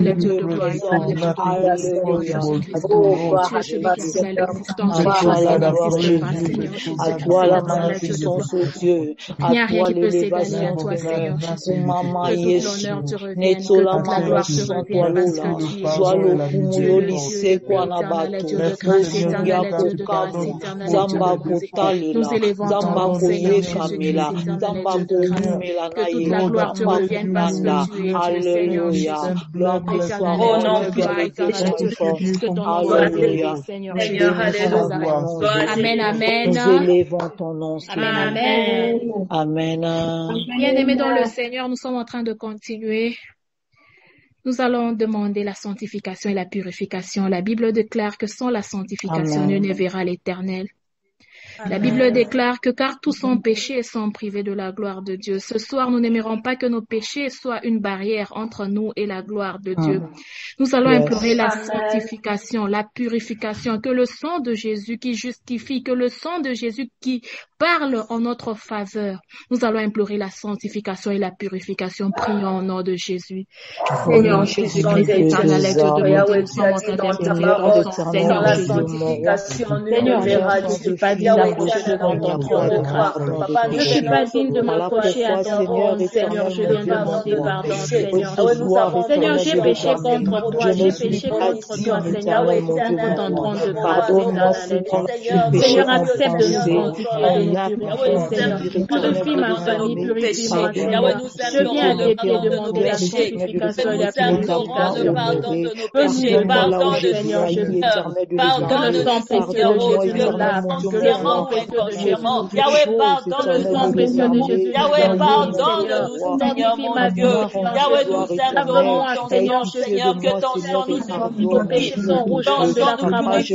les dieux de gloire éternelle, tu es celui qui connaît l'existence des choses qui n'existent pas, Seigneur Jésus. À toi la magnificence, ô Dieu. Il n'y a rien qui peut s'égaler à toi, Seigneur Jésus. Que tout l'honneur te revienne, que toute la gloire te revienne, parce que tu es Dieu, le Dieu éternel, Dieu de grâce, éternel, Dieu de grâce, éternel, Dieu de grâce. Nous élevons ton nom, Seigneur Jésus-Christ, éternel, Dieu de grâce. Que toute la gloire te revienne, parce que tu es Dieu, Seigneur Jésus. Éternel, Dieu de gloire, éternel, Dieu de grâce. Que ton nom soit élevé, Seigneur Jésus. Amen, amen. Nous élevons ton nom, Seigneur. Amen. Amen. Bien-aimés dans le Seigneur, nous sommes en train de continuer. Nous allons demander la sanctification et la purification. La Bible déclare que sans la sanctification, nul ne verra l'Éternel. La Bible déclare que car tous sont péchés et sont privés de la gloire de Dieu. Ce soir, nous n'aimerons pas que nos péchés soient une barrière entre nous et la gloire de Dieu. Nous allons implorer la sanctification, la purification, que le sang de Jésus qui justifie, que le sang de Jésus qui parle en notre faveur. Nous allons implorer la sanctification et la purification. Prions au nom de Jésus. Seigneur Jésus-Christ, éternel Dieu de bonté, nous sommes en train d'implorer ton sang. Seigneur Jésus. Seigneur Jésus, pas dit d'approcher devant ton trône de grâce. Je ne suis pas digne de m'approcher à ton trône, Seigneur. Je viens demander pardon, Seigneur. Seigneur, j'ai péché contre toi, j'ai péché contre toi, Seigneur, contre ton trône de grâce, éternel. Seigneur, accepte de nous sanctifier, de nous purifier, Seigneur. Purifie ma famille, purifie-moi, Seigneur. Je viens à tes pieds demander la sanctification et la purification. Pardon, Seigneur, je viens. Que le sang précieux de Jésus me lave, que le sang précieux de Jésus nous purifie, que le sang précieux de Jésus nous pardonne, sanctifie ma vie, lave-moi, Seigneur Jésus, que ton sang nous sanctifie, nos péchés sont rouges comme de la cravate,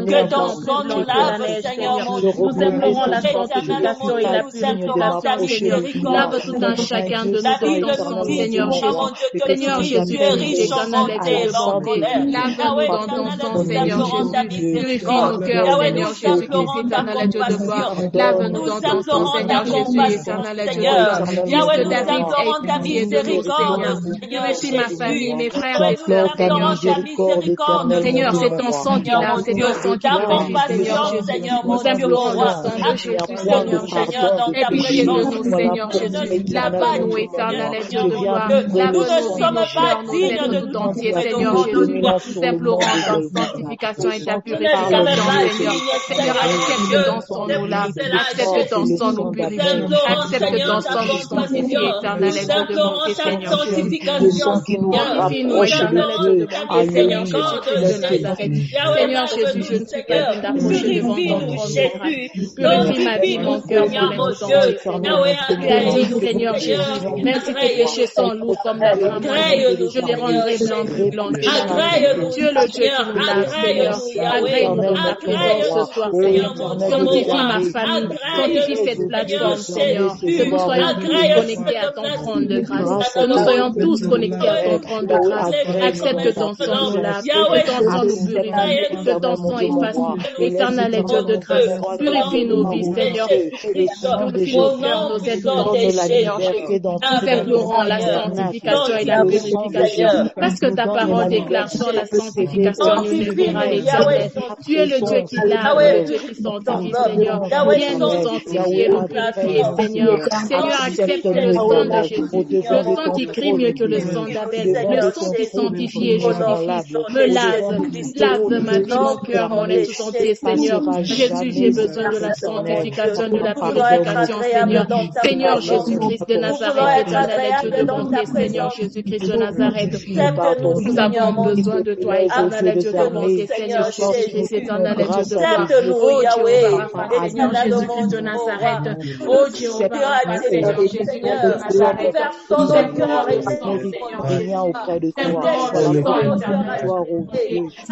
que ton sang nous lave, Seigneur. Nous implorons la sanctification et la purification, Seigneur. Lave tout un chacun de nous dans ton sang, Seigneur Jésus. Seigneur Jésus, éternel et Dieu de bonté, lave-nous dans ton sang, Seigneur Jésus. Purifie nos cœurs, Seigneur Jésus-Christ, éternel et Dieu de gloire. Lave-nous dans ton sang, Seigneur Jésus, éternel et Dieu de gloire. Fils de David, aie pitié de nous, Seigneur. Purifie ma famille, mes frères et sœurs, Seigneur Jésus. Seigneur, c'est ton sang qui lave, c'est ton sang qui purifie, Seigneur Jésus. Nous implorons le sang de Jésus, Seigneur Jésus. Aie pitié de nous, Seigneur Jésus. Lave-nous, éternel et Dieu de gloire. Lave-nous, nos cœurs, nous tout entier, Seigneur Jésus. Nous implorons ta sanctification et ta purification, Seigneur. Seigneur, accepte ton sang nous lave, accepte ton sang nous purifie, accepte ton sang nous sanctifie, éternel et Dieu de bonté, Seigneur Jésus. Purifie-nous, éternel et Dieu de bonté, Seigneur Jésus-Christ de Nazareth. Seigneur Jésus, je ne suis pas digne d'approcher devant ton trône de grâce. Purifie ma vie, mon cœur, mon être entier, Seigneur. Tu as dit, Seieur Jésus, même si tes péchés sont lourds comme la cramoisi, je les rendrai blancs, plus blancs que la neige. Dieu le Dieu qui nous lave, Seigneur. Agrée-nous dans ta présence ce soir, Seigneur. Sanctifie ma famille, sanctifie cette plateforme, Seigneur. Que nous soyons tous connectés à ton trône de grâce. Que nous soyons tous connectés à ton trône de grâce. Accepte que ton sang nous lave, que ton sang nous purifie, que ton sang efface. Éternel et Dieu de grâce, purifie nos vies, Seigneur. Purifie nos cœurs, nos êtres entiers, Seigneur. Nous implorons la sanctification et la purification. Parce que ta parole déclare sans la sanctification, nous ne verrons l'Éternel. Tu es le Dieu qui lave, le Dieu qui sanctifie, Seigneur. Viens nous sanctifier, nous purifier, Seigneur. Seigneur, accepte le sang de Jésus, le sang qui crie mieux que le sang d'Abel, le sang qui sanctifie et justifie. Me lave ma vie, mon cœur, mon être entier, Seigneur. Jésus, j'ai besoin de la sanctification, de la purification, Seigneur. Seigneur Jésus-Christ de Nazareth, éternel et Dieu de bonté, Seigneur Jésus-Christ de Nazareth. Nous avons besoin de toi, éternel et Dieu de bonté, Seigneur Jésus-Christ, éternel et Dieu de gloire. Oh Jéhovah, Seigneur Jésus-Christ de Nazareth. Oh Jéhovah, Seigneur Jésus-Christ de Nazareth. Nous implorons auprès de toi.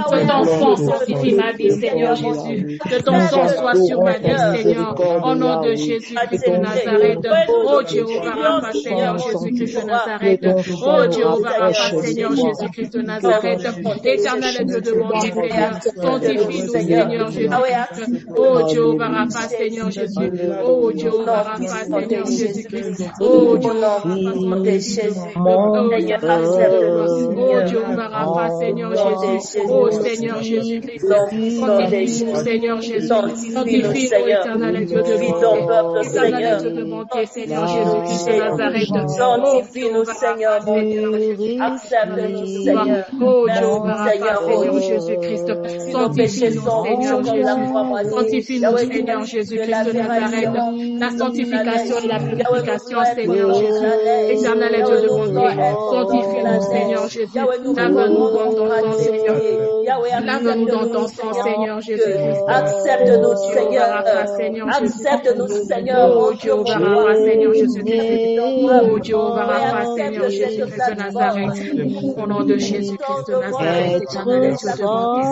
Que ton sang sanctifie ma vie, Seigneur Jésus. Que ton sang soit sur ma vie, Seigneur. Au nom de Jésus-Christ de Nazareth. Oh Jéhovah, Seigneur Jésus-Christ de Nazareth. Oh Jéhovah, Seigneur Jésus-Christ de Nazareth. Éternel Dieu de bonté, Seigneur. Sanctifie-nous, Seigneur Jésus-Christ. Oh Jéhovah, Seigneur Jésus. Oh Jéhovah, Seigneur Jésus-Christ. Oh Jéhovah, Seigneur Jésus. Oh Jéhovah, Rapha, Seigneur Jésus. Oh Seigneur Jésus-Christ, sanctifie-nous, Seigneur Jésus. Sanctifie-nous, éternel Dieu de bonté. Éternel Dieu de bonté, Seigneur Jésus-Christ de Nazareth. Sanctifie-nous, Seigneur. Accepte-nous, Seigneur. Oh Jéhovah Rapha, Seigneur Jésus-Christ. Sanctifie-nous, Seigneur Jésus. Sanctifie-nous, Seigneur Jésus-Christ de Nazareth. La sanctification et la purification, Seigneur Jésus. Éternel Dieu de bonté. Sanctifie-nous, Seigneur Jésus. Lave-nous dans ton sang, Seigneur. Lave-nous dans ton sang, Seigneur Jésus-Christ. Accepte-nous, Seigneur. Accepte-nous, Seigneur. Oh Jéhovah Rapha, Seigneur Jésus-Christ. Oh Jéhovah Rapha, Seigneur Jésus-Christ de Nazareth. Au nom de Jésus-Christ de Nazareth, éternel Dieu de bonté,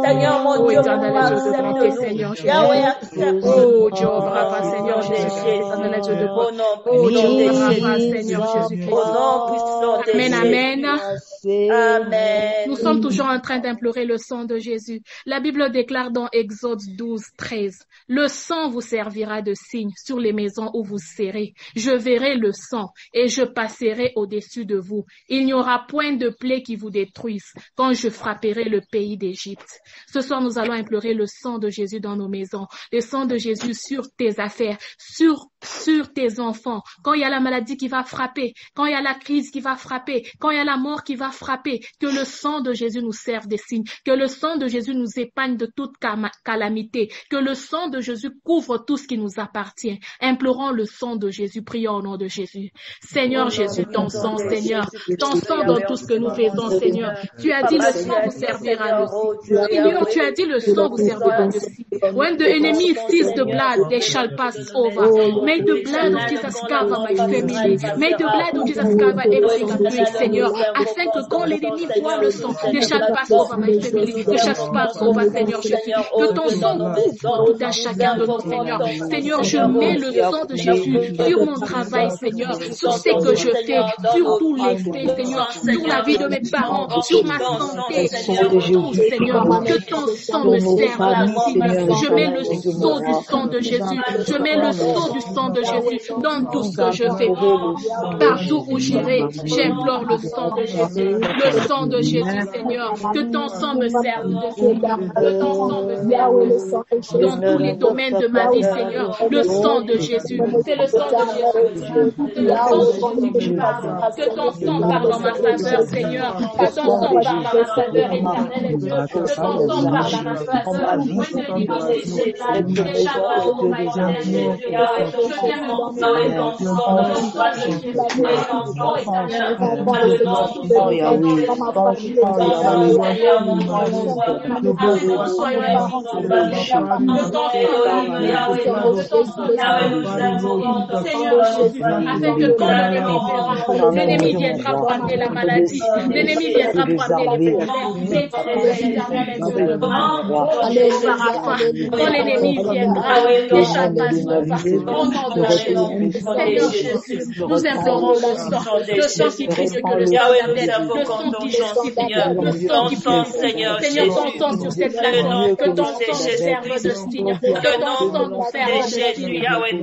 Seigneur Jésus. Oh éternel Dieu de bonté, Seigneur Jésus. Oh Jéhovah Rapha, Seigneur Jésus-Christ, éternel Dieu de bonté. Oh Jéhovah Rapha, Seigneur Jésus-Christ. Amen, amen. Amen. Nous sommes toujours en train d'implorer le sang de Jésus. La Bible déclare dans Exode 12, 13, « Le sang vous servira de signe sur les maisons où vous serez. Je verrai le sang et je passerai au-dessus de vous. Il n'y aura point de plaie qui vous détruise quand je frapperai le pays d'Égypte. » Ce soir, nous allons implorer le sang de Jésus dans nos maisons, le sang de Jésus sur tes affaires, sur tes enfants. Quand il y a la maladie qui va frapper, quand il y a la crise qui va frapper, quand il y a la mort qui va frapper, que le sang de Jésus nous serve des signes, que le sang de Jésus nous épargne de toute calamité, que le sang de Jésus couvre tout ce qui nous appartient. Implorons le sang de Jésus, prions au nom de Jésus. Seigneur Jésus, ton sang, Seigneur, ton sang dans tout ce que nous faisons, Seigneur. Tu as dit le sang vous servira de signe. Seigneur, tu as dit le sang vous servira de signe. When the enemy sees the blood, they shall pass over. May the blood of Jesus cover my family. May the blood of Jesus cover everything I'm doing, Seigneur, afin que quand l'ennemi voit le sang, they shall pass over my family, they shall pass over, Seigneur Jésus. Que ton sang couvre tout un chacun de nous, Seigneur. Seigneur, je mets le sang de Jésus sur mon travail, Seigneur, sur ce que je fais, sur tous les faits, Seigneur, sur la vie de mes parents, sur ma santé, sur tout, Seigneur. Que ton sang me serve aussi. Je mets le sceau du sang de Jésus. Je mets le sceau du sang de Jésus dans tout ce que je fais. Partout où j'irai, j'implore le sang de Jésus. Le sang de Jésus, Seigneur. Que ton sang me serve de Seigneur. Que ton sang me serve dans tous les domaines de ma vie, Seigneur. Le sang de Jésus. C'est le sang de Jésus. C'est le sang de Jésus qui parle. Que ton sang parle en ma faveur, Seigneur. Que ton sang parle en ma faveur, éternel Dieu. Que ton sang parle en ma faveur. Afin que quand l'ennemi viendra pour amener la maladie, l'ennemi viendra pour amener les problèmes. Quand l'ennemi viendra, les chats passent au nom de Jésus. Seigneur Jésus, nous implorons le sang qui prie mieux que le sang d'Abel, le sang qui justifie, le sang qui prie. Seigneur, ton sang sur cette plateforme, que ton sang nous serve de signe, que ton sang nous serve de signe,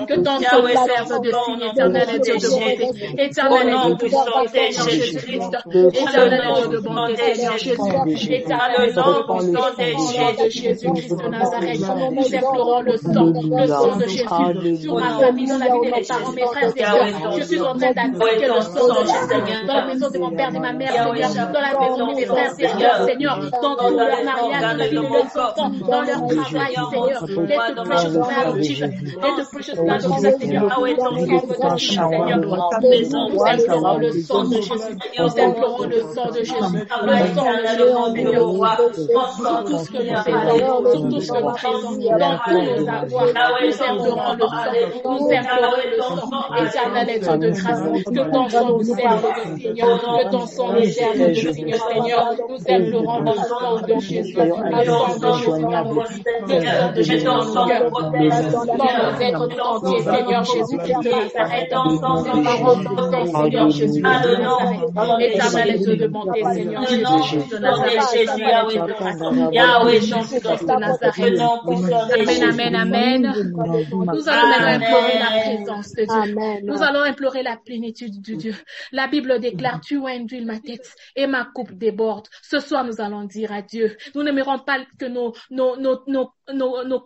que ton sang nous serve de signe, éternel Dieu de bonté, éternel Dieu de bonté, Seigneur Jésus-Christ, éternel Dieu de bonté, Seigneur Jésus, éternel Dieu de bonté, de Jésus-Christ de Nazareth. Nous implorons le sang de Jésus sur ma famille, dans la vie de mes parents, mes frères et sœurs. Je suis en train d'invoquer le sang de Jésus dans la maison de mon père et de ma mère, Seigneur, dans la maison de mes frères et sœurs, Seigneur, dans tout leur mariage, dans la vie de leurs enfants, dans leur travail, Seigneur. Let the precious blood of Jesus, let the precious blood of Jesus, Seigneur, Seigneur, nous implorons le sang de Jésus, nous implorons le sang de Jésus, le sang de Jésus, Seigneur, sur tout ce que nous faisons, sur tout ce que nous faisons, dans tous nos avoirs, nous implorons le sang, nous implorons le sang, éternel Dieu de grâce, que ton sang nous serve de Seigneur, que ton sang nous serve de Seigneur, Seigneur, nous implorons le sang de Jésus, le sang de Jésus dans nos vies, le sang de Jésus dans nos cœurs, dans nos êtres tout entiers, Seigneur Jésus-Christ de Nazareth, Seigneur Jésus de Nazareth, éternel Dieu de bonté, Seigneur Jésus de Nazareth, Yahweh Jésus-Christ de Nazareth, Nazareth. Amen, amen, amen. Nous allons maintenant implorer la présence de Dieu. Nous allons implorer la plénitude de Dieu. La Bible déclare, tu induis ma tête et ma coupe déborde. Ce soir, nous allons dire à Dieu. Nous n'aimerons pas que nos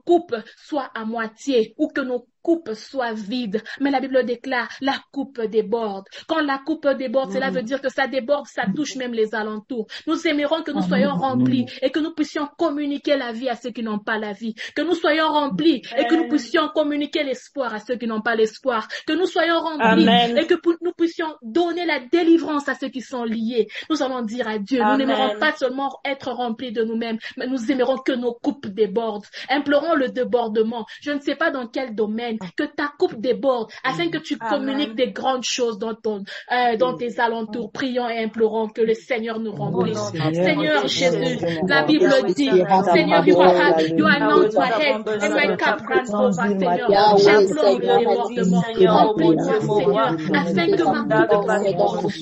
coupes soient à moitié ou que nos coupe soit vide, mais la Bible déclare la coupe déborde. Quand la coupe déborde, cela veut dire que ça déborde, ça touche même les alentours. Nous aimerons que nous soyons remplis et que nous puissions communiquer la vie à ceux qui n'ont pas la vie, que nous soyons remplis et que nous puissions communiquer l'espoir à ceux qui n'ont pas l'espoir, que nous soyons remplis et que nous puissions donner la délivrance à ceux qui sont liés. Nous allons dire à Dieu, nous n'aimerons pas seulement être remplis de nous-mêmes, mais nous aimerons que nos coupes débordent. Implorons le débordement. Je ne sais pas dans quel domaine, que ta coupe déborde, afin que tu communiques des grandes choses dans tes alentours. Prions et implorons que le Seigneur nous remplisse. Seigneur Jésus, la Bible dit, Seigneur, you anoint my head and my cup runs over, Seigneur. J'implore le débordement. Remplis-moi, Seigneur, afin que ma coupe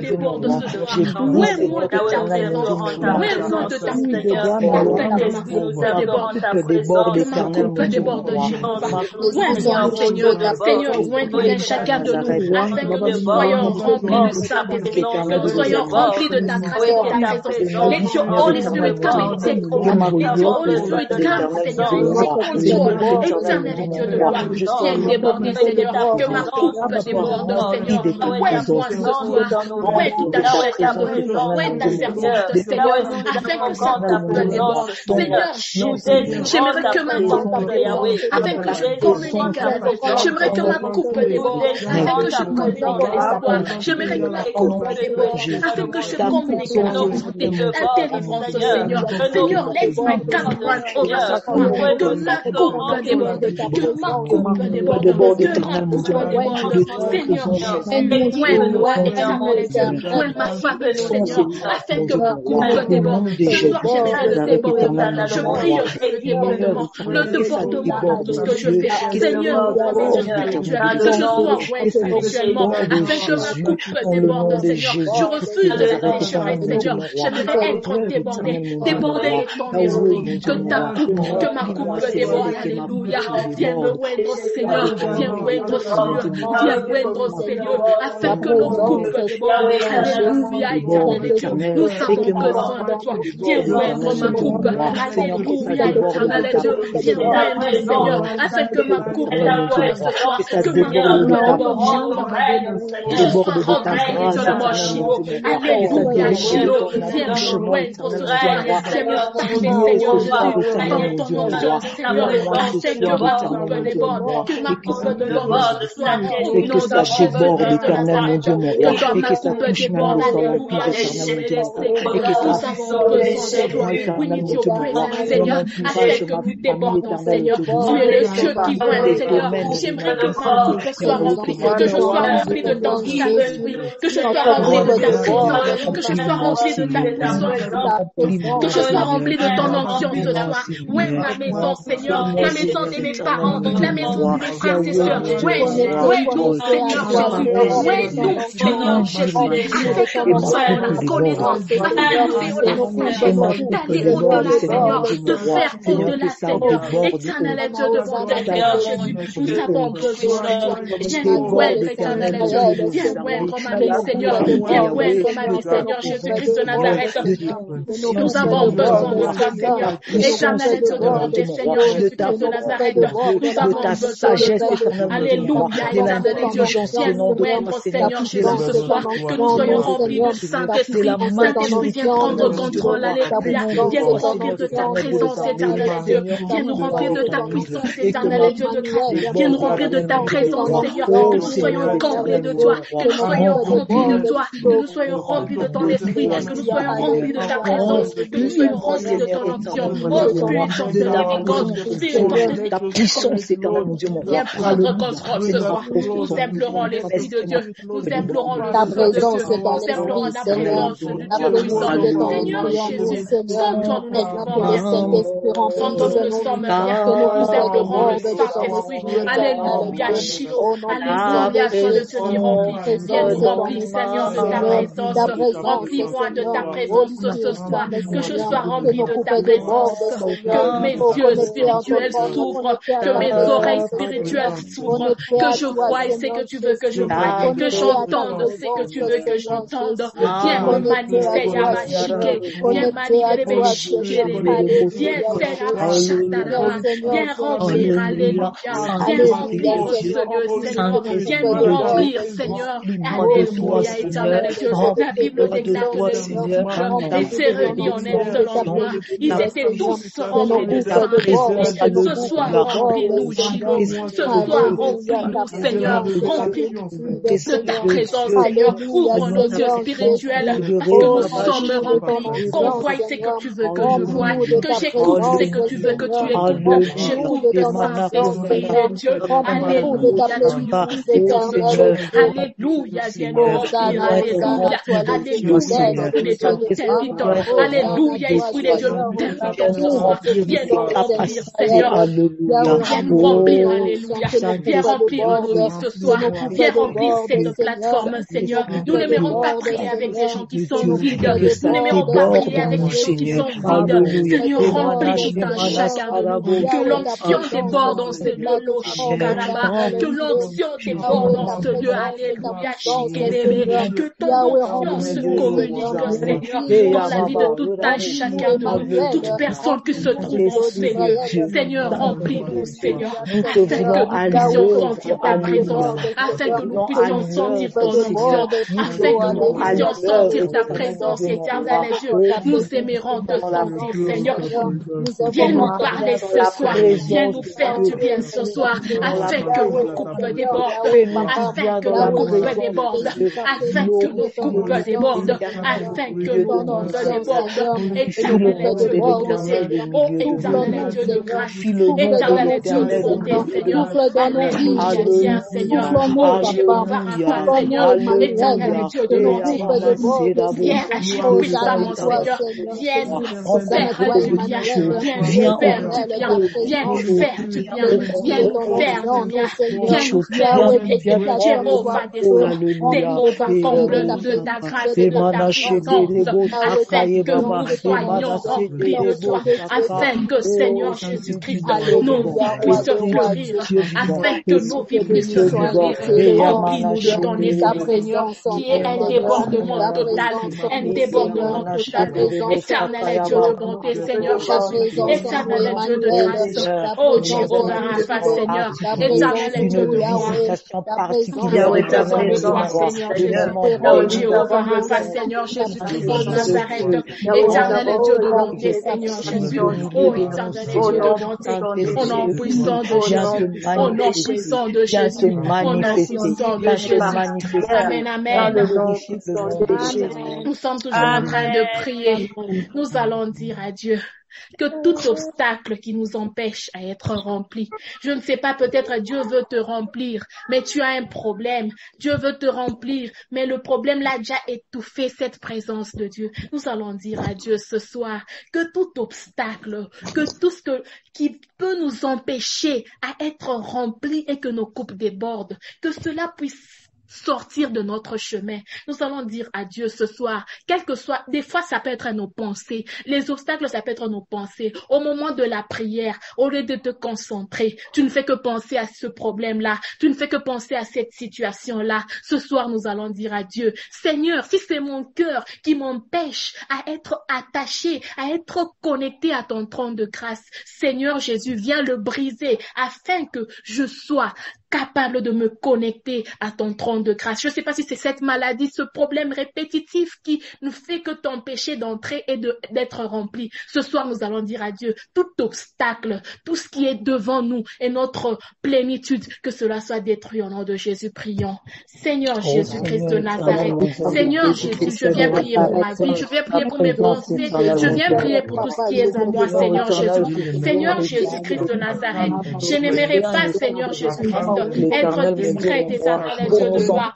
déborde ce soir. Ouais-moi de ta présence, ouais-moi de ta présence, afin que ma coupe déborde, Jéhovah. Seigneur, oins chacun de nous, afin que nous soyons remplis de Saint-Esprit, que nous soyons remplis de ta grâce et de ta présence. Let your Holy Spirit come and take over. Let your Holy Spirit come, Seigneur, and take control. Éternel Dieu de gloire, viens déborder, Seigneur, que ma coupe déborde, Seigneur. Ouais-moi ce soir, ouais toute ta chair de nous, ouais ta servante, Seigneur, afin que sa coupe déborde. Seigneur Jésus, j'aimerais que ma coupe déborde, afin que je communique à la vie. J'aimerais que ma coupe déborde, afin que je communique à l'espoir. J'aimerais que ma coupe déborde, afin que je communique à la santé, la délivrance, Seigneur. Seigneur, laisse my cup run over. Que ma coupe déborde, que ma coupe déborde, que ma coupe déborde. Seigneur Jésus, oins-moi, éternel Dieu, oins ma famille, Seigneur, afin que ma coupe déborde. Ce soir, j'aimerais le débordement. Je prie le débordement de tout ce que je fais. Seigneur, que je sois spirituellement, afin que ma coupe déborde, Seigneur. Je refuse de la déchirer, Seigneur. J'aimerais être débordé de ton esprit. Que ma coupe déborde, alléluia. Viens me oindre, Seigneur. Viens oindre, Seigneur. Viens oindre, Seigneur, afin que nos coupes débordent. Alléluia, éternel Dieu. Nous avons besoin de toi. Viens oindre ma coupe. Alléluia, éternel Dieu. Viens oindre, Seigneur, afin que ma coupe déborde ce soir. Que ma coupe déborde, Jéhovah. Alléluia, Jéhovah. Viens me oindre ce soir. Viens me parler, Seigneur Jésus. Dans ton nom, Seigneur, afin que ma coupe déborde. Que ma coupe déborde ce soir. Au nom de Jésus, éternel mon Dieu, et que ma coupe déborde. Alléluia, Jésus. Nous avons besoin de toi. We need your presence, Seigneur, afin que nous débordons, Seigneur. Tu es le Dieu qui voit, Seigneur. J'aimerais que ma coupe soit remplie, que je sois rempli de ton Saint-Esprit, que je sois rempli de ta présence, que je sois rempli de ta puissance, que je sois rempli de ton onction ce soir. Ouais, ma maison, Seigneur, la maison de mes parents, la maison de mes frères et sœurs. Ouais, nous, Seigneur Jésus. Ouais, nous, Seigneur Jésus. Afin que nous soyons la connaissance, afin que nous ayons la sagesse d'aller au-delà, Seigneur, de faire au-delà, Seigneur. Éternel Dieu de bonté, Seigneur Jésus. Nous avons besoin de toi. Viens nous oindre, éternel Dieu. Viens oindre ma vie, Seigneur. Viens oindre ma vie, Seigneur Jésus-Christ de Nazareth. Nous avons besoin de toi, Seigneur. Éternel Dieu de bonté, Seigneur Jésus-Christ de Nazareth. Nous avons besoin de toi. Alléluia, éternel Dieu. Viens nous oindre, Seigneur Jésus, ce soir. Que nous soyons remplis du Saint-Esprit. Saint-Esprit, viens prendre contrôle. Alléluia. Viens nous remplir de ta présence, éternel Dieu. Viens nous remplir de ta puissance, éternel Dieu de grâce. Viens nous remplir de ta présence, Seigneur. Que nous soyons comblés de toi. Que nous soyons remplis de toi. Que nous soyons remplis de ton esprit. Que nous soyons remplis de ta présence. Que nous soyons remplis de ton onction. Oh, puissance de la vie, ta puissance, éternel mon Dieu, mon roi. Viens prendre contrôle ce soir. Nous implorons l'Esprit de Dieu. Nous implorons ta présence, nous implorons la présence de Dieu puissant. Seigneur Jésus, sans ton nom, Quand nous ne sommes rien, nous implorons le Saint-Esprit. Alléluia, Shiloh. Alléluia, sois le Dieu qui remplit. Viens remplir, Seigneur, de ta présence. Remplis-moi de ta présence ce soir. Que je sois rempli de ta présence. Que mes yeux spirituels s'ouvrent. Que mes oreilles spirituelles s'ouvrent. Que je voie ce que tu veux que je voie. Que j'entende ce que tu veux que j'entende. Viens me manifester, Yamashike. Viens manifester, viens remplir, alléluia. Viens remplir ce lieu, Seigneur. Viens nous remplir, Seigneur. Alléluia, éternel Dieu. La Bible déclare que les cérémonies en un seul endroit. Ils étaient tous remplis de ta présence. Ce soir, remplis-nous, Shiloh. Ce soir, remplis-nous, Seigneur. Remplis-nous de ta présence, Seigneur. Ouvre nos yeux spirituels parce que nous sommes remplis. Qu'on voie ce que tu veux que je voie. Que j'écoute ce que tu veux que tu écoutes. J'écoute le Saint-Esprit de Dieu. Alléluia, tu nous dans ce Dieu. Alléluia, viens nous remplir. Alléluia. Alléluia, Esprit de Dieu, nous t'invitons. Alléluia, Esprit de Dieu, nous t'invitons. Viens nous remplir, Seigneur. Viens nous remplir, alléluia. Viens remplir nos vies ce soir. Viens remplir cette plateforme, Seigneur. Nous n'aimerons pas prier avec des gens qui sont vides. Nous n'aimerons pas prier avec des gens qui sont vides. Seigneur, remplis tout un chacun de nous. Que l'onction déborde dans ce lieu, que l'onction déborde dans ce lieu, alléluia, que ton onction se communique, Seigneur, dans la vie de tout un chacun de nous, toute personne qui se trouve au Seigneur. Seigneur, remplis-nous, Seigneur, afin que nous puissions sentir ta présence, afin que nous puissions sentir ton onction, afin que nous puissions sentir ta présence éternelle. Dieu, nous aimerons te sentir, Seigneur. Viens nous parler ce soir, viens nous faire du bien ce soir, afin que nos coupes débordent, afin que nos coupes débordent, afin que nos coupes débordent, afin que nos coupes débordent. Éternel Dieu de bonté, ô éternel Dieu de grâce, éternel Dieu de bonté, Seigneur. Alléluia, viens, Seigneur. Oh Jéhovah, Seigneur, éternel Dieu de bonté, viens agir puissamment, Seigneur. Viens nous faire du bien, viens nous faire du bien, viens nous faire du bien, viens nous faire du bien, viens nous faire du bien. Jéhovah descend, Jéhovah comble-nous de ta grâce et de ta puissance, afin que nous soyons remplis de toi, afin que Seigneur Jésus-Christ, nos vies puissent fleurir, afin que nos vies puissent fleurir. Remplis-nous de ton esprit, qui est un débordement total, un débordement total. Éternel Dieu de bonté, Seigneur Jésus, éternel Dieu de grâce, oh Jéhovah Rapha, Seigneur, éternel Dieu de visitation particulière, éternel Seigneur, oh Jéhovah Rapha, Seigneur Jésus-Christ de Nazareth, éternel Dieu de bonté, Seigneur Jésus, oh éternel Dieu de bonté, au nom puissant de Jésus, au nom puissant de Jésus, au nom puissant de Jésus. Amen, amen. Nous sommes toujours en train de prier. Nous allons dire à Dieu que tout obstacle qui nous empêche à être rempli, je ne sais pas, peut-être Dieu veut te remplir, mais tu as un problème. Dieu veut te remplir, mais le problème l'a déjà étouffé, cette présence de Dieu. Nous allons dire à Dieu ce soir que tout obstacle, que tout ce qui peut nous empêcher à être rempli et que nos coupes débordent, que cela puisse sortir de notre chemin. Nous allons dire à Dieu ce soir, quel que soit, des fois ça peut être nos pensées, les obstacles ça peut être nos pensées. Au moment de la prière, au lieu de te concentrer, tu ne fais que penser à ce problème-là, tu ne fais que penser à cette situation-là. Ce soir, nous allons dire à Dieu, Seigneur, si c'est mon cœur qui m'empêche à être attaché, à être connecté à ton trône de grâce, Seigneur Jésus, viens le briser afin que je sois capable de me connecter à ton trône de grâce. Je ne sais pas si c'est cette maladie, ce problème répétitif qui ne fait que t'empêcher d'entrer et d'être rempli. Ce soir, nous allons dire à Dieu, tout obstacle, tout ce qui est devant nous et notre plénitude, que cela soit détruit au nom de Jésus. Prions. Seigneur Jésus-Christ de Nazareth, Seigneur Jésus, je viens prier pour ma vie, je viens prier pour mes pensées, je viens prier pour tout ce qui est en moi, Seigneur Jésus. Seigneur Jésus-Christ de Nazareth, je n'aimerais pas, Seigneur Jésus-Christ, être discrète, éternel Dieu de gloire.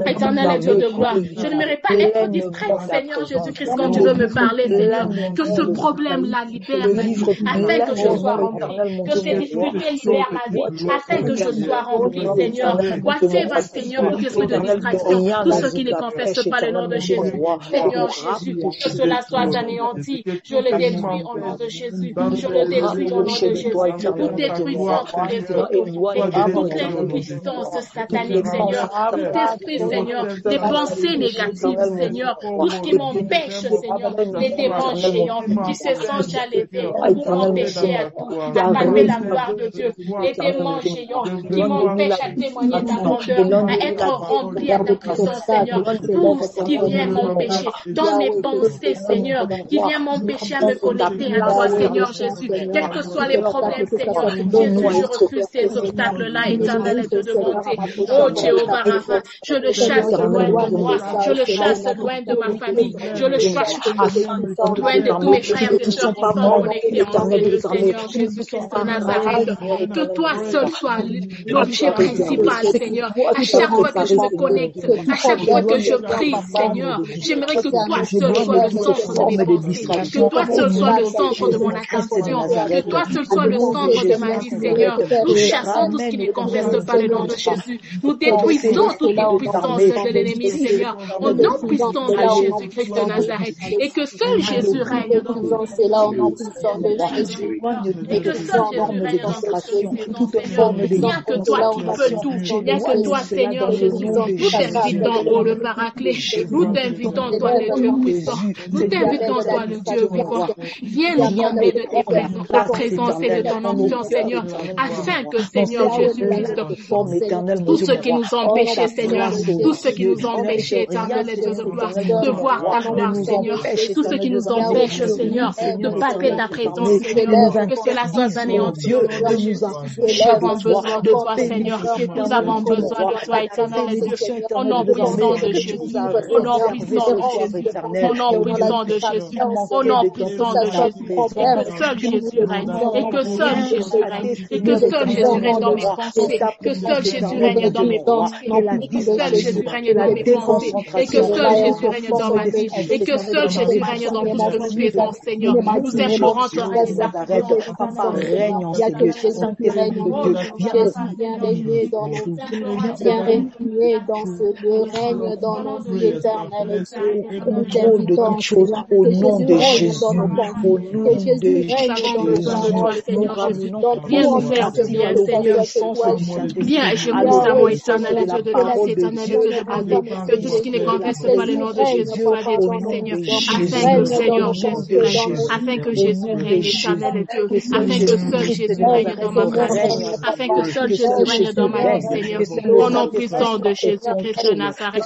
Éternel Dieu de gloire, je n'aimerais pas être discrète, Seigneur Jésus-Christ, quand tu veux me parler, Seigneur, que ce problème-là libère ma vie, afin que je sois rempli, que ces difficultés libèrent ma vie, afin que je sois rempli, Seigneur. Whatever, Seigneur, tout esprit de distraction, tout ce qui ne confesse pas le nom de Jésus, Seigneur Jésus, que cela soit anéanti, je le détruis au nom de Jésus, je le détruis au nom de Jésus, tout détruisant tous les autres, et toutes les puissances sataniques, Seigneur, tout esprit, Seigneur, des pensées négatives, Seigneur, tout ce qui m'empêche, Seigneur, les démons géants qui se sont déjà levés pour m'empêcher à tout, d'acclamer la gloire de Dieu, les démons géants qui m'empêchent à témoigner ta grandeur, à être rempli à ta présence, Seigneur, tout ce qui vient m'empêcher dans mes pensées, Seigneur, qui vient m'empêcher à me connecter à toi, Seigneur Jésus, quels que soient les problèmes, Seigneur, Jésus, je refuse ces obstacles-là, éternel Dieu de bonté. Oh Jéhovah Rapha, je le chasse loin de moi, je le chasse loin de ma famille, je le chasse loin de tous mes frères et sœurs qui sont connectés en ces lieux, Seigneur Jésus-Christ de Nazareth. Que toi seul sois l'objet principal, Seigneur. À chaque fois que je me connecte, à chaque fois que je prie, Seigneur, j'aimerais que toi seul sois le centre de mes pensées, que toi seul sois le centre de mon attention, que toi seul sois le centre de ma vie, Seigneur. Nous chassons tout ce qui ne confesse pas le nom de Jésus. Nous détruisons toutes les puissances de l'ennemi, Seigneur, au nom puissant de Jésus-Christ de Nazareth, et que seul Jésus règne dans nous. Et que seul Jésus règne dans nous, Seigneur. Il n'y a que toi qui peux tout. Il n'y a que toi, Seigneur Jésus. Nous t'invitons, oh le Paraclet. Nous t'invitons, toi le Dieu puissant. Nous t'invitons, toi le Dieu vivant. Viens nous combler de ta présence et de ton onction, Seigneur, afin que, Seigneur Jésus-Christ, tout ce qui nous empêchait, Seigneur, tout ce qui nous empêchait, éternel Dieu de gloire, de voir ta gloire, Seigneur, tout ce qui nous empêche, Seigneur, de palper ta présence, Seigneur, que cela soit anéanti au nom de Jésus. Nous avons besoin de toi, Seigneur. Nous avons besoin de toi, éternel Dieu, au nom puissant de Jésus, au nom puissant de Jésus, au nom puissant de Jésus, au nom puissant de Jésus, et que seul Jésus règne, et que seul Jésus règne, et que seul Jésus règne dans mes pensées, que seul Jésus règne dans mes pensées, et que seul Jésus règne dans mes pensées, et que seul Jésus règne dans ma vie, et que seul Jésus règne dans tout ce que nous faisons, Seigneur. Nous implorons ton règne. Papa, règne en ces lieux. Viens régner dans nos vies, viens régner dans ce lieu, règne dans nos vies éternelles. Nous t'invitons, Seigneur, au nom de Jésus, au nom de Jésus, Seigneur Jésus. Viens nous faire du bien, Seigneur. Viens et je vous savons, éternel Dieu de grâce, éternel Dieu de bonté, que tout ce qui ne confesse pas le nom de Jésus soit détruit, Seigneur, afin que, Seigneur Jésus règne, afin que Jésus règne, éternel Dieu, afin que seul Jésus règne dans ma famille, afin que seul Jésus règne dans ma vie, Seigneur, au nom puissant de Jésus-Christ de Nazareth.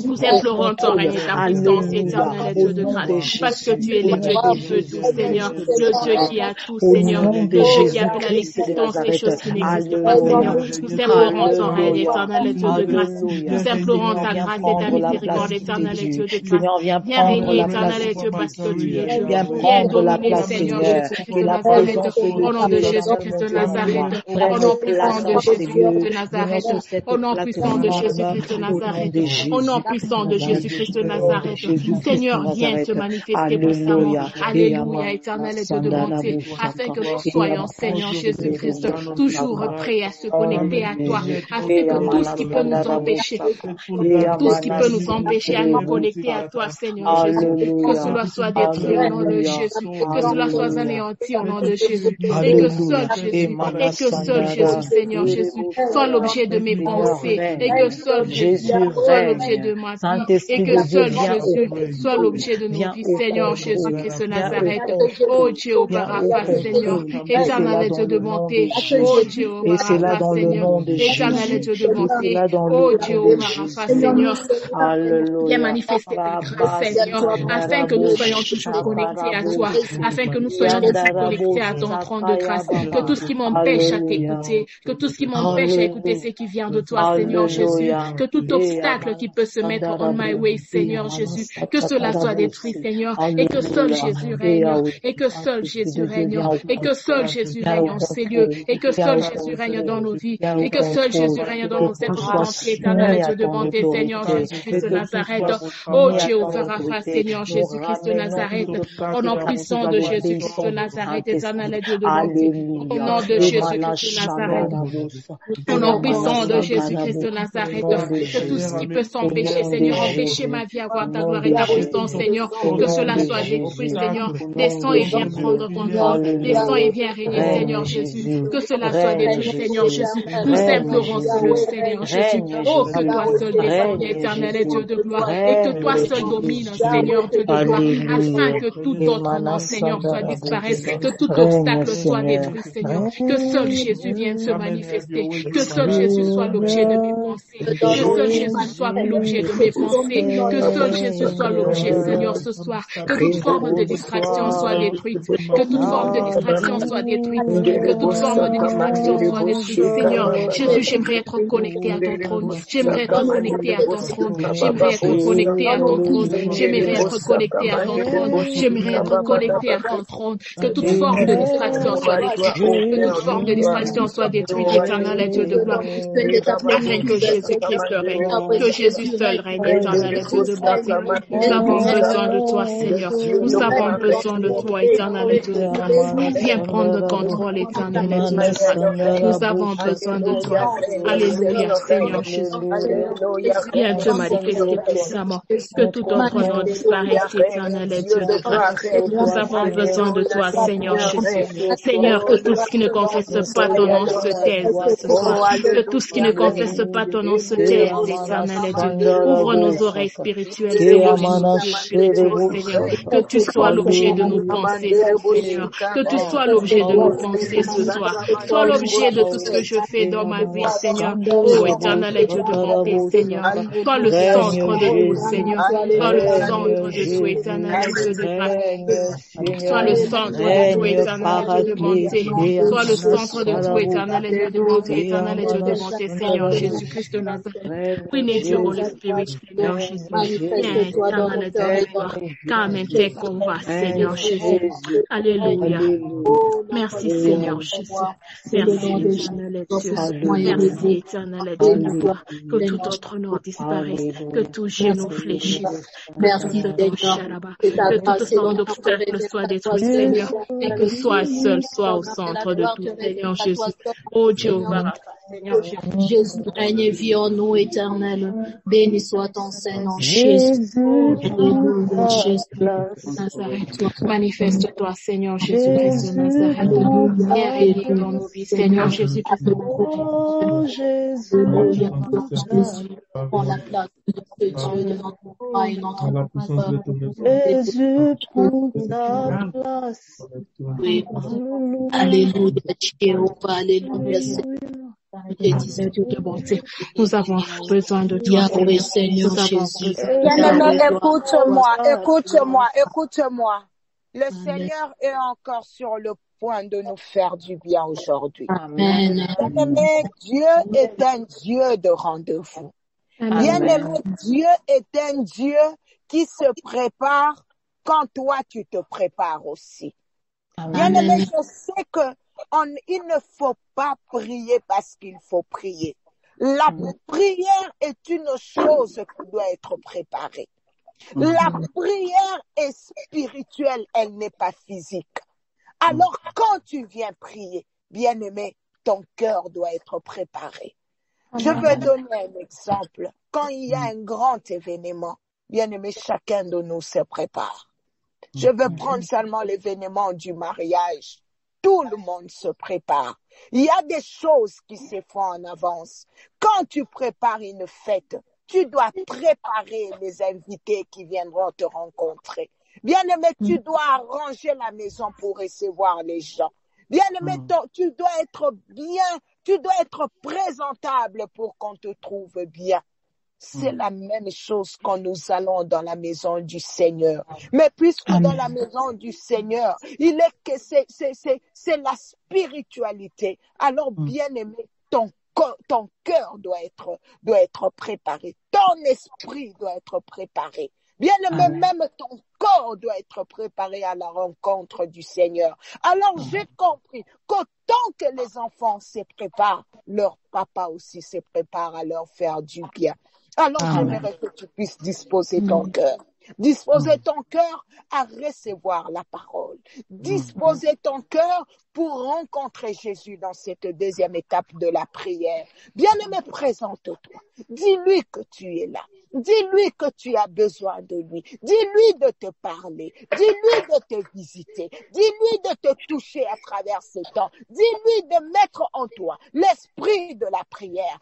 Nous implorons ton règne et ta puissance, éternel Dieu de grâce, parce que tu es le Dieu qui peut tout, Seigneur, le Dieu qui a tout, Seigneur, le Dieu qui a fait à l'existence des choses qui n'existent pas, Seigneur. Nous implorons ton règne, éternel Dieu de grâce. Nous implorons ta grâce et ta miséricorde, éternel Dieu de grâce. Viens régner, éternel Dieu, parce que tu es Dieu. Viens dominer, Seigneur Jésus-Christ de Nazareth, au nom de Jésus-Christ de Nazareth, au nom puissant de Jésus-Christ de Nazareth, au nom puissant de Jésus-Christ de Nazareth, au nom puissant de Jésus-Christ de Nazareth. Seigneur, viens te manifester puissamment. Alléluia, éternel Dieu de bonté, afin que nous soyons, Seigneur Jésus-Christ, toujours prêts à se connecter à toi, afin que tout ce qui peut nous empêcher, tout ce qui peut nous empêcher à nous connecter à toi, Seigneur Jésus, que cela soit détruit au nom de Jésus, que cela soit anéanti au nom de Jésus, et que seul Jésus, Seigneur Jésus, soit l'objet de mes pensées, et que seul Jésus soit l'objet de ma vie, et que seul Jésus soit l'objet de nos vies, Seigneur Jésus-Christ de Nazareth. Oh Jéhovah Rapha, Seigneur, éternel Dieu de bonté, oh Jéhovah Rapha, Seigneur, éternel Dieu de bonté, oh Jéhovah Rapha, Seigneur, viens manifester ta grâce, Seigneur, afin que nous soyons toujours connectés à toi, afin que nous soyons toujours connectés à ton trône de grâce, que tout ce qui m'empêche à t'écouter, que tout ce qui m'empêche à écouter ce qui vient de toi, Seigneur Jésus, que tout obstacle qui peut se mettre on my way, Seigneur Jésus, que cela soit détruit, Seigneur, et que seul Jésus règne, et que seul Jésus règne, et que seul Jésus règne en ces lieux, et que seul Jésus Jésus règne dans nos vies et que seul Jésus règne dans nos êtres entiers, éternel Dieu de bonté, Seigneur Jésus-Christ de Nazareth. Oh Jéhovah Rapha, Seigneur Jésus-Christ de Nazareth, au nom puissant de Jésus-Christ de Nazareth, éternel Dieu de bonté, au nom de Jésus-Christ de Nazareth, au nom puissant de Jésus-Christ de Nazareth, que tout ce qui peut s'empêcher, Seigneur, empêcher ma vie à voir ta gloire et ta puissance, Seigneur, que cela soit détruit, Seigneur, descends et viens prendre contrôle, descends et viens régner, Seigneur Jésus, que cela soit détruit, Seigneur Jésus, nous implorons cela, Seigneur Jésus, oh, que toi seul descends, éternel Dieu de gloire, et que toi seul domine, Seigneur Dieu de gloire, afin que tout autre nom, Seigneur, soit disparaisse, que tout obstacle soit détruit, Seigneur, que seul Jésus vienne se manifester, que seul Jésus soit l'objet de mes pensées, que seul Jésus soit l'objet de mes pensées, que seul Jésus soit l'objet, Seigneur, ce soir, que toute forme de distraction soit détruite, que toute forme de distraction soit détruite, que toute forme de distraction soit détruite, Seigneur. Jésus, j'aimerais être connecté à ton trône, j'aimerais être connecté à ton trône, j'aimerais être connecté à ton trône, j'aimerais être connecté à ton trône, j'aimerais être connecté à ton trône, que toute forme de distraction soit détruite, que toute forme de distraction soit détruite, éternel Dieu de gloire, afin que Jésus-Christ règne, que Jésus seul règne, éternel Dieu de bonté. Nous avons besoin de toi, Seigneur, nous avons besoin de toi, éternel Dieu de grâce. Viens prendre contrôle, éternel Dieu de grâce. Nous avons besoin de toi. Alléluia, Seigneur Jésus. Viens te manifester puissamment, que tout autre nom disparaisse, éternel Dieu de grâce. Nous avons besoin de toi, Seigneur Jésus. Seigneur, que tout ce qui ne confesse pas ton nom se taise ce soir. Que tout ce qui ne confesse pas ton nom se taise, éternel Dieu. Ouvre nos oreilles spirituelles, Seigneur Jésus, Seigneur. Que tu sois l'objet de nos pensées, Seigneur. Que tu sois l'objet de nos pensées ce soir. Sois l'objet de tout ce que je fais dans ma vie, Seigneur. Oh, éternel Dieu de bonté, Seigneur. Sois le centre de tout, Seigneur. Sois le centre de tout, éternel Dieu de grâce. Sois le centre de tout, éternel Dieu de bonté. Sois le centre de tout, éternel Dieu de bonté, éternel Dieu de bonté, Seigneur Jésus-Christ de Nazareth. We need you, Holy Spirit, Seigneur Jésus. Viens, éternel Dieu de gloire. Come and take over, Seigneur Jésus. Alléluia. Merci, Seigneur Jésus. Merci, éternel Dieu. Merci, éternel Dieu de gloire. Que tout autre nom disparaisse, que tout genou fléchisse. Merci, que toute forme d'obstacle soit détruit, Seigneur, et que soit seul, soit au centre de tout, Seigneur Jésus. Oh Jéhovah, Seigneur Jésus, règne et vie en nous, éternel. Béni soit ton Saint-Nom, Jésus. Nazareth, manifeste-toi, Seigneur Jésus-Christ de Nazareth. Viens régner dans nos vies, Seigneur Jésus-Christ de Jésus, prends la place de ce Dieu de notre foi et notre Jésus, prends ta place. Alléluia, Jéhovah, alléluia, nous avons besoin de toi, Seigneur Jésus. Bien-aimé, écoute-moi. Le Seigneur est encore sur le point de nous faire du bien aujourd'hui. Amen. Bien-aimé, Dieu est un Dieu de rendez-vous. Bien-aimé, Dieu est un Dieu qui se prépare quand toi tu te prépares aussi. Bien-aimé, je sais que il ne faut pas prier parce qu'il faut prier. La prière est une chose qui doit être préparée. La prière est spirituelle, elle n'est pas physique. Alors quand tu viens prier, bien-aimé, ton cœur doit être préparé. Je vais donner un exemple. Quand il y a un grand événement, bien-aimé, chacun de nous se prépare. Je vais prendre seulement l'événement du mariage. Tout le monde se prépare. Il y a des choses qui se font en avance. Quand tu prépares une fête, tu dois préparer les invités qui viendront te rencontrer. Bien-aimé, tu dois arranger la maison pour recevoir les gens. Bien-aimé, tu dois être bien, tu dois être présentable pour qu'on te trouve bien. C'est la même chose quand nous allons dans la maison du Seigneur. Mais puisque dans la maison du Seigneur, il est que c'est la spiritualité. Alors, bien-aimé, ton cœur doit être préparé. Ton esprit doit être préparé. Bien-aimé, même ton corps corps doit être préparé à la rencontre du Seigneur. Alors j'ai compris qu'autant que les enfants se préparent, leur papa aussi se prépare à leur faire du bien. Alors j'aimerais que tu puisses disposer ton cœur. Disposer ton cœur à recevoir la parole. Disposer ton cœur pour rencontrer Jésus dans cette deuxième étape de la prière. Bien-aimé, présente-toi. Dis-lui que tu es là. Dis-lui que tu as besoin de lui. Dis-lui de te parler. Dis-lui de te visiter. Dis-lui de te toucher à travers ce temps. Dis-lui de mettre en toi l'esprit de la prière,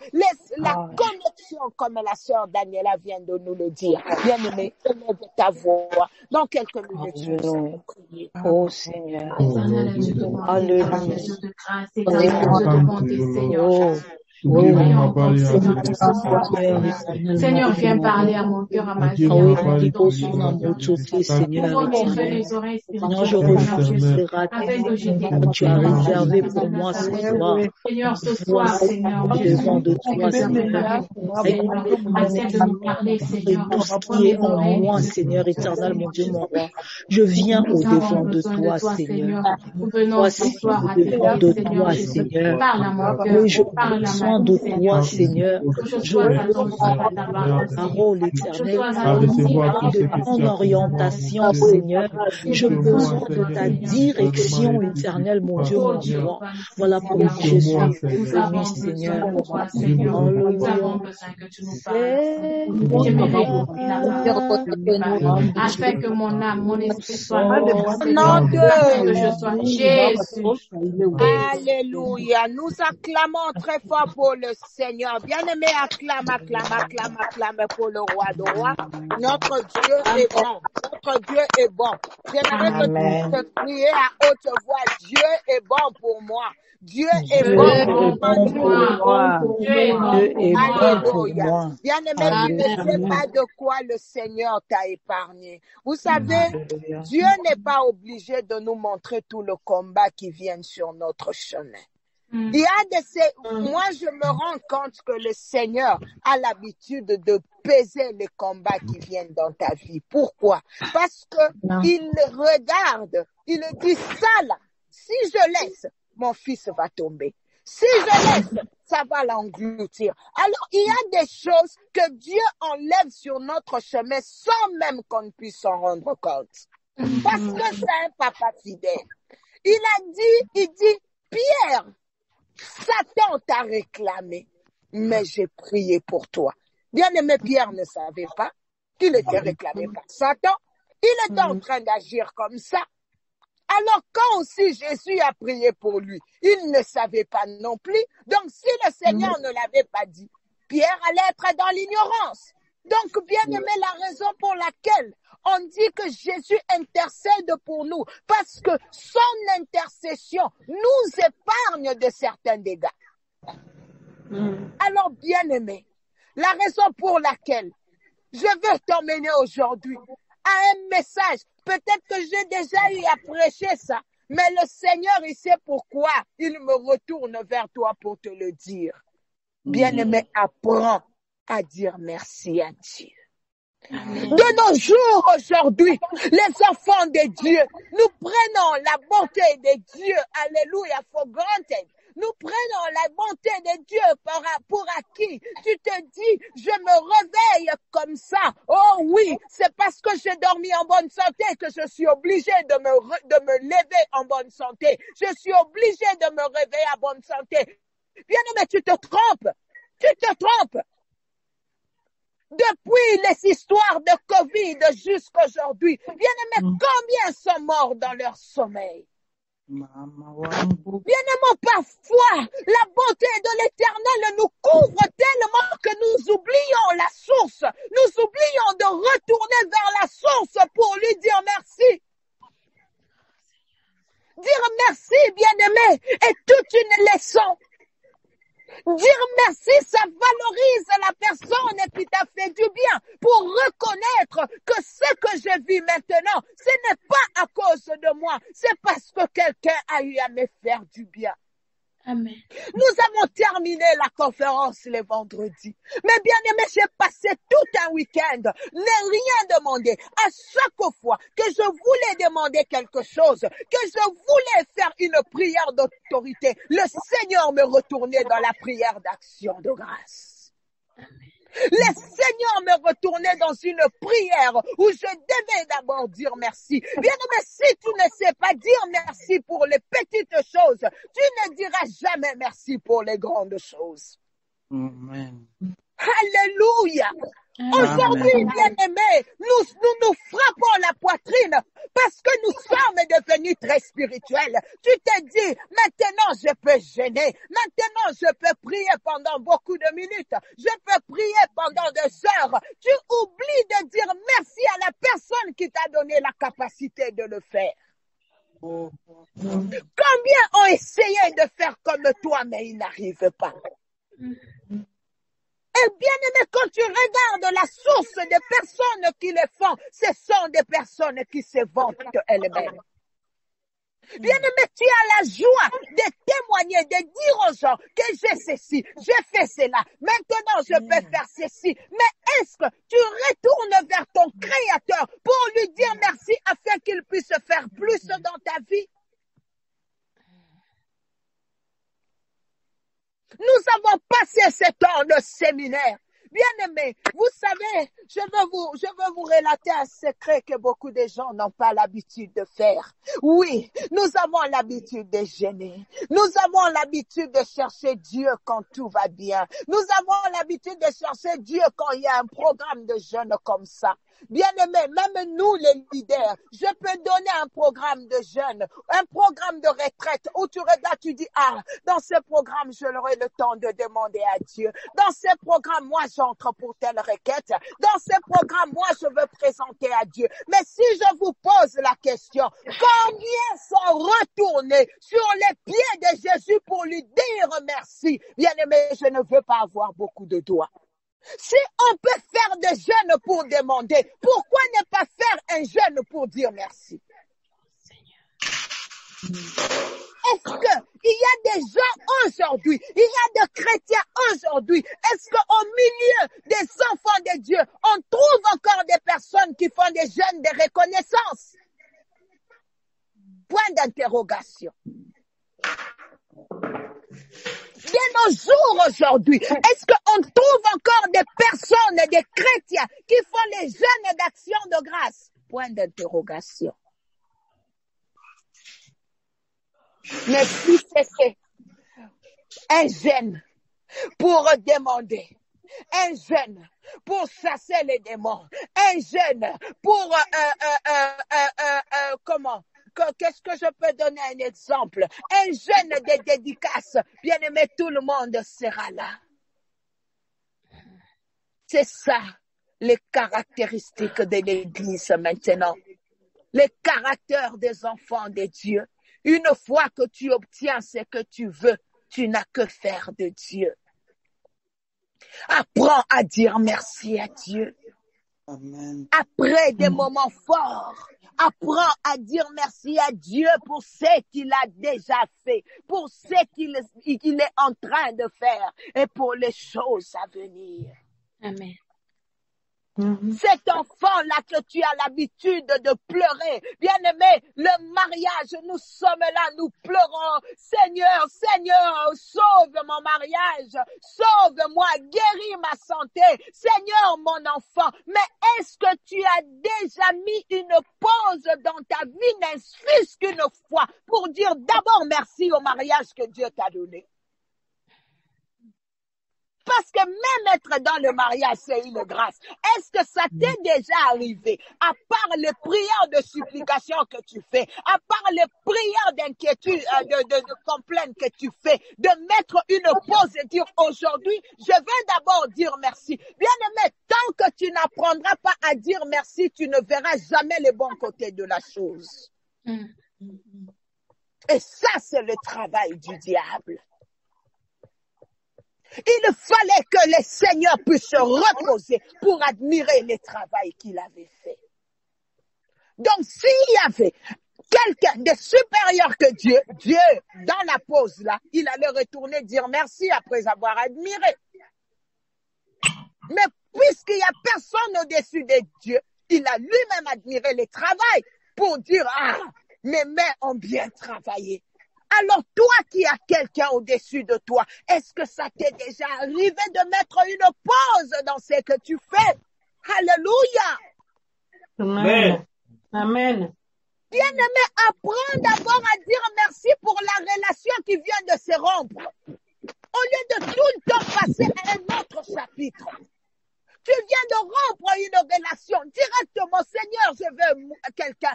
la connexion comme la sœur Daniela vient de nous le dire. Bien-aimé, élève ta voix. Dans quelques minutes, nous allons prier. Oh Seigneur. Alléluia. Seigneur, viens parler à mon cœur, à ma vie. Seigneur, je refuse que tu as réservé pour moi ce soir. Seigneur, ce soir, Seigneur, devant de toi, Seigneur. Accepte de nous parler, Seigneur. Tout ce qui est en moi, Seigneur éternel, mon Dieu, mon roi. Je viens au devant de toi, Seigneur. Nous venons ce soir à devant de toi, Seigneur. Parle à mon cœur. Oui, je prends soin de toi, Seigneur. Je parole éternelle de ton orientation, Seigneur. Je besoin de ta direction éternelle, mon Dieu, mon Dieu. Voilà pourquoi je suis venu, Seigneur. Nous avons besoin que tu nous parles. Afin que mon âme, mon esprit soit que je sois Jésus. Alléluia. Nous acclamons très fort pour le Seigneur. Bien-aimé, acclame pour le roi de rois. Notre Dieu est bon. Notre Dieu est bon. J'aimerais que tu te crier à haute voix. Dieu est bon pour moi. Dieu est bon pour moi. Dieu est bon pour moi. Bien-aimé, tu ne sais pas de quoi le Seigneur t'a épargné. Vous savez, Dieu n'est pas obligé de nous montrer tout le combat qui vient sur notre chemin. Il y a moi, je me rends compte que le Seigneur a l'habitude de peser les combats qui viennent dans ta vie. Pourquoi? Parce que il regarde, il dit ça là, si je laisse, mon fils va tomber. Si je laisse, ça va l'engloutir. Alors, il y a des choses que Dieu enlève sur notre chemin sans même qu'on puisse s'en rendre compte. Parce que c'est un papa fidèle. Il dit, Pierre, Satan t'a réclamé, mais j'ai prié pour toi. Bien-aimé, Pierre ne savait pas qu'il était réclamé par Satan. Il était en train d'agir comme ça. Alors, quand aussi Jésus a prié pour lui, il ne savait pas non plus. Donc, si le Seigneur ne l'avait pas dit, Pierre allait être dans l'ignorance. Donc, bien aimé, la raison pour laquelle on dit que Jésus intercède pour nous, parce que son intercession nous épargne de certains dégâts. Alors, bien aimé, la raison pour laquelle je veux t'emmener aujourd'hui à un message, peut-être que j'ai déjà eu à prêcher ça, mais le Seigneur, il sait pourquoi il me retourne vers toi pour te le dire. Bien-aimé, apprends à dire merci à Dieu. De nos jours aujourd'hui, les enfants de Dieu, nous prenons la bonté de Dieu, alléluia, for granted. Nous prenons la bonté de Dieu pour acquis. Tu te dis, je me réveille comme ça. Oh oui, c'est parce que j'ai dormi en bonne santé que je suis obligé de me lever en bonne santé. Je suis obligé de me réveiller en bonne santé. Bien-aimé, tu te trompes. Tu te trompes. Depuis les histoires de Covid jusqu'aujourd'hui, bien-aimés, combien sont morts dans leur sommeil? Bien-aimés, parfois, la bonté de l'Éternel nous couvre tellement que nous oublions la source. Nous oublions de retourner vers la source pour lui dire merci. Dire merci, bien-aimé, est toute une leçon. Dire merci, ça valorise la personne qui t'a fait du bien pour reconnaître que ce que je vis maintenant, ce n'est pas à cause de moi, c'est parce que quelqu'un a eu à me faire du bien. Amen. Nous avons terminé la conférence le vendredi. Mais bien aimé, j'ai passé tout un week-end, n'ai rien demandé. À chaque fois que je voulais demander quelque chose, que je voulais faire une prière d'autorité, le Seigneur me retournait dans la prière d'action de grâce. Le Seigneur me retournait dans une prière où je devais d'abord dire merci. Bien aimé, si tu ne sais pas dire merci pour les petites choses, tu ne diras jamais merci pour les grandes choses. Amen. Alléluia. Aujourd'hui, bien-aimés, nous frappons la poitrine parce que nous sommes devenus très spirituels. Tu te dis, maintenant je peux jeûner, maintenant je peux prier pendant beaucoup de minutes, je peux prier pendant des heures. Tu oublies de dire merci à la personne qui t'a donné la capacité de le faire. Combien ont essayé de faire comme toi, mais ils n'arrivent pas? Et bien aimé, quand tu regardes la source des personnes qui le font, ce sont des personnes qui se vantent elles-mêmes. Bien aimé, tu as la joie de témoigner, de dire aux gens que j'ai ceci, j'ai fait cela, maintenant je peux faire ceci. Mais est-ce que tu retournes vers ton Créateur pour lui dire merci afin qu'il puisse faire plus dans ta vie? Nous avons passé ce temps de séminaire. Bien-aimés, vous savez, je veux vous relater un secret que beaucoup de gens n'ont pas l'habitude de faire. Oui, nous avons l'habitude de jeûner. Nous avons l'habitude de chercher Dieu quand tout va bien. Nous avons l'habitude de chercher Dieu quand il y a un programme de jeûne comme ça. Bien-aimés, même nous les leaders, je peux donner un programme de jeûne, un programme de retraite où tu regardes, tu dis, ah, dans ce programme, je l'aurai le temps de demander à Dieu. Dans ce programme, moi, j'entre pour telle requête. Dans ce programme, moi, je veux présenter à Dieu. Mais si je vous pose la question, combien sont retournés sur les pieds de Jésus pour lui dire merci? Bien-aimés, je ne veux pas avoir beaucoup de doigts. Si on peut faire des jeûnes pour demander, pourquoi ne pas faire un jeûne pour dire merci? Est-ce qu'il y a des gens aujourd'hui, il y a des chrétiens aujourd'hui, est-ce qu'au milieu des enfants de Dieu, on trouve encore des personnes qui font des jeûnes de reconnaissance? Point d'interrogation. De nos jours aujourd'hui, est-ce qu'on trouve encore des personnes, des chrétiens qui font les jeûnes d'action de grâce? Point d'interrogation. Mais si c'était un jeûne pour demander, un jeûne pour chasser les démons, un jeûne pour qu'est-ce que je peux donner un exemple? Un jeûne de dédicace, bien aimé, tout le monde sera là. C'est ça, les caractéristiques de l'Église maintenant. Les caractères des enfants de Dieu. Une fois que tu obtiens ce que tu veux, tu n'as que faire de Dieu. Apprends à dire merci à Dieu. Amen. Après des moments forts, apprends à dire merci à Dieu pour ce qu'il a déjà fait, pour ce qu'il est en train de faire et pour les choses à venir. Amen. Cet enfant-là que tu as l'habitude de pleurer, bien-aimé, le mariage, nous sommes là, nous pleurons. Seigneur, Seigneur, sauve mon mariage, sauve-moi, guéris ma santé. Seigneur, mon enfant, mais est-ce que tu as déjà mis une pause dans ta vie, n'est-ce fût-ce qu'une fois, pour dire d'abord merci au mariage que Dieu t'a donné? Parce que même être dans le mariage, c'est une grâce. Est-ce que ça t'est déjà arrivé, à part les prières de supplication que tu fais, à part les prières d'inquiétude, de complainte que tu fais, de mettre une pause et dire aujourd'hui, je vais d'abord dire merci. Bien aimé, tant que tu n'apprendras pas à dire merci, tu ne verras jamais les bons côtés de la chose. Et ça, c'est le travail du diable. Il fallait que le Seigneur puisse se reposer pour admirer le travail qu'il avait fait. Donc, s'il y avait quelqu'un de supérieur que Dieu, dans la pause là, il allait retourner dire merci après avoir admiré. Mais puisqu'il n'y a personne au-dessus de Dieu, il a lui-même admiré le travail pour dire, ah, mes mains ont bien travaillé. Alors toi qui as quelqu'un au-dessus de toi, est-ce que ça t'est déjà arrivé de mettre une pause dans ce que tu fais? Alléluia. Amen. Amen. Bien-aimé, apprends d'abord à dire merci pour la relation qui vient de se rompre. Au lieu de tout le temps passer à un autre chapitre. Tu viens de rompre une relation directement. Seigneur, je veux quelqu'un.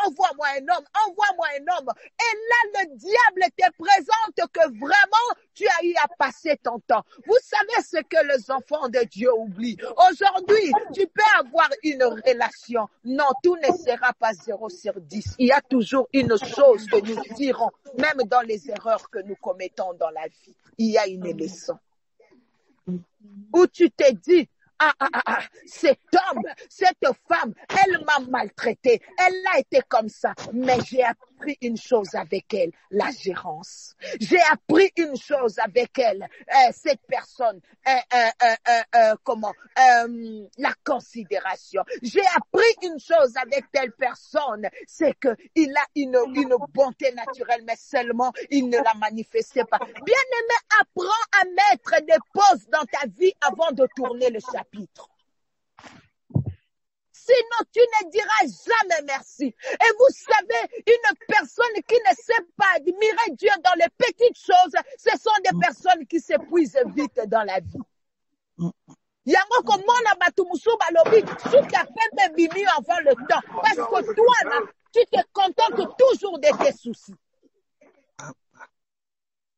Envoie-moi un homme. Envoie-moi un homme. Et là, le diable te présente que vraiment, tu as eu à passer ton temps. Vous savez ce que les enfants de Dieu oublient. Aujourd'hui, tu peux avoir une relation. Non, tout ne sera pas 0 sur 10. Il y a toujours une chose que nous dirons, même dans les erreurs que nous commettons dans la vie. Il y a une leçon. Où tu t'es dit, cet homme, cette femme, elle m'a maltraité, elle a été comme ça, mais j'ai appris une chose avec elle, la gérance. J'ai appris une chose avec elle, cette personne, la considération. J'ai appris une chose avec telle personne, c'est que il a une bonté naturelle, mais seulement il ne la manifestait pas. Bien-aimé, apprends à mettre des pauses dans ta vie avant de tourner le chapitre. Sinon, tu ne diras jamais merci. Et vous savez, une personne qui ne sait pas admirer Dieu dans les petites choses, ce sont des personnes qui s'épuisent vite dans la vie. Yango komona batu musuba lobi, tout à fait bimi avant le temps. Parce que toi, là, tu te contentes toujours de tes soucis.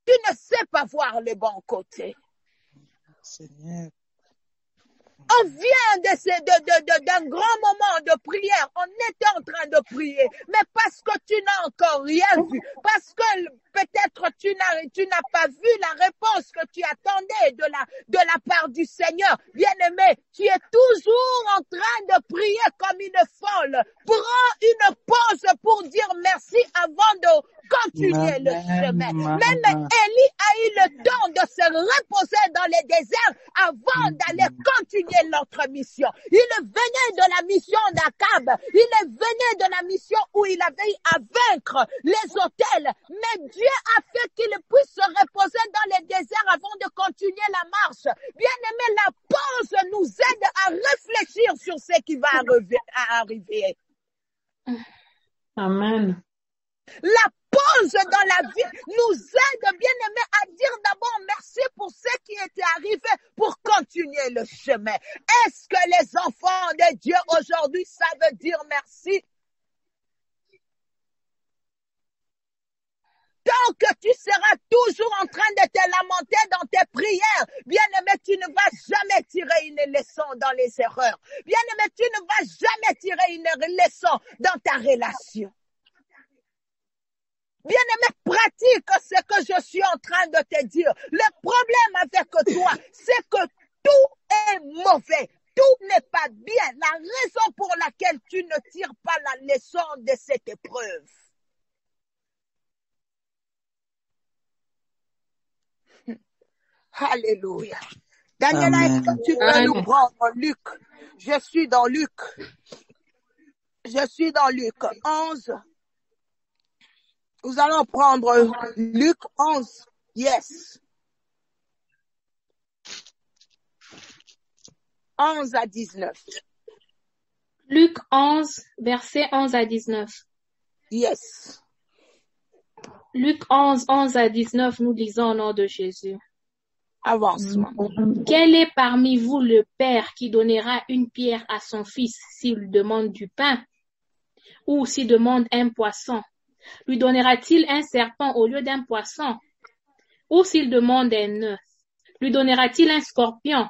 Tu ne sais pas voir les bons côtés. Seigneur. On vient d'un grand moment de prière. On était en train de prier. Mais parce que tu n'as encore rien vu, parce que peut-être tu n'as pas vu la réponse que tu attendais de la part du Seigneur. Bien-aimé, tu es toujours en train de prier comme une folle. Prends une pause pour dire merci avant de continuer le chemin. Même Élie a eu le temps de se reposer dans les déserts avant d'aller continuer l'autre mission. Il venait de la mission d'Akab. Il venait de la mission où il avait à vaincre les autels. Mais Dieu a fait qu'il puisse se reposer dans les déserts avant de continuer la marche. Bien-aimé, la pause nous aide à réfléchir sur ce qui va arriver. Amen. La pause dans la vie nous aide, bien-aimés, à dire d'abord merci pour ce qui était arrivé pour continuer le chemin. Est-ce que les enfants de Dieu aujourd'hui savent dire merci? Tant que tu seras toujours en train de te lamenter dans tes prières, bien-aimé, tu ne vas jamais tirer une leçon dans les erreurs. Bien-aimé, tu ne vas jamais tirer une leçon dans ta relation. Bien-aimé, pratique ce que je suis en train de te dire. Le problème avec toi, c'est que tout est mauvais. Tout n'est pas bien. La raison pour laquelle tu ne tires pas la leçon de cette épreuve. Alléluia. Daniela, est-ce que tu peux nous prendre Luc? Je suis dans Luc. Je suis dans Luc 11. Nous allons prendre Luc 11. Yes. 11 à 19. Luc 11, versets 11 à 19. Yes. Luc 11, 11 à 19, nous lisons au nom de Jésus. Avance. Quel est parmi vous le père qui donnera une pierre à son fils s'il demande du pain ou s'il demande un poisson? Lui donnera-t-il un serpent au lieu d'un poisson? Ou s'il demande un œuf, lui donnera-t-il un scorpion?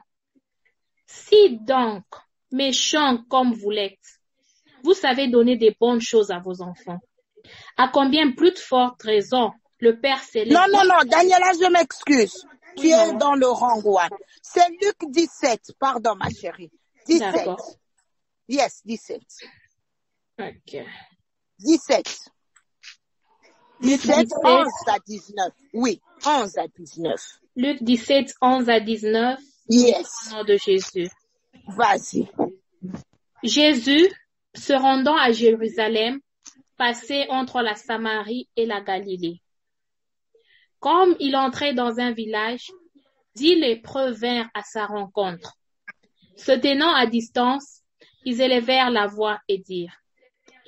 Si donc, méchants comme vous l'êtes, vous savez donner des bonnes choses à vos enfants, à combien plus de forte raison le Père Céleste... Non, Daniela, je m'excuse. Tu es dans le rang one. C'est Luc 17. Pardon, ma chérie. 17. D'accord. Yes, 17. Ok. 17. Luc 17, 17, 11 à 19. Oui, 11 à 19. Luc 17, 11 à 19. Yes. Au nom de Jésus. Vas-y. Jésus, se rendant à Jérusalem, passait entre la Samarie et la Galilée. Comme il entrait dans un village, 10 lépreux vinrent à sa rencontre. Se tenant à distance, ils élevèrent la voix et dirent: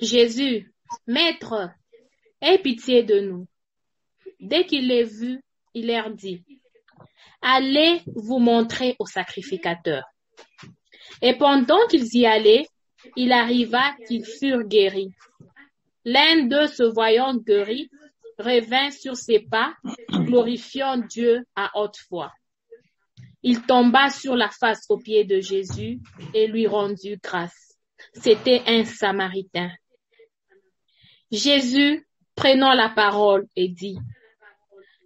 Jésus, Maître, aie pitié de nous. Dès qu'il les vit, il leur dit: Allez vous montrer au sacrificateur. Et pendant qu'ils y allaient, il arriva qu'ils furent guéris. L'un d'eux, se voyant guéri, revint sur ses pas, glorifiant Dieu à haute voix. Il tomba sur la face aux pieds de Jésus et lui rendit grâce. C'était un Samaritain. Jésus, prenant la parole, et dit: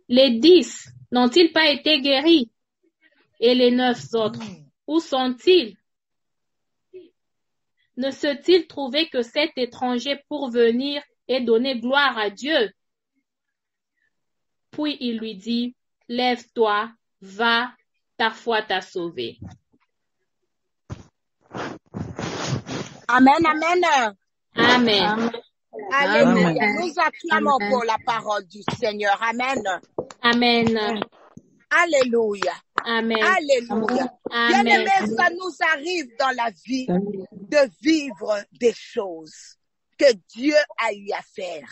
Les 10 n'ont-ils pas été guéris? Et les 9 autres, où sont-ils? Ne se-t-il trouvé que cet étranger pour venir et donner gloire à Dieu? Puis il lui dit: Lève-toi, va, ta foi t'a sauvé. Amen, amen. Amen. Alléluia. Amen. Nous acclamons Amen. pour la parole du Seigneur. Amen. Amen. Alléluia. Amen. Alléluia. Amen. Bien-aimés, ça nous arrive dans la vie de vivre des choses que Dieu a eu à faire.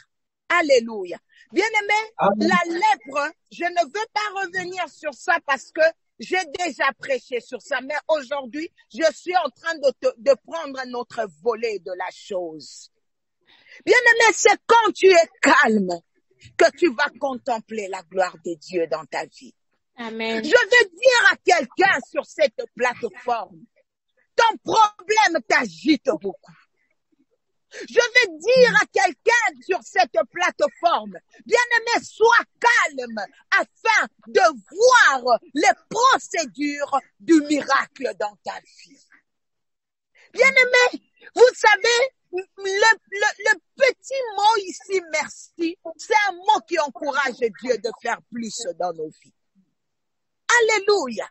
Alléluia. Bien-aimés, la lèpre, je ne veux pas revenir sur ça parce que j'ai déjà prêché sur ça, mais aujourd'hui, je suis en train de prendre un autre volet de la chose. Bien-aimé, c'est quand tu es calme que tu vas contempler la gloire de Dieu dans ta vie. Amen. Je veux dire à quelqu'un sur cette plateforme, ton problème t'agite beaucoup. Je veux dire à quelqu'un sur cette plateforme, bien-aimé, sois calme afin de voir les procédures du miracle dans ta vie. Bien-aimé, vous savez, le petit mot ici, merci, c'est un mot qui encourage Dieu de faire plus dans nos vies. Alléluia.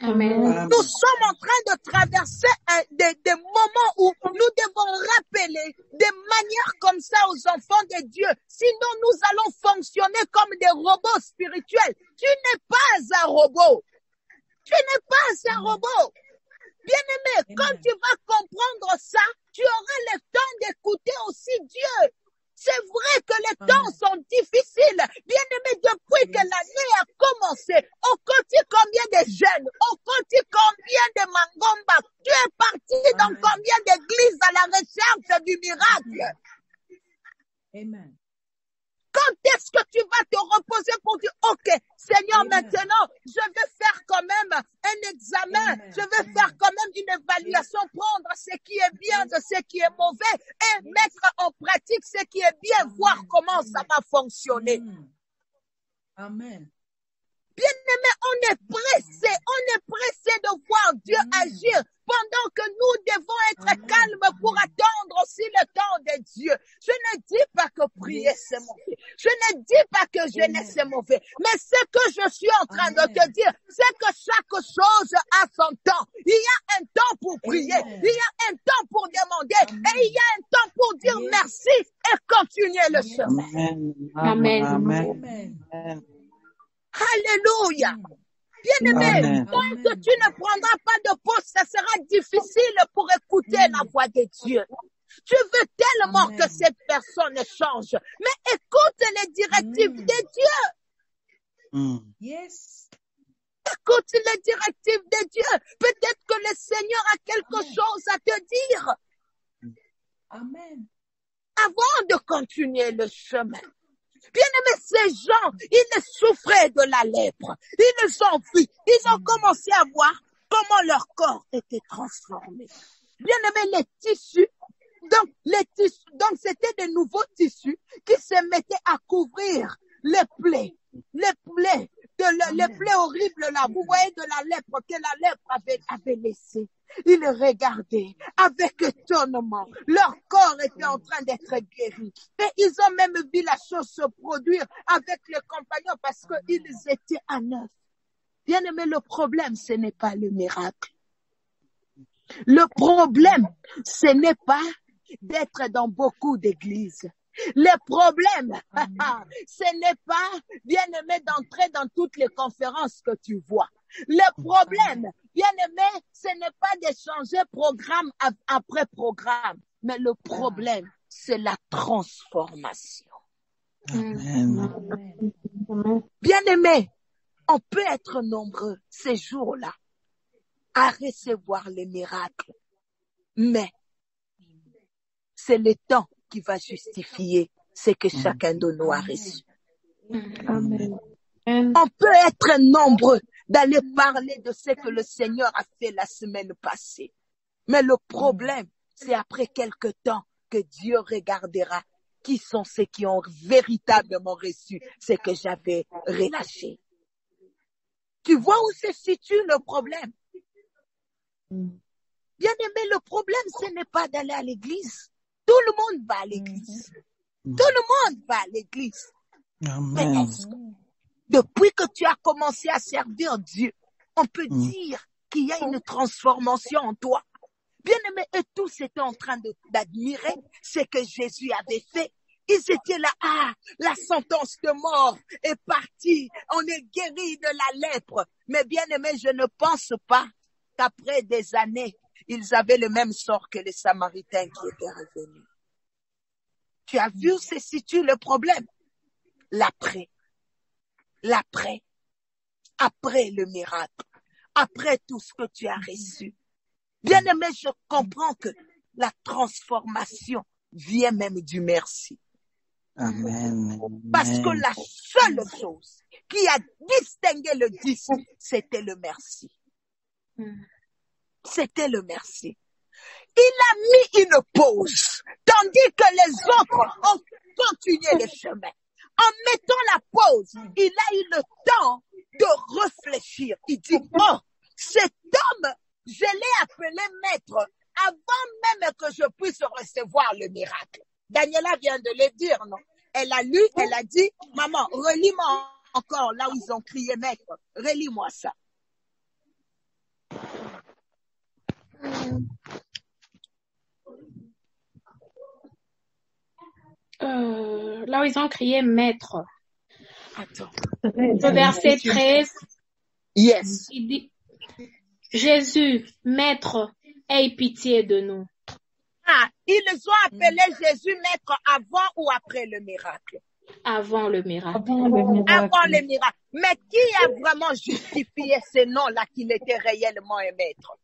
Amen. Nous sommes en train de traverser des moments où nous devons rappeler des manières comme ça aux enfants de Dieu. Sinon, nous allons fonctionner comme des robots spirituels. Tu n'es pas un robot. Tu n'es pas un robot. Bien-aimé, quand tu vas comprendre ça, tu auras le temps d'écouter aussi Dieu. C'est vrai que les temps sont difficiles. Bien-aimé, depuis que l'année a commencé, on compte combien de jeunes, on compte combien de mangomba. Tu es parti dans combien d'églises à la recherche du miracle. Amen. Quand est-ce que tu vas te reposer pour dire, OK, Seigneur, maintenant, je vais faire quand même un examen, je vais faire quand même une évaluation, prendre ce qui est bien de ce qui est mauvais et mettre en pratique ce qui est bien, voir comment ça va fonctionner. Amen. Bien-aimé, on est pressé de voir Dieu agir pendant que nous devons être calmes pour attendre aussi le temps de Dieu. Je ne dis pas que prier c'est mauvais. Je ne dis pas que jeûner c'est mauvais. Mais ce que je suis en train de te dire, c'est que chaque chose a son temps. Il y a un temps pour prier. Il y a un temps pour demander. Et il y a un temps pour dire merci et continuer le chemin. Amen. Amen. Alléluia. Bien-aimé, tant que tu ne prendras pas de pause, ça sera difficile pour écouter la voix de Dieu. Tu veux tellement que cette personne change, mais écoute les directives de Dieu. Yes. Écoute les directives de Dieu. Peut-être que le Seigneur a quelque chose à te dire. Amen. Avant de continuer le chemin. Bien-aimés, ces gens, ils souffraient de la lèpre. Ils ont vu, ils ont commencé à voir comment leur corps était transformé. Bien-aimés, les tissus, donc c'était de nouveaux tissus qui se mettaient à couvrir les plaies les plaies horribles là, vous voyez de la lèpre que la lèpre avait laissé. Ils regardaient avec étonnement. Leur corps était en train d'être guéri. Et ils ont même vu la chose se produire avec les compagnons parce qu'ils étaient à neuf. Bien aimé, le problème, ce n'est pas le miracle. Le problème, ce n'est pas d'être dans beaucoup d'églises. Le problème, ce n'est pas, bien aimé, d'entrer dans toutes les conférences que tu vois. Le problème, bien aimé, ce n'est pas d'échanger programme après programme, mais le problème, c'est la transformation. Amen. Bien aimé, on peut être nombreux ces jours-là à recevoir les miracles, mais c'est le temps qui va justifier ce que chacun de nous a reçu. Amen. On peut être nombreux d'aller parler de ce que le Seigneur a fait la semaine passée. Mais le problème, c'est après quelque temps que Dieu regardera qui sont ceux qui ont véritablement reçu ce que j'avais relâché. Tu vois où se situe le problème? Bien aimé, le problème, ce n'est pas d'aller à l'église. Tout le monde va à l'église. Tout le monde va à l'église. Mais est-ce que depuis que tu as commencé à servir Dieu, on peut dire qu'il y a une transformation en toi? Bien aimé, et tous étaient en train d'admirer ce que Jésus avait fait. Ils étaient là, la sentence de mort est partie, on est guéri de la lèpre. Mais bien aimé, je ne pense pas qu'après des années, ils avaient le même sort que les Samaritains qui étaient revenus. Tu as vu où se situe le problème? L'après. L'après. Après le miracle. Après tout ce que tu as reçu. Bien aimé, je comprends que la transformation vient même du merci. Amen. Parce que la seule chose qui a distingué le disciple, c'était le merci. C'était le merci. Il a mis une pause, tandis que les autres ont continué le chemin. En mettant la pause, il a eu le temps de réfléchir. Il dit, oh, cet homme, je l'ai appelé maître avant même que je puisse recevoir le miracle. Daniela vient de le dire, non? Elle a lu, elle a dit, maman, relis-moi encore là où ils ont crié maître. Relis-moi ça. Là où ils ont crié maître. Attends. Le verset 13. Yes. Il dit, Jésus, maître, aie pitié de nous. Ils ont appelé Jésus maître avant ou après le miracle? Avant le miracle. Avant le miracle. Mais qui a vraiment justifié ce nom-là qu'il était réellement un maître?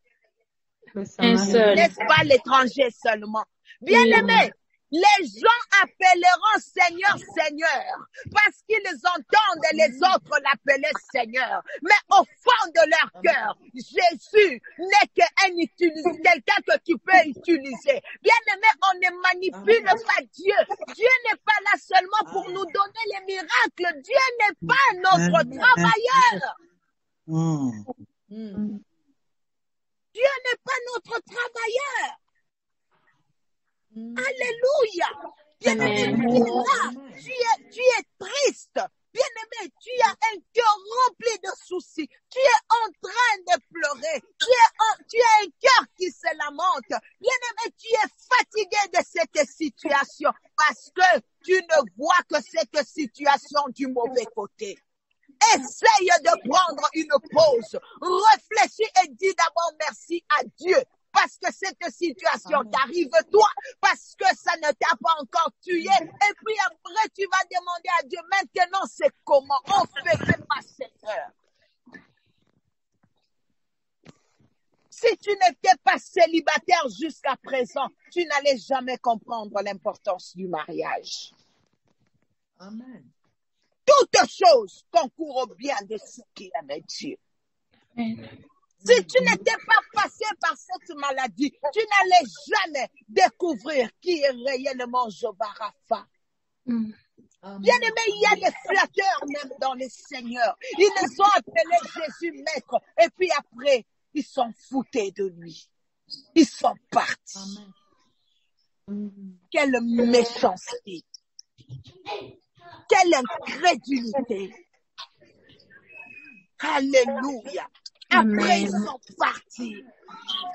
Un seul. N'est-ce pas l'étranger seulement? Bien aimé, les gens appelleront Seigneur, Seigneur, parce qu'ils entendent les autres l'appeler Seigneur. Mais au fond de leur cœur, Jésus n'est quelqu'un que tu peux utiliser. Bien aimé, on ne manipule pas Dieu. Dieu n'est pas là seulement pour nous donner les miracles. Dieu n'est pas notre travailleur. Dieu n'est pas notre travailleur. Alléluia. Bien-aimé, tu es triste. Bien-aimé, tu as un cœur rempli de soucis. Tu es en train de pleurer. Tu as un cœur qui se lamente. Bien-aimé, tu es fatigué de cette situation parce que tu ne vois que cette situation du mauvais côté. Essaye de prendre une pause. Réfléchis et dis d'abord merci à Dieu. Parce que cette situation t'arrive toi, parce que ça ne t'a pas encore tué. Et puis après, tu vas demander à Dieu, maintenant c'est comment on fait à cette heure. Si tu n'étais pas célibataire jusqu'à présent, tu n'allais jamais comprendre l'importance du mariage. Amen. Toutes choses concourent au bien de ceux qui aiment Dieu. Amen. Si tu n'étais pas passé par cette maladie, tu n'allais jamais découvrir qui est réellement Jéhovah Rapha. Bien-aimé, il y a des flatteurs même dans le Seigneur. Ils les ont appelés Jésus maître. Et puis après, ils sont foutés de lui. Ils sont partis. Quelle méchanceté. Quelle incrédulité. Alléluia. Après, ils sont partis.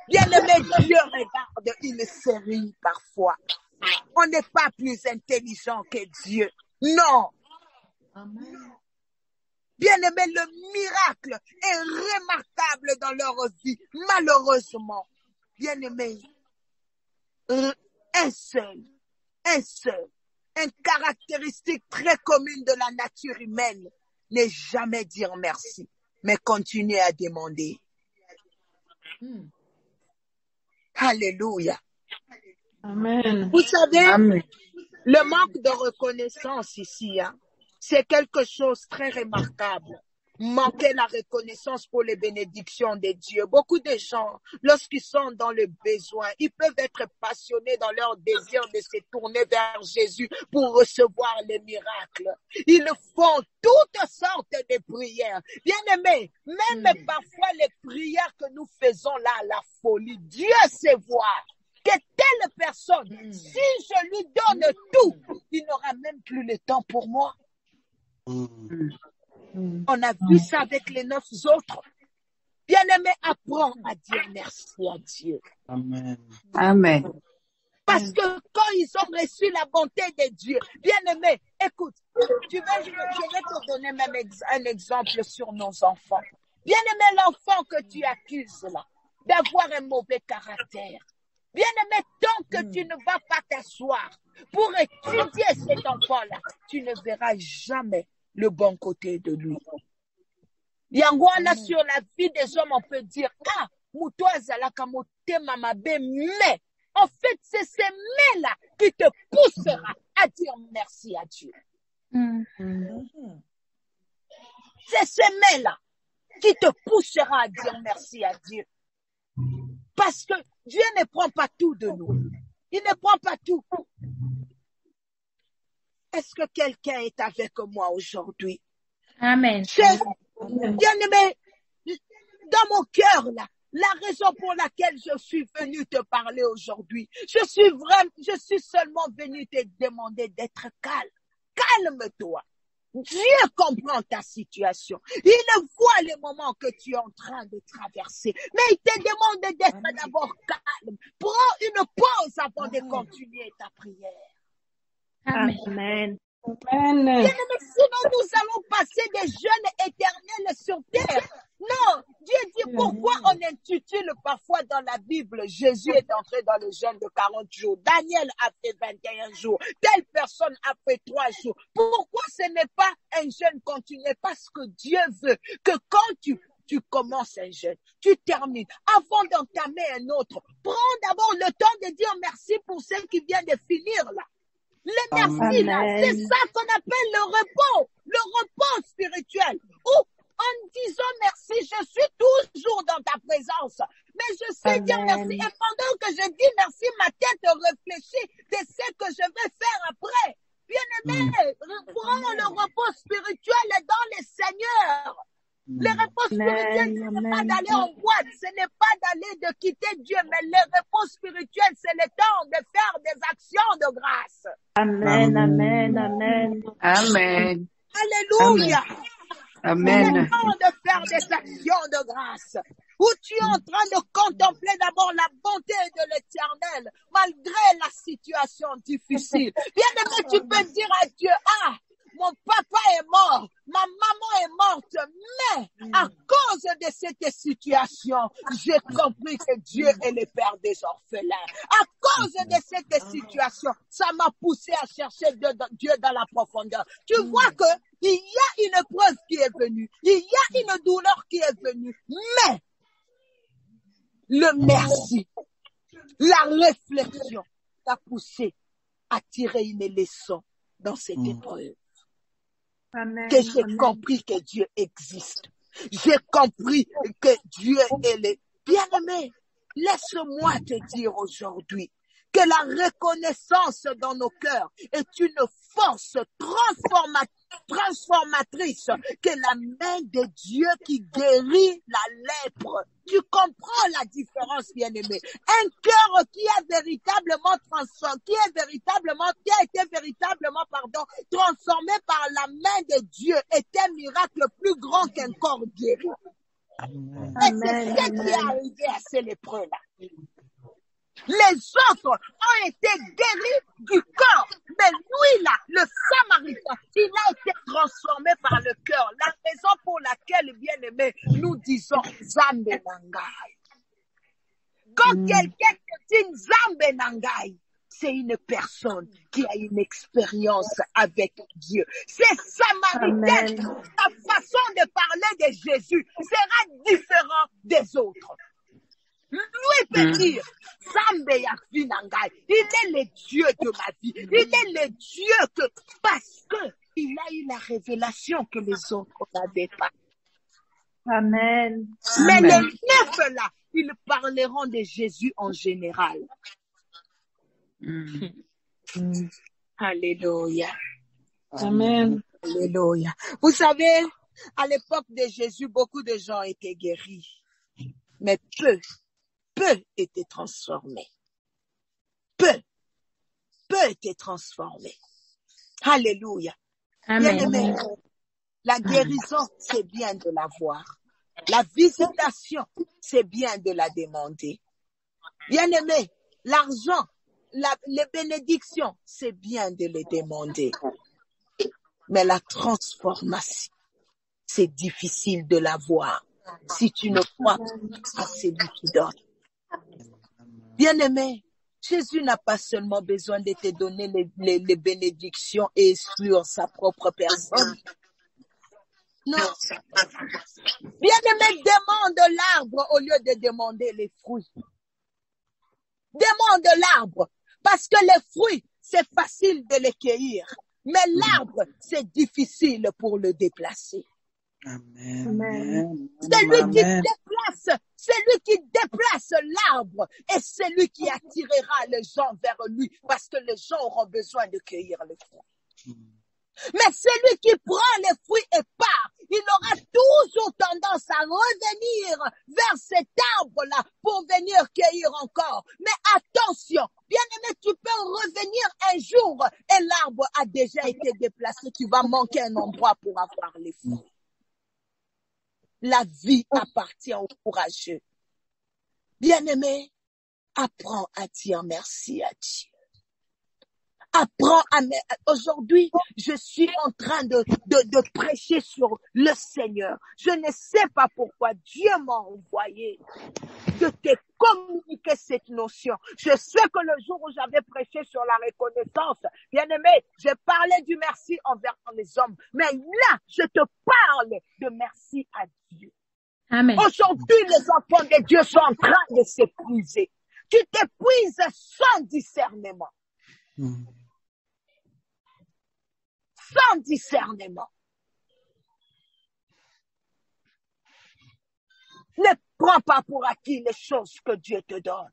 Bien-aimé, Dieu regarde une série parfois. On n'est pas plus intelligent que Dieu. Non. Bien-aimé, le miracle est remarquable dans leur vie. Malheureusement, bien-aimé, une caractéristique très commune de la nature humaine n'est jamais dire merci, mais continuer à demander. Alléluia. Amen. Vous savez, Amen. le manque de reconnaissance ici, c'est quelque chose de très remarquable. Manquer la reconnaissance pour les bénédictions de Dieu. Beaucoup de gens, lorsqu'ils sont dans le besoin, ils peuvent être passionnés dans leur désir de se tourner vers Jésus pour recevoir les miracles. Ils font toutes sortes de prières. Bien-aimés, même parfois les prières que nous faisons là, la folie, Dieu sait voir que telle personne, si je lui donne tout, il n'aura même plus le temps pour moi. On a vu ça avec les 9 autres. Bien-aimé, apprends à dire merci à Dieu. Amen. Amen. Parce que quand ils ont reçu la bonté de Dieu, bien-aimé, écoute, je vais te donner même un exemple sur nos enfants. Bien-aimé, l'enfant que tu accuses là, d'avoir un mauvais caractère. Bien-aimé, tant que tu ne vas pas t'asseoir pour étudier cet enfant-là, tu ne verras jamais le bon côté de lui. Yangwana sur la vie des hommes, on peut dire, mais en fait, c'est ces mais-là qui te poussera à dire merci à Dieu. C'est ces mais-là qui te poussera à dire merci à Dieu. Parce que Dieu ne prend pas tout de nous. Il ne prend pas tout. Est-ce que quelqu'un est avec moi aujourd'hui? Amen. Bien-aimé, dans mon cœur, là, la raison pour laquelle je suis venue te parler aujourd'hui, je suis seulement venue te demander d'être calme. Calme-toi. Dieu comprend ta situation. Il voit les moments que tu es en train de traverser. Mais il te demande d'être d'abord calme. Prends une pause avant de continuer ta prière. Amen. Bien-aimé, sinon nous allons passer des jeûnes éternels sur terre. Non, Dieu dit pourquoi on intitule parfois dans la Bible, Jésus est entré dans le jeûne de 40 jours. Daniel a fait 21 jours. Telle personne a fait 3 jours. Pourquoi ce n'est pas un jeûne continué? Parce que Dieu veut que quand tu commences un jeûne, tu termines. Avant d'entamer un autre, prends d'abord le temps de dire merci pour ce qui vient de finir là. Le merci là, c'est ça qu'on appelle le repos spirituel. Où en disant merci, je suis toujours dans ta présence. Mais je sais dire merci. Et pendant que je dis merci, ma tête réfléchit de ce que je vais faire après. Bien-aimé, prends le repos spirituel dans le Seigneur. Le repos spirituel, ce n'est pas d'aller en boîte, ce n'est pas d'aller de quitter Dieu, mais le repos spirituel, c'est le temps de faire des actions de grâce. Amen, amen, amen. Amen. Alléluia. Amen. C'est le temps de faire des actions de grâce. Où tu es en train de contempler d'abord la bonté de l'Éternel, malgré la situation difficile. Bien-aimé, tu peux dire à Dieu, mon papa est mort, ma maman est morte, mais à cause de cette situation, j'ai compris que Dieu est le père des orphelins. À cause de cette situation, ça m'a poussé à chercher Dieu dans la profondeur. Tu vois que il y a une épreuve qui est venue, il y a une douleur qui est venue, mais le merci, la réflexion t'a poussé à tirer une leçon dans cette épreuve. Amen. Que j'ai compris que Dieu existe. J'ai compris que Dieu est le bien-aimé. Laisse-moi te dire aujourd'hui Que la reconnaissance dans nos cœurs est une force transformatrice, que la main de Dieu qui guérit la lèpre. Tu comprends la différence, bien-aimé? Un cœur qui est véritablement transformé, qui a été véritablement, transformé par la main de Dieu est un miracle plus grand qu'un corps guéri. Et c'est ce qui est arrivé à ces lépreux-là. Les autres ont été guéris du corps. Mais lui, là, le Samaritain, il a été transformé par le cœur. La raison pour laquelle, bien-aimé, nous disons Zambe Nangai. Quand quelqu'un dit Zambe Nangai, c'est une personne qui a une expérience avec Dieu. C'est Samaritain. La façon de parler de Jésus sera différente des autres. Lui peut dire, il est le Dieu de ma vie. Il est le Dieu que, parce que il a eu la révélation que les autres n'avaient pas. Amen. Mais les neuf là, ils parleront de Jésus en général. Alléluia. Amen. Alléluia. Vous savez, à l'époque de Jésus, beaucoup de gens étaient guéris. Mais peu étaient transformés. Peu étaient transformés. Alléluia. Bien-aimé, la guérison, c'est bien de la voir. La visitation, c'est bien de la demander. Bien-aimé, l'argent, les bénédictions, c'est bien de les demander. Mais la transformation, c'est difficile de la voir si tu ne crois pas à celui qui donne. Bien-aimé, Jésus n'a pas seulement besoin de te donner les bénédictions et exclure sa propre personne. Non. Bien-aimé, demande l'arbre au lieu de demander les fruits. Demande l'arbre, parce que les fruits, c'est facile de les cueillir. Mais l'arbre, c'est difficile pour le déplacer. Amen. C'est lui qui déplace l'arbre et c'est lui qui attirera les gens vers lui parce que les gens auront besoin de cueillir les fruits. Mais celui qui prend les fruits et part, il aura toujours tendance à revenir vers cet arbre-là pour venir cueillir encore. Mais attention, bien-aimé, tu peux revenir un jour et l'arbre a déjà été déplacé. Tu vas manquer un endroit pour avoir les fruits. La vie appartient aux courageux. Bien-aimé, apprends à dire merci à Dieu. Apprends à... Aujourd'hui, je suis en train de prêcher sur le Seigneur. Je ne sais pas pourquoi Dieu m'a envoyé de te communiquer cette notion. Je sais que le jour où j'avais prêché sur la reconnaissance, bien-aimé, j'ai parlé du merci envers les hommes. Mais là, je te parle de merci à Dieu. Amen. Aujourd'hui, les enfants de Dieu sont en train de s'épuiser. Tu t'épuises sans discernement. Sans discernement. Ne prends pas pour acquis les choses que Dieu te donne.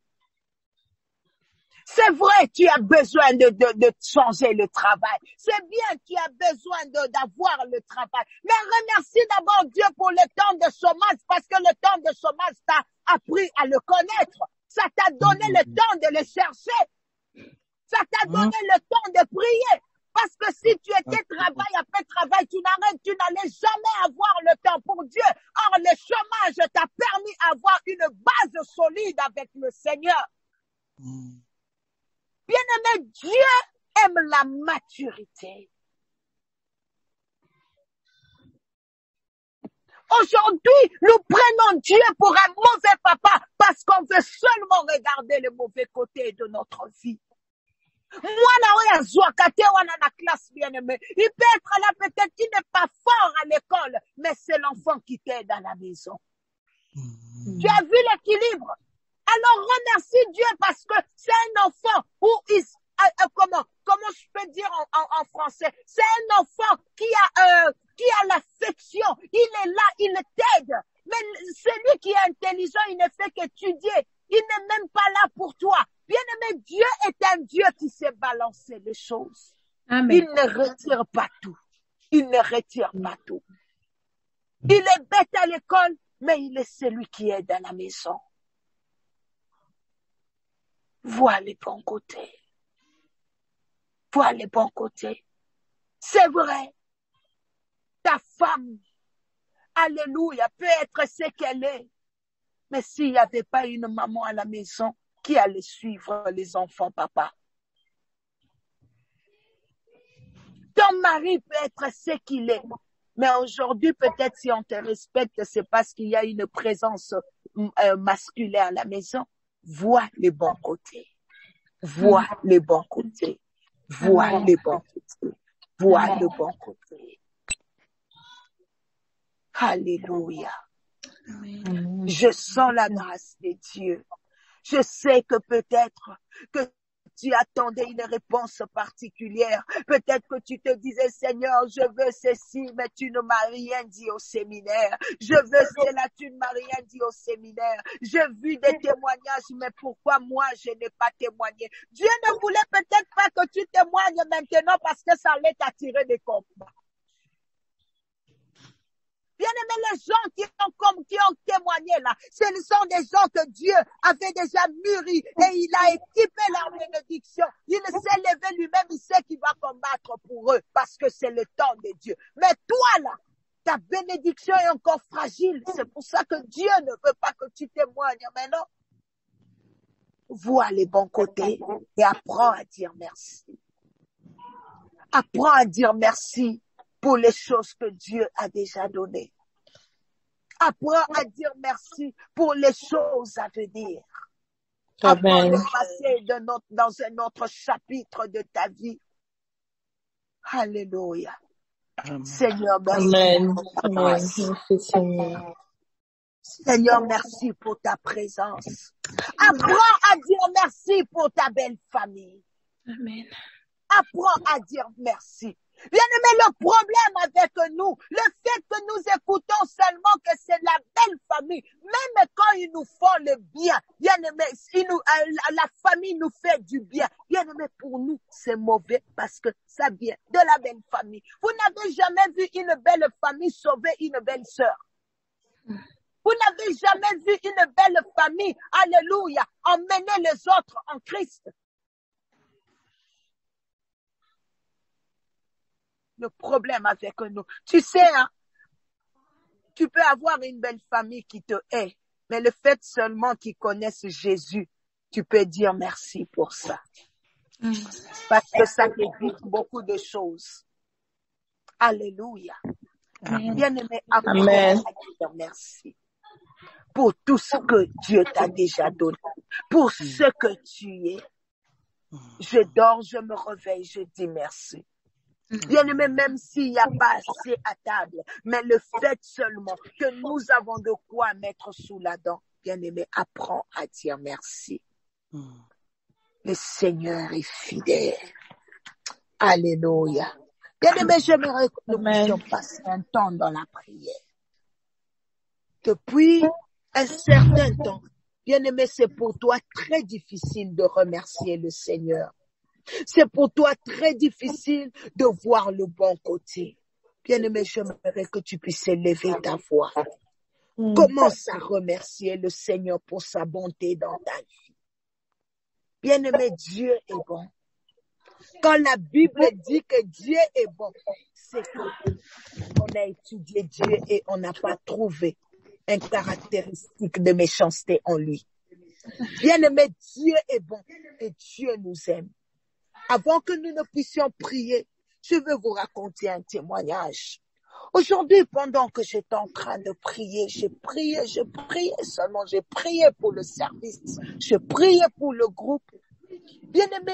C'est vrai, tu as besoin de changer le travail. C'est bien, tu as besoin d'avoir le travail. Mais remercie d'abord Dieu pour le temps de chômage parce que le temps de chômage t'a appris à le connaître. Ça t'a donné le temps de le chercher. Ça t'a donné le temps de prier. Parce que si tu étais travail après travail, tu n'allais jamais avoir le temps pour Dieu. Or, le chômage t'a permis d'avoir une base solide avec le Seigneur. Bien-aimé, Dieu aime la maturité. Aujourd'hui, nous prenons Dieu pour un mauvais papa parce qu'on veut seulement regarder le mauvais côté de notre vie. Mwana na classe bien-aimé. Il peut être là, peut-être qu'il n'est pas fort à l'école, mais c'est l'enfant qui t'aide à la maison. Tu as vu l'équilibre? Alors remercie Dieu parce que c'est un enfant où comment je peux dire en français? C'est un enfant qui a l'affection. Il est là, il t'aide. Mais celui qui est intelligent, il ne fait qu'étudier. Il n'est même pas là pour toi. Bien-aimé, Dieu est choses. Amen. Il ne retire pas tout. Il ne retire pas tout. Il est bête à l'école, mais il est celui qui aide à la maison. Vois les bons côtés. Vois les bons côtés. C'est vrai. Ta femme, alléluia, peut être ce qu'elle est. Mais s'il n'y avait pas une maman à la maison, qui allait suivre les enfants, papa? Ton mari peut être ce qu'il est. Mais aujourd'hui, peut-être si on te respecte, c'est parce qu'il y a une présence masculine à la maison. Vois les bons côtés. Vois les bons côtés. Vois les bons côtés. Vois le bon côté. Alléluia. Amen. Je sens la grâce de Dieu. Je sais que peut-être que tu attendais une réponse particulière. Peut-être que tu te disais, Seigneur, je veux ceci, mais tu ne m'as rien dit au séminaire. Je veux cela, tu ne m'as rien dit au séminaire. J'ai vu des témoignages, mais pourquoi moi, je n'ai pas témoigné? Dieu ne voulait peut-être pas que tu témoignes maintenant parce que ça allait t'attirer des combats. Bien aimé, les gens qui ont témoigné là, ce sont des gens que Dieu avait déjà mûris et il a équipé leur bénédiction. Il s'est levé lui-même, il sait qu'il va combattre pour eux parce que c'est le temps de Dieu. Mais toi là, ta bénédiction est encore fragile. C'est pour ça que Dieu ne veut pas que tu témoignes. Mais non, vois les bons côtés et apprends à dire merci. Apprends à dire merci pour les choses que Dieu a déjà données. Apprends à dire merci pour les choses à venir. Apprends de passer dans un autre chapitre de ta vie. Alléluia. Amen. Seigneur, merci. Amen. Pour ta Amen. grâce. Merci, Seigneur. Seigneur, merci pour ta présence. Apprends à dire merci pour ta belle famille. Amen. Apprends à dire merci. Bien-aimé, le problème avec nous, le fait que nous écoutons seulement que c'est la belle famille, même quand ils nous font le bien, bien-aimé, la famille nous fait du bien. Bien-aimé, pour nous, c'est mauvais parce que ça vient de la belle famille. Vous n'avez jamais vu une belle famille sauver une belle sœur. Vous n'avez jamais vu une belle famille, alléluia, emmener les autres en Christ. Le problème avec nous. Tu sais, hein, tu peux avoir une belle famille qui te hait, mais le fait seulement qu'ils connaissent Jésus, tu peux dire merci pour ça. Parce que ça évite beaucoup de choses. Alléluia. Bien-aimé, apprends à dire merci pour tout ce que Dieu t'a déjà donné, pour ce que tu es. Je dors, je me réveille, je dis merci. Bien-aimé, même s'il n'y a pas assez à table, mais le fait seulement que nous avons de quoi mettre sous la dent, bien-aimé, apprends à dire merci. Le Seigneur est fidèle. Alléluia. Bien-aimé, j'aimerais que nous puissions passer un temps dans la prière. Depuis un certain temps, bien-aimé, c'est pour toi très difficile de remercier le Seigneur. C'est pour toi très difficile de voir le bon côté. Bien-aimé, j'aimerais que tu puisses élever ta voix. Commence à remercier le Seigneur pour sa bonté dans ta vie. Bien-aimé, Dieu est bon. Quand la Bible dit que Dieu est bon, c'est qu'on a étudié Dieu et on n'a pas trouvé une caractéristique de méchanceté en lui. Bien-aimé, Dieu est bon et Dieu nous aime. Avant que nous ne puissions prier, je veux vous raconter un témoignage. Aujourd'hui, pendant que j'étais en train de prier, je priais seulement, j'ai prié pour le service, je priais pour le groupe. Bien-aimé,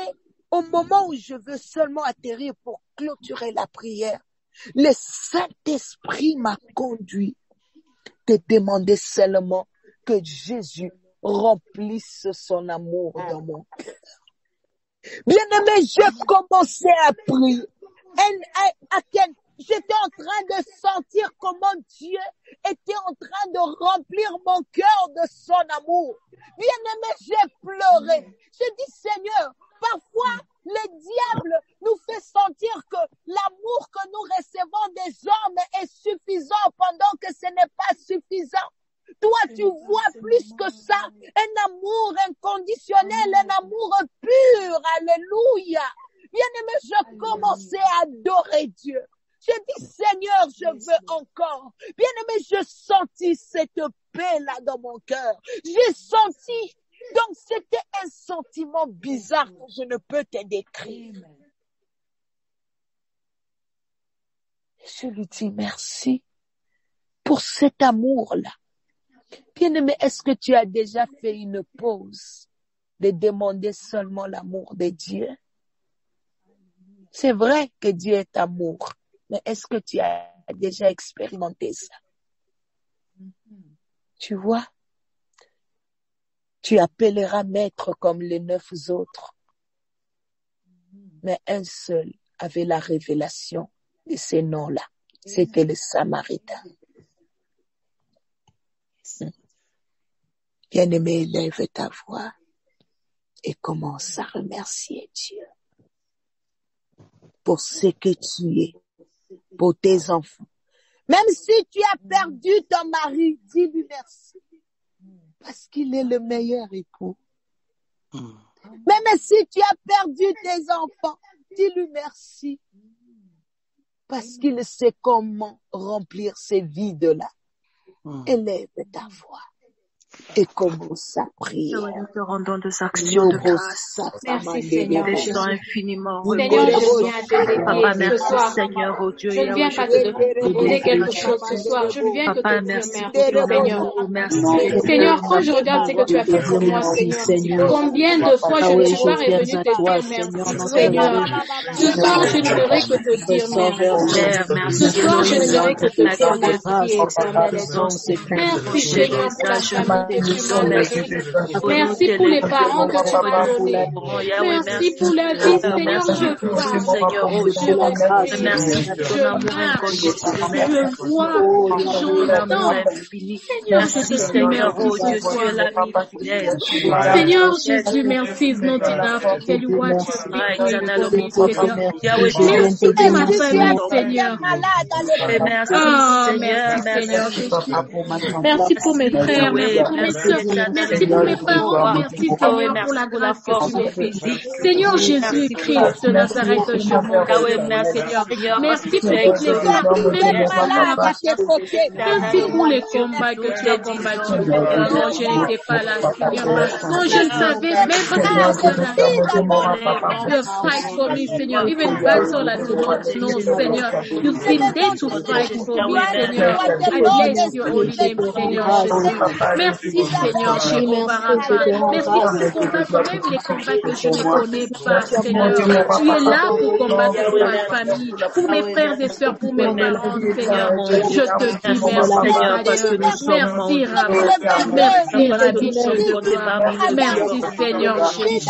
au moment où je veux seulement atterrir pour clôturer la prière, le Saint-Esprit m'a conduit de demander seulement que Jésus remplisse son amour dans mon cœur. Bien-aimé, j'ai commencé à prier. J'étais en train de sentir comment Dieu était en train de remplir mon cœur de son amour. Bien-aimé, j'ai pleuré. J'ai dit, Seigneur, parfois, Le diable nous fait sentir que l'amour que nous recevons des hommes est suffisant pendant que ce n'est pas suffisant. Toi, tu vois plus que ça. Un amour inconditionnel, un amour pur. Alléluia. Bien-aimé, je commençais à adorer Dieu. J'ai dit, Seigneur, je veux encore. Bien-aimé, je sentis cette paix-là dans mon cœur. J'ai senti. Donc, c'était un sentiment bizarre que je ne peux te décrire. Je lui dis merci pour cet amour-là. Bien-aimé, est-ce que tu as déjà fait une pause de demander seulement l'amour de Dieu? C'est vrai que Dieu est amour, mais est-ce que tu as déjà expérimenté ça? Tu vois? Tu appelleras maître comme les 9 autres. Mais un seul avait la révélation de ces noms-là. C'était le Samaritain. Bien-aimé, élève ta voix et commence à remercier Dieu pour ce que tu es, pour tes enfants. Même si tu as perdu ton mari, dis-lui merci. Parce qu'il est le meilleur époux. Même si tu as perdu tes enfants, dis-lui merci. Parce qu'il sait comment remplir ces vides-là. Élève ta voix et commence à prier. Nous te rendons des actions de grâce. Merci Seigneur. Te disons infiniment. Seigneur, je viens te Papa, dédier ce merci soir. Seigneur, oh Dieu. Je ne viens pas te demander quelque chose ce soir. Je ne viens que Papa, te dire merci. Seigneur. Merci. Seigneur, quand je regarde ce que tu as fait pour moi, Seigneur, combien de fois je ne suis pas revenu te dire merci, Seigneur. Ce soir, je ne ferai que te dire merci. Ce soir, je ne ferai que te dire merci, éternel. Merci, Seigneur, pour la famille que tu m'as donnée. Merci pour les parents que tu m'as donnés. Merci pour la vie, Seigneur. Je vois, Merci pour ton amour inconditionnel. je vois, j'entends. Seigneur, je te dis merci ce soir. Seigneur Jésus, merci is not enough to tell you what you have been doing for me, Seigneur. Merci pour ma famille, Seigneur. Merci, Seigneur Jésus. Merci pour mes frères, merci pour mes soeurs, merci pour mes parents, merci, Seigneur, pour la grâce que tu m'as fait. Seigneur Jésus-Christ de Nazareth, je merci, Seigneur. Merci pour toutes les personnes, merci pour les combats que tu as combattus. Non, je n'étais pas là, Seigneur. Non, je ne savais même pas que personne avait fight for me, Seigneur. Even battle I do not know, Seigneur. You've been there to fight for me, Seigneur. I bless your holy name, Seigneur Jésus. Merci, Seigneur, Jéhovah Rapha. Merci pour les combats, même les combats que je ne connais pas, Seigneur. Tu es là pour combattre pour ma famille, pour mes frères et sœurs, pour mes parents, Seigneur. Je te dis merci, merci, Rapha. Merci, Rabbi Jésus. Merci, Seigneur Jésus.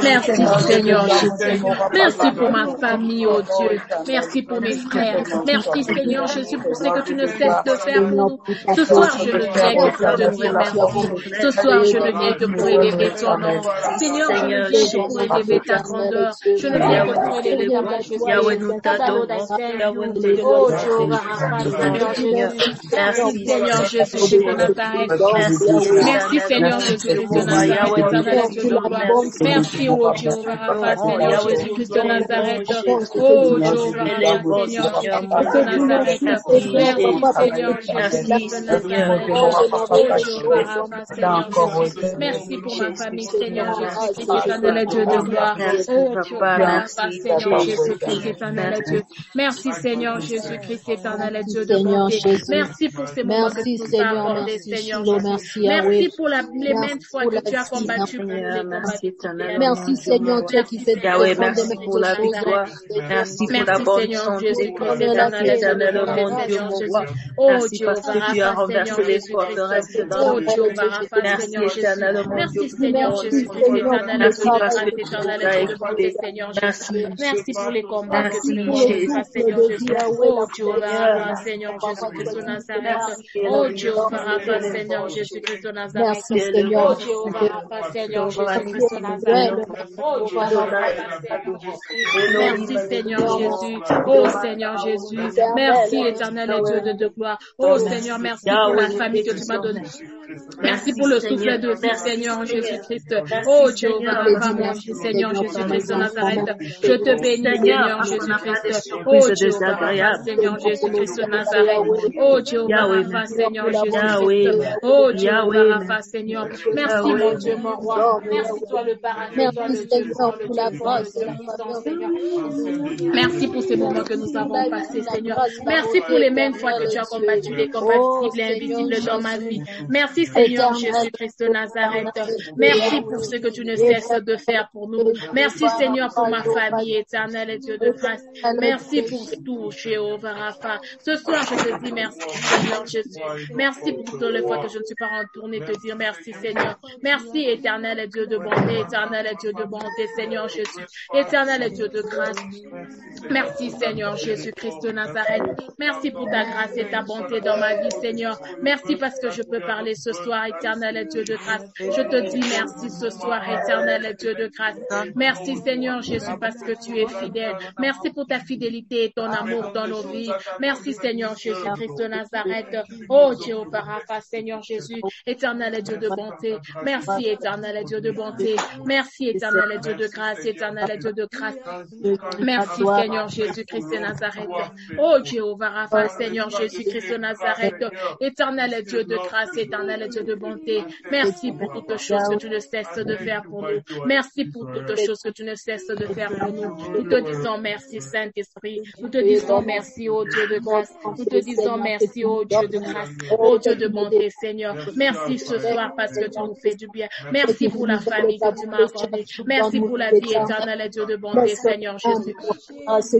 Merci, Seigneur Jésus. Merci pour ma famille, oh Dieu. Merci pour mes frères. Merci, Seigneur Jésus, pour ce que tu ne cesses de faire pour nous. Ce soir, je ne viens que pour te dire merci. Ce soir, je ne viens que pour élever ton nom. Seigneur, je ne viens que pour élever ta grandeur. Je ne viens que pour élever ta majesté. Oh, Jéhovah Rapha, Seigneur Jésus. Merci, Seigneur Jésus, Jésus de Nazareth. Merci, Seigneur Jésus de Nazareth, éternel Dieu de gloire. Merci, oh Jéhovah Rapha, Seigneur Jésus de Nazareth. Oh, Jéhovah Rapha, Seigneur Jésus de Nazareth. Merci, Seigneur Jésus de Nazareth. Oh, Jéhovah Rapha, Seigneur Jésus. Merci pour ma famille, Seigneur Jésus, éternel Dieu de gloire. Oh, Jéhovah Rapha, Seigneur Jésus-Christ, éternel Dieu. Merci, Seigneur Jésus-Christ, éternel Dieu de bonté. Merci pour ces moments que tu nous as accordés, Seigneur Jésus. Merci pour les maintes fois que tu as combattu pour les combats. Merci, Seigneur Dieu qui fait merci pour la victoire. Merci pour la bonne santé. Seigneur Jésus-Christ, éternel Dieu, Oh Merci parce Jéhovah que tu as Rapha, renversé Seigneur les Jésus-Christ. forteresses dans Oh le monde. Jéhovah Rapha, Merci Seigneur Jésus. éternellement, Dieu Merci pour Seigneur ton Jésus-Christ, secours. éternel Dieu Merci de parce grâce, que tu éternel nous as Dieu de bonté, écoutés. Seigneur Merci, Jésus. Merci pour les combats que tu merci, mènes Jésus. face, Seigneur Jésus. Oh Jéhovah Seigneur, Rapha, Seigneur Jésus-Christ de Nazareth. merci, Oh Elohim. Jéhovah Rapha, Merci, Seigneur Jésus-Christ de Nazareth. merci, Elohim. Oh Jéhovah Rapha, Seigneur Jésus-Christ de Nazareth. Oh Jéhovah Rapha, Seigneur Jésus. Merci Seigneur Jésus. Oh Seigneur Jésus. Merci éternel et Dieu de gloire. Oh Seigneur, merci pour la famille que tu m'as donnée. Merci pour le souffle de vie, Seigneur Jésus-Christ. Oh Jéhovah Rapha, mon Seigneur Jésus-Christ de Nazareth. Je te bénis, Seigneur Jésus-Christ. Oh Jéhovah Rapha, Seigneur Jésus-Christ de Nazareth. Oh Jéhovah Rapha, Seigneur Jésus-Christ. Oh Jéhovah Rapha, Seigneur. Merci mon Dieu, mon roi. Merci toi le paradis, toi le Dieu, toi le Dieu, Seigneur. Merci pour ces moments que nous avons passés, Seigneur. Merci pour les mêmes fois que tu as combattu les combats visibles et invisibles dans ma vie. Merci Seigneur Jésus-Christ de Nazareth. Merci pour ce que tu ne cesses de faire pour nous. Merci Seigneur pour ma famille éternelle et Dieu de grâce. Merci pour tout, Jéhovah Rapha. Ce soir, je te dis merci, Seigneur Jésus. Merci pour toutes les fois que je ne suis pas retournée te dire merci, Seigneur. Merci, éternel et Dieu de bonté, éternel et Dieu de bonté, Seigneur Jésus. Éternel et Dieu de grâce. Merci, Seigneur Jésus-Christ de Nazareth. Merci pour ta grâce et ta bonté dans ma vie, Seigneur. Merci parce que je peux parler ce soir, éternel et Dieu de grâce. Je te dis merci ce soir, éternel et Dieu de grâce. Merci, Seigneur Jésus, parce que tu es fidèle. Merci pour ta fidélité et ton amour dans nos vies. Merci, Seigneur Jésus-Christ de Nazareth. Oh, Jéhovah Rapha, Seigneur Jésus, éternel et Dieu de bonté. Merci, éternel et Dieu de bonté. Merci, éternel et Dieu de grâce, éternel et Dieu de grâce. Merci, Seigneur Jésus-Christ de Nazareth. Oh, Jéhovah Rapha, Seigneur Jésus-Christ de Nazareth. Éternel et Dieu de grâce, éternel et Dieu de bonté. Merci pour toutes choses que tu ne cesses de faire pour nous. Merci pour toutes choses que tu ne cesses de faire pour nous. Nous te disons merci, Saint-Esprit. Nous te disons merci, ô Dieu de grâce. Nous te disons merci, ô Dieu de grâce. Ô Dieu de bonté, Seigneur. Merci ce soir parce que tu nous fais du bien. Merci pour la famille que tu m'as accordée. Merci pour la vie éternelle et Dieu de bonté, Seigneur Jésus.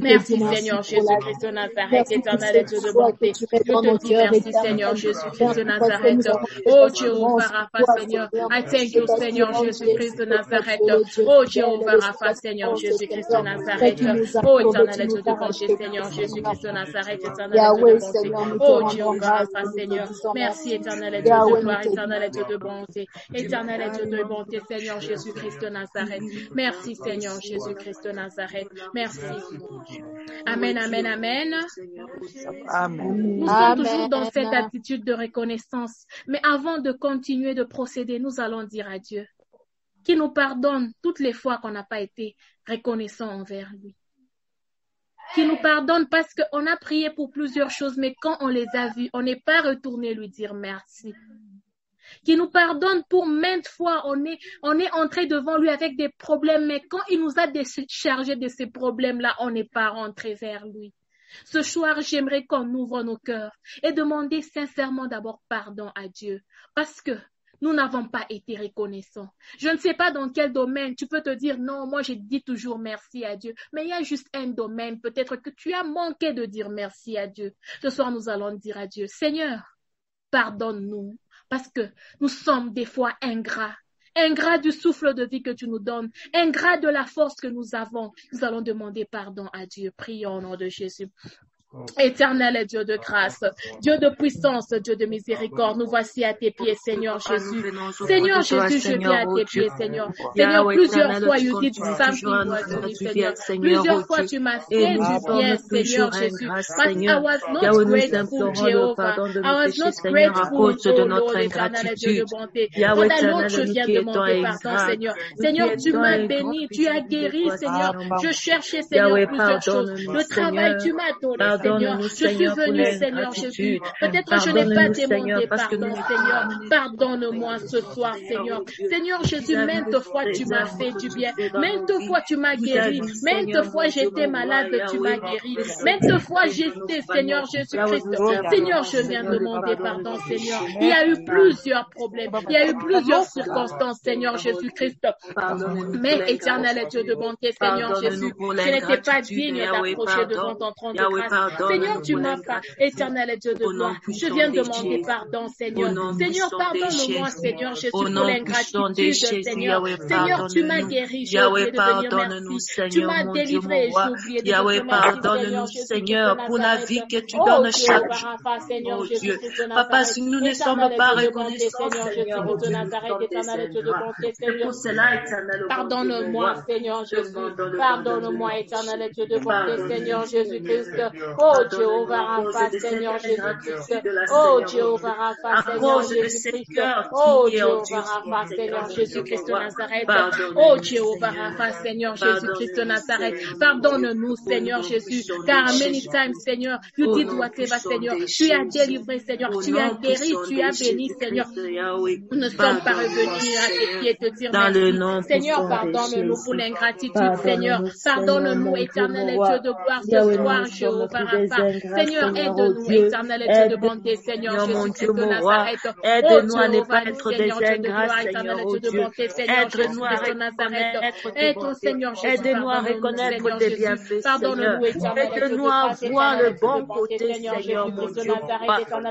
Merci, Seigneur Jésus-Christ de Nazareth, éternel et Dieu de bonté. Je te dis merci, Seigneur Jésus-Christ de Nazareth. Oh Jéhovah Rapha, Seigneur. I thank you, Seigneur Jésus-Christ de Nazareth. Oh Jéhovah Rapha, Seigneur Jésus-Christ de Nazareth. Oh éternel et Dieu de bonté, Seigneur Jésus-Christ de Nazareth, éternel et Dieu de bonté. Oh Jéhovah Rapha, Seigneur. Merci, éternel et Dieu de gloire, éternel et Dieu de bonté. Éternel et Dieu de bonté, Seigneur Jésus-Christ de Nazareth. Merci, Seigneur Jésus-Christ de Nazareth. Merci. Amen, amen, amen. Amen. Nous sommes toujours dans cette attitude de reconnaissance. Mais avant de continuer de procéder, nous allons dire à Dieu qu'il nous pardonne toutes les fois qu'on n'a pas été reconnaissant envers lui. Qu'il nous pardonne parce qu'on a prié pour plusieurs choses, mais quand on les a vues, on n'est pas retourné lui dire merci. Qu'il nous pardonne pour maintes fois, on est entré devant lui avec des problèmes, mais quand il nous a déchargé de ces problèmes-là, on n'est pas rentré vers lui. Ce soir, j'aimerais qu'on ouvre nos cœurs et demander sincèrement d'abord pardon à Dieu, parce que nous n'avons pas été reconnaissants. Je ne sais pas dans quel domaine. Tu peux te dire, non, moi, je dis toujours merci à Dieu. Mais il y a juste un domaine, peut-être que tu as manqué de dire merci à Dieu. Ce soir, nous allons dire à Dieu, Seigneur, pardonne-nous, parce que nous sommes des fois ingrats. Ingrats du souffle de vie que tu nous donnes, ingrats de la force que nous avons. Nous allons demander pardon à Dieu. Prions au nom de Jésus. Éternel et Dieu de grâce, Dieu de puissance, Dieu de miséricorde, nous voici à tes pieds, Seigneur Jésus. Seigneur Jésus, je viens à tes pieds, Seigneur. Seigneur, plusieurs fois, you did something was Seigneur. Plusieurs fois, tu m'as fait du bien, Seigneur Jésus. But I was not grateful, Jehovah. I was not grateful, oh Lord, éternel et Dieu de bonté. Alors, je viens demander pardon, Seigneur. Seigneur, tu m'as béni, tu as guéri, Seigneur. Je cherchais, Seigneur, plusieurs choses. Le travail, tu m'as donné, Seigneur, je suis venu, Seigneur Jésus. Peut-être je n'ai pas demandé pardon, Seigneur. Pardonne-moi ce soir, Seigneur. Seigneur Jésus, maintes fois tu m'as fait du bien. Maintes fois tu m'as guéri. Maintes fois j'étais malade, tu m'as guéri. Maintes fois j'étais, Seigneur Jésus-Christ. Seigneur, je viens demander pardon, Seigneur. Il y a eu plusieurs problèmes. Il y a eu plusieurs circonstances, Seigneur Jésus-Christ. Mais éternel Dieu de bonté, Seigneur Jésus, je n'étais pas digne d'approcher devant ton trône de grâce. Seigneur, tu m'as pas, éternel Dieu de gloire. Je viens demander pardon, Seigneur. Seigneur, pardonne-moi, Seigneur Jésus, pour l'ingratitude, Seigneur. Seigneur, tu m'as guéri, j'ai oublié de dire merci. Tu m'as délivré, j'ai oublié de dire merci. Pardonne-nous, Seigneur, pour la vie que tu donnes chaque jour, oh Dieu. Papa, si nous ne sommes pas reconnaissants, Seigneur, oh Dieu, c'est pour cela, éternel, pardonne-moi, Seigneur Jésus. Pardonne-moi, éternel Dieu de bonté, Seigneur Jésus-Christ. Oh Jéhovah Rapha, Seigneur Jésus-Christ. Oh Jéhovah Rapha, Seigneur Jésus-Christ. Oh Jéhovah Rapha, Seigneur Jésus-Christ de Nazareth. Oh Jéhovah Rapha, Seigneur Jésus-Christ de Nazareth. Pardonne-nous, Seigneur Jésus, car many times, Seigneur, you did whatever, Seigneur. Tu as délivré, Seigneur. Tu as guéri, tu as béni, Seigneur. Nous ne sommes pas revenus à tes pieds te dire merci. Seigneur, pardonne-nous pour l'ingratitude, Seigneur. Pardonne-nous, éternel Dieu de gloire, ce soir, Jéhovah Rapha. Seigneur, aide-nous, éternel Dieu de bonté, Seigneur Jésus-Christ de Nazareth. Aide-nous à ne pas être des ingrats, Seigneur, oh Dieu. Aide-nous à reconnaître, Seigneur Jésus. Aide-nous à reconnaître tes bienfaits, Seigneur. Aide-nous à voir le bon côté, Seigneur, mon Dieu.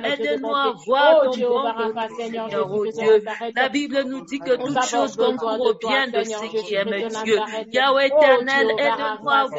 Aide-nous à voir ton bon côté, Seigneur, oh Dieu. La Bible nous dit que toute chose concourt au bien de ceux qui aiment Dieu. Yahweh éternel, aide-nous à voir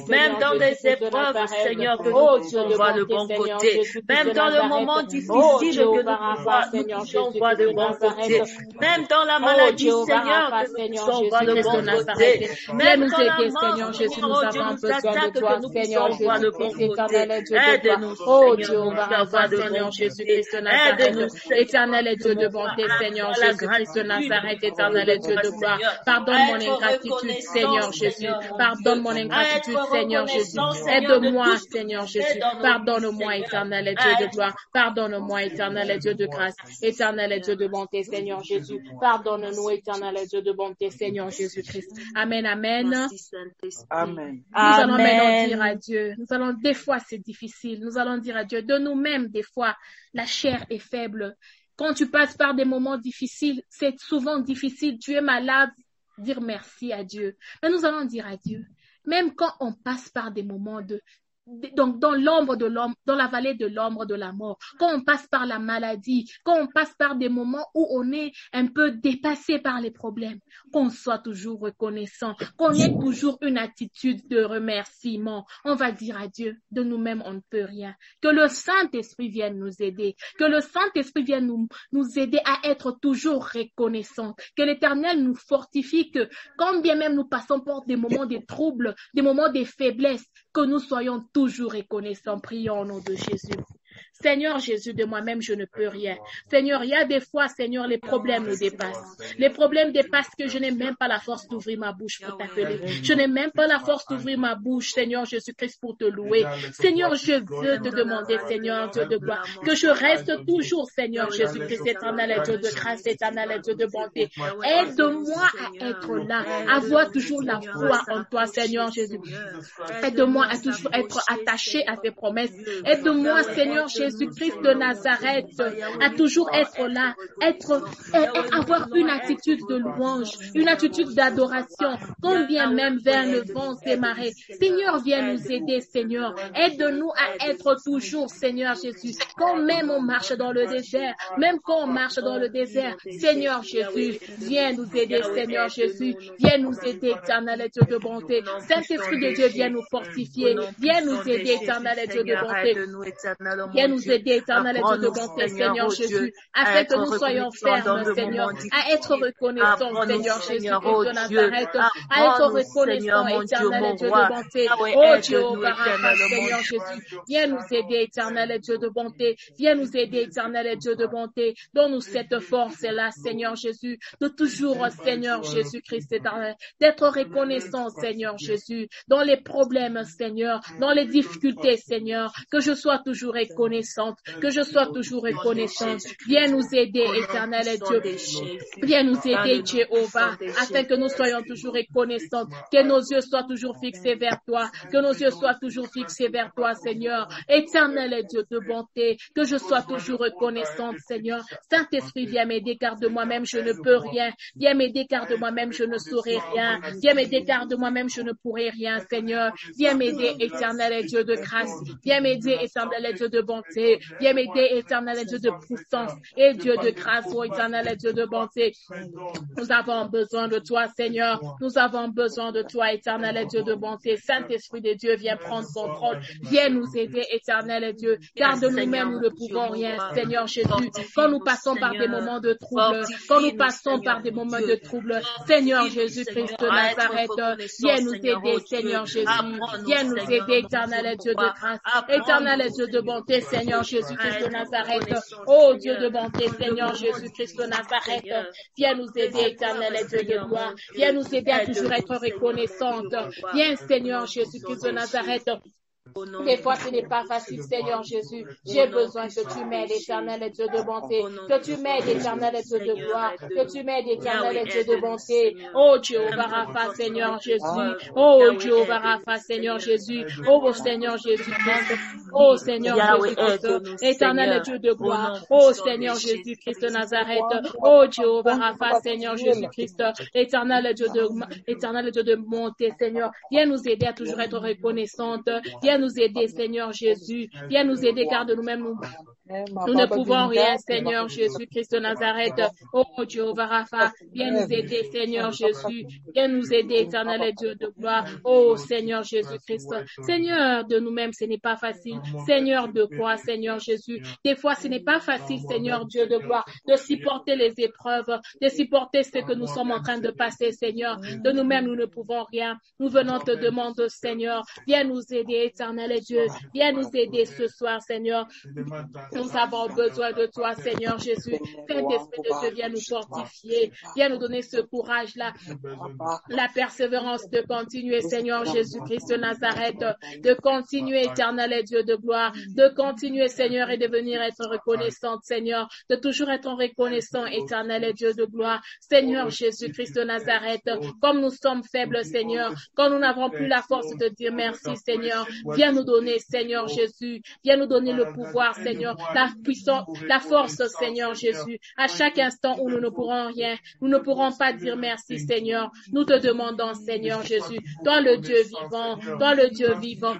même dans les épreuves, Seigneur, que nous voit le bon côté. Même dans le moment difficile que nous voit le bon côté. Même dans la maladie, Seigneur, que nous voit le bon côté. Même quand la mort, Jésus, nous avons besoin de toi, Seigneur, voit le bon côté. Aide-nous, oh Jéhovah, Seigneur Jésus-Christ de Nazareth. Éternel Dieu de bonté, Seigneur Jésus-Christ de Nazareth, éternel Dieu de gloire. Pardonne mon ingratitude, Seigneur Jésus. Pardonne mon ingratitude, Seigneur Jésus. Aide-moi, Seigneur Jésus. Pardonne-moi, éternel Dieu de gloire. Pardonne-moi, éternel Dieu de grâce. Éternel Dieu de bonté, Seigneur Jésus. Pardonne-nous, éternel Dieu de bonté, Seigneur Jésus-Christ. Amen, amen. Amen. Nous allons maintenant dire à Dieu. Nous allons, des fois c'est difficile. Nous allons dire à Dieu, de nous-mêmes, des fois, la chair est faible. Quand tu passes par des moments difficiles, c'est souvent difficile. Tu es malade, dire merci à Dieu. Mais nous allons dire à Dieu, même quand on passe par des moments donc dans l'ombre de l'ombre, dans la vallée de l'ombre de la mort, quand on passe par la maladie, quand on passe par des moments où on est un peu dépassé par les problèmes, qu'on soit toujours reconnaissant, qu'on ait toujours une attitude de remerciement. On va dire à Dieu, de nous-mêmes on ne peut rien. Que le Saint-Esprit vienne nous aider, que le Saint-Esprit vienne nous aider à être toujours reconnaissants, que l'Éternel nous fortifie, que quand bien même nous passons par des moments de troubles, des moments de faiblesse, que nous soyons toujours reconnaissants. Prions au nom de Jésus. Seigneur Jésus, de moi-même, je ne peux rien. Seigneur, il y a des fois, Seigneur, les problèmes nous dépassent. Les problèmes dépassent que je n'ai même pas la force d'ouvrir ma bouche pour t'appeler. Je n'ai même pas la force d'ouvrir ma bouche, Seigneur Jésus-Christ, pour te louer. Seigneur, je veux te demander, Seigneur, Dieu de gloire, que je reste toujours, Seigneur Jésus-Christ, éternel Dieu de grâce, éternel Dieu de bonté. Aide-moi à être là, à avoir toujours la foi en toi, Seigneur Jésus. Aide-moi à toujours être attaché à tes promesses. Aide-moi, Seigneur Jésus-Christ de Nazareth, à toujours être là, avoir une attitude de louange, une attitude d'adoration, combien même vers le vent et marées. Seigneur, viens nous aider, Seigneur. Aide-nous à être toujours, Seigneur Jésus. Quand même on marche dans le désert, même quand on marche dans le désert, Seigneur Jésus, viens nous aider, Seigneur Jésus. Viens nous aider, éternel Dieu de bonté. Saint-Esprit de Dieu, viens nous fortifier. Viens nous aider, éternel Dieu de bonté. Viens nous aider, éternel Dieu de bonté, Seigneur Jésus, afin que nous soyons fermes, Seigneur, à être reconnaissants, Seigneur Jésus-Christ de Nazareth, à être reconnaissants, éternel Dieu de bonté. Oh Jéhovah, Seigneur Jésus, viens nous aider, éternel Dieu de bonté, viens nous aider, éternel Dieu de bonté. Donne-nous cette force-là, Seigneur Jésus, de toujours, Seigneur Jésus-Christ, éternel, d'être reconnaissant, Seigneur Jésus, dans les problèmes, Seigneur, dans les difficultés, Seigneur, que je sois toujours reconnaissant. reconnaissante, que je sois toujours reconnaissante. Viens nous aider, éternel et Dieu. Viens nous aider, Jéhovah, afin que nous soyons toujours reconnaissants, que nos yeux soient toujours fixés vers toi, que nos yeux soient toujours fixés vers toi, Seigneur. Éternel et Dieu de bonté, que je sois toujours reconnaissante, Seigneur. Saint-Esprit, viens m'aider, car de moi-même je ne peux rien. Viens m'aider, car de moi-même je ne saurai rien. Viens m'aider, car de moi-même je ne pourrai rien, Seigneur. Viens m'aider, éternel et Dieu de grâce. Viens m'aider, éternel et Dieu de bonté. Viens m'aider, éternel et Dieu de puissance. Et Dieu de grâce, oh éternel et Dieu de bonté. Nous avons besoin de toi, Seigneur. Nous avons besoin de toi, éternel et Dieu de bonté. Saint-Esprit de Dieu, viens prendre contrôle. Viens nous aider, éternel et Dieu. Car de nous-mêmes, nous ne pouvons rien, Seigneur Jésus. Quand nous passons par des moments de trouble, quand nous passons par des moments de trouble, Seigneur Jésus-Christ de Nazareth, viens nous aider, Seigneur Jésus. Viens nous aider, éternel et Dieu de grâce. Éternel et Dieu de bonté, Seigneur Jésus-Christ de Nazareth. Oh Dieu de bonté, Seigneur Jésus-Christ de Nazareth. Viens nous aider, éternel et Dieu de gloire. Viens nous aider à toujours être reconnaissante. Viens, Seigneur Jésus-Christ de Nazareth. Des fois, ce n'est pas facile, Seigneur Jésus. J'ai besoin que tu m'aides, éternel et Dieu de bonté. Que tu m'aides, éternel et Dieu de gloire. Que tu m'aides, éternel et Dieu de bonté. Oh, Jéhovah Rapha, Seigneur Jésus. Oh, Jéhovah Rapha, Seigneur Jésus. Oh, Seigneur Jésus-Christ. Oh, Seigneur Jésus-Christ. Éternel et Dieu de gloire. Oh, Seigneur Jésus-Christ de Nazareth. Oh, Jéhovah Rapha, Seigneur Jésus-Christ. Éternel et Dieu de bonté, Seigneur. Viens nous aider à toujours être reconnaissante. Viens nous aider, Seigneur Jésus. Viens nous aider, car de nous-mêmes, nous ne pouvons rien, Seigneur Jésus-Christ de Nazareth. Oh, Jéhovah Rapha, viens nous aider, Seigneur Jésus. Viens nous aider, éternel et Dieu de gloire. Oh, Seigneur Jésus-Christ. Seigneur, de nous-mêmes, ce n'est pas facile. Seigneur de quoi, Seigneur Jésus? Des fois, ce n'est pas facile, Seigneur Dieu de gloire, de supporter les épreuves, de supporter ce que nous sommes en train de passer, Seigneur. De nous-mêmes, nous ne pouvons rien. Nous venons te demander, Seigneur, viens nous aider, éternel et Dieu. Viens nous aider ce soir, Seigneur. Nous avons besoin de toi, Seigneur Jésus. Saint-Esprit de Dieu, viens nous fortifier. Viens nous donner ce courage-là, la persévérance de continuer, Seigneur Jésus-Christ de Nazareth, de continuer, éternel et Dieu de gloire, de continuer, Seigneur, et de venir être reconnaissante, Seigneur, de toujours être reconnaissant, éternel et Dieu de gloire. Seigneur Jésus-Christ de Nazareth, comme nous sommes faibles, Seigneur, quand nous n'avons plus la force de dire merci, Seigneur, viens nous donner, Seigneur Jésus, viens nous donner le pouvoir, Seigneur, la puissance, la force, Seigneur Jésus. À chaque instant où nous ne pourrons rien, nous ne pourrons pas dire merci, Seigneur. Nous te demandons, Seigneur Jésus, toi le Dieu vivant, toi le Dieu vivant,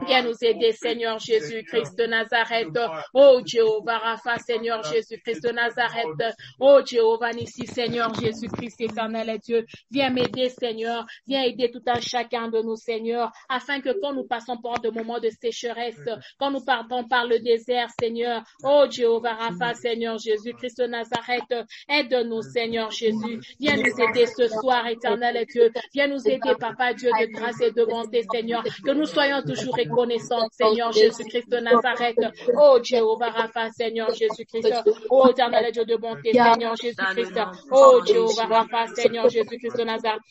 viens nous aider, Seigneur Jésus-Christ de Nazareth. Oh Jéhovah Rapha, Seigneur Jésus-Christ de Nazareth. Oh Jéhovah Nissi, Seigneur Jésus-Christ éternel et Dieu. Viens m'aider, Seigneur. Viens aider tout un chacun de nous, Seigneur, afin que quand nous passons par des moments de sécheresse, quand nous partons par le désert, Seigneur, oh Jéhovah Rapha, Seigneur Jésus-Christ de Nazareth, aide-nous, Seigneur Jésus. Viens nous aider ce soir, éternel et Dieu. Viens nous aider, Papa Dieu de grâce et de bonté, Seigneur, que nous soyons toujours reconnaissants, Seigneur Jésus-Christ de Nazareth. Oh Jéhovah Rapha, Seigneur Jésus-Christ. Oh éternel et Dieu de bonté, Seigneur Jésus-Christ. Oh Jéhovah Rapha, Seigneur Jésus-Christ de Nazareth.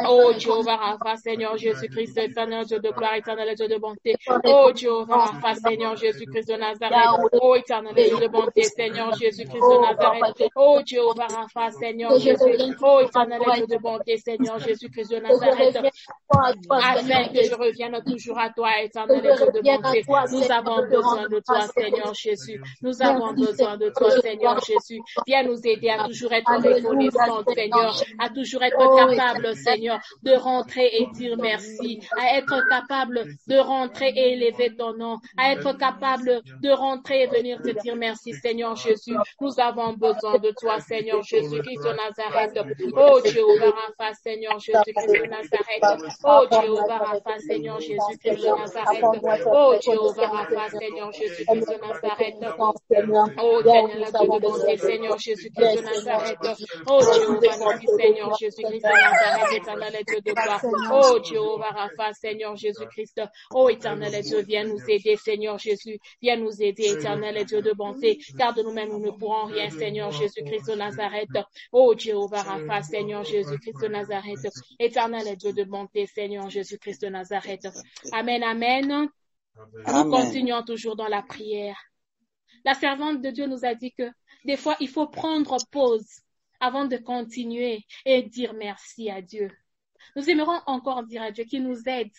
Oh Jéhovah Rapha, Seigneur Jésus-Christ, éternel Dieu de gloire, éternel Dieu de bonté. Oh Jéhovah Rapha, Seigneur Jésus-Christ de Nazareth. Oh éternel Dieu de bonté, Seigneur Jésus-Christ de Nazareth. Oh Jéhovah Rapha, Seigneur Jésus. Oh éternel Dieu de bonté, Seigneur Jésus-Christ de Nazareth. Afin que je revienne toujours à toi, éternel Dieu de bonté. Nous avons besoin de toi, Seigneur Jésus. Nous avons besoin de toi, Seigneur Jésus. Viens nous aider à toujours être reconnaissants, Seigneur, à toujours être capable, Seigneur, de rentrer et dire merci, à être capable de rentrer et élever ton nom, à être capable de rentrer et venir te dire merci, Seigneur Jésus. Nous avons besoin de toi, Seigneur Jésus-Christ de Nazareth. Oh Jéhovah Rapha, Seigneur Jésus-Christ de Nazareth. Oh Jéhovah Rapha, Seigneur Jésus-Christ de Nazareth. Oh Jéhovah Rapha, Seigneur Jésus-Christ de Nazareth. Oh Seigneur de bonté, Seigneur Jésus-Christ de Nazareth. Oh Jéhovah Nissi, Seigneur Jésus-Christ de Nazareth. Éternel Dieu de gloire. Oh Jéhovah Rapha, Seigneur Jésus-Christ. Oh éternel Dieu, viens nous aider, Seigneur Jésus. Viens nous aider, éternel Dieu de bonté. Car de nous-mêmes, nous ne pourrons rien, Seigneur Jésus-Christ de Nazareth. Oh Jéhovah Rapha, Seigneur Jésus-Christ de Nazareth. Éternel Dieu de bonté, Seigneur Jésus-Christ de Nazareth. Amen, amen. Nous continuons toujours dans la prière. La servante de Dieu nous a dit que des fois, il faut prendre pause avant de continuer et dire merci à Dieu. Nous aimerons encore dire à Dieu qu'il nous aide.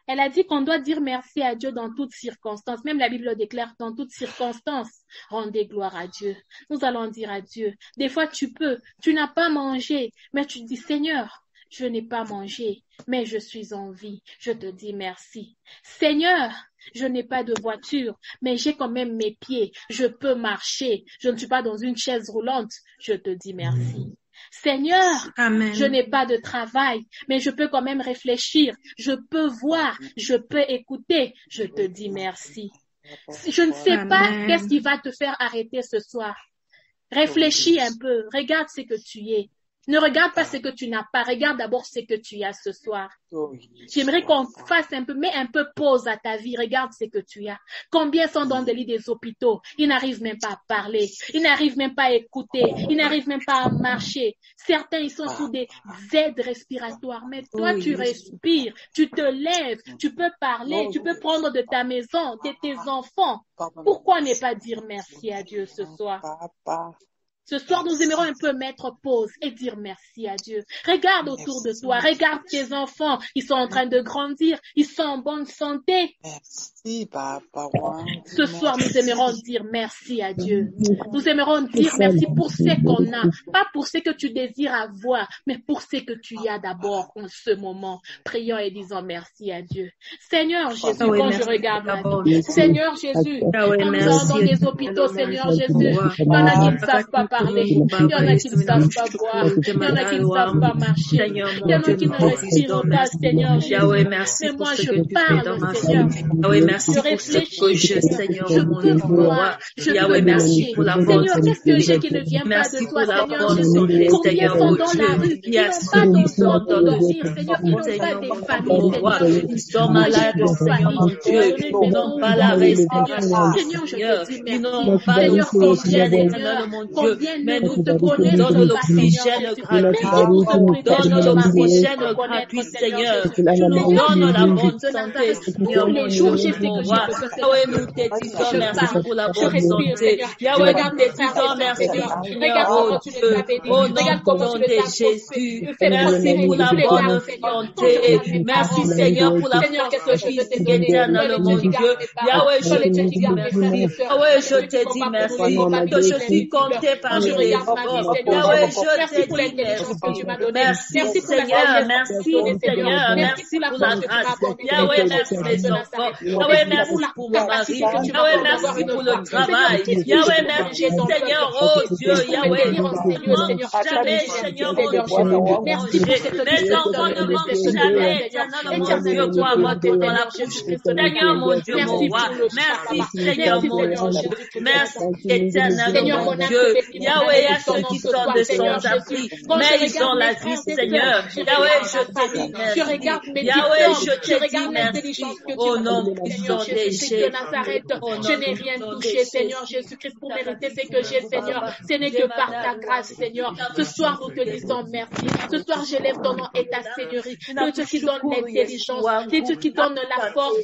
Elle a dit qu'on doit dire merci à Dieu dans toutes circonstances. Même la Bible déclare dans toutes circonstances, rendez gloire à Dieu. Nous allons dire à Dieu. Des fois, tu n'as pas mangé, mais tu dis, Seigneur, je n'ai pas mangé, mais je suis en vie. Je te dis merci. Seigneur, je n'ai pas de voiture, mais j'ai quand même mes pieds. Je peux marcher. Je ne suis pas dans une chaise roulante. Je te dis merci. Seigneur, Amen. Je n'ai pas de travail, mais je peux quand même réfléchir. Je peux voir, je peux écouter. Je te dis merci. Je ne sais Amen. Pas qu'est-ce qui va te faire arrêter ce soir. Réfléchis un peu. Regarde ce que tu es. Ne regarde pas ce que tu n'as pas. Regarde d'abord ce que tu as ce soir. J'aimerais qu'on fasse mets un peu pause à ta vie. Regarde ce que tu as. Combien sont dans des lits des hôpitaux? Ils n'arrivent même pas à parler. Ils n'arrivent même pas à écouter. Ils n'arrivent même pas à marcher. Certains, ils sont sous des aides respiratoires. Mais toi, tu respires. Tu te lèves. Tu peux parler. Tu peux prendre de ta maison, de tes enfants. Pourquoi ne pas dire merci à Dieu ce soir? Ce soir, nous aimerons un peu mettre pause et dire merci à Dieu. Regarde autour de toi, regarde tes enfants. Ils sont en train de grandir, ils sont en bonne santé. Merci, papa. Ce soir, nous aimerons dire merci à Dieu. Nous aimerons dire merci pour ce qu'on a, pas pour ce que tu désires avoir, mais pour ce que tu as d'abord en ce moment. Prions et disons merci à Dieu. Seigneur Jésus, quand je regarde ma vie, Seigneur Jésus, quand nous allons dans les hôpitaux, Seigneur Jésus, il y en a qui ne savent pas parler, il y en a qui ne savent pas boire, il y en a qui ne savent pas marcher, il y en a qui ne respirent pas, Seigneur Jésus. Mais moi, je parle, Seigneur. Je réfléchis, Seigneur, je peux voir, je peux marcher. Seigneur, qu'est-ce que j'ai qui ne vient pas de toi, Seigneur Jésus? Combien sont dans la rue, qui n'ont pas d'enfants de dire, Seigneur, qui n'ont pas des familles, Seigneur. Ils sont malades, Seigneur, ils n'ont pas la respiration. Seigneur, je te dis merci. Seigneur, combien mais nous te connaissons, donne l'oxygène gratuit, donne l'oxygène gratuit, Seigneur, nous donne la bonne santé, Seigneur, les jours, je sais que Yahweh, nous te disons merci pour la bonne santé, Yahweh, nous te disons merci, regarde comment tu les avais dit, regarde comment tu les as Jésus, merci pour la bonne santé, merci Seigneur pour la force physique éternelle, mon Dieu, Yahweh, je te dis merci, Yahweh, je te dis merci, que je suis compté par je regarde ma vie, Seigneur. Merci pour l'intelligence que tu m'as donnée. Merci pour Seigneur, merci Seigneur, merci pour la grâce. Yahweh, merci mes enfants. Yahweh, merci pour mon mari. Yahweh, merci pour le travail. Yahweh, merci Seigneur, oh Dieu, Yahweh. Jamais, Seigneur, mon Dieu. Merci pour cette mes enfants ne mangent jamais. Éternel, mon Dieu, moi, monter dans la bouche. Seigneur, mon Dieu, mon roi. Merci, Seigneur, mon Dieu. Merci, éternel, mon Dieu. Yahweh, il y a ceux qui sont de sans-abri, mais ils ont la vie, Seigneur. Yahweh, je te dis merci. Yahweh, je te dis merci. Au nom puissant de Jésus de Nazareth, je n'ai rien touché, Seigneur Jésus-Christ, pour mériter ce que j'ai, Seigneur. Ce n'est que par ta grâce, Seigneur. Ce soir, nous te disons merci. Ce soir, j'élève ton nom et ta Seigneurie. Le Dieu qui donne l'intelligence, le Dieu qui donne la force,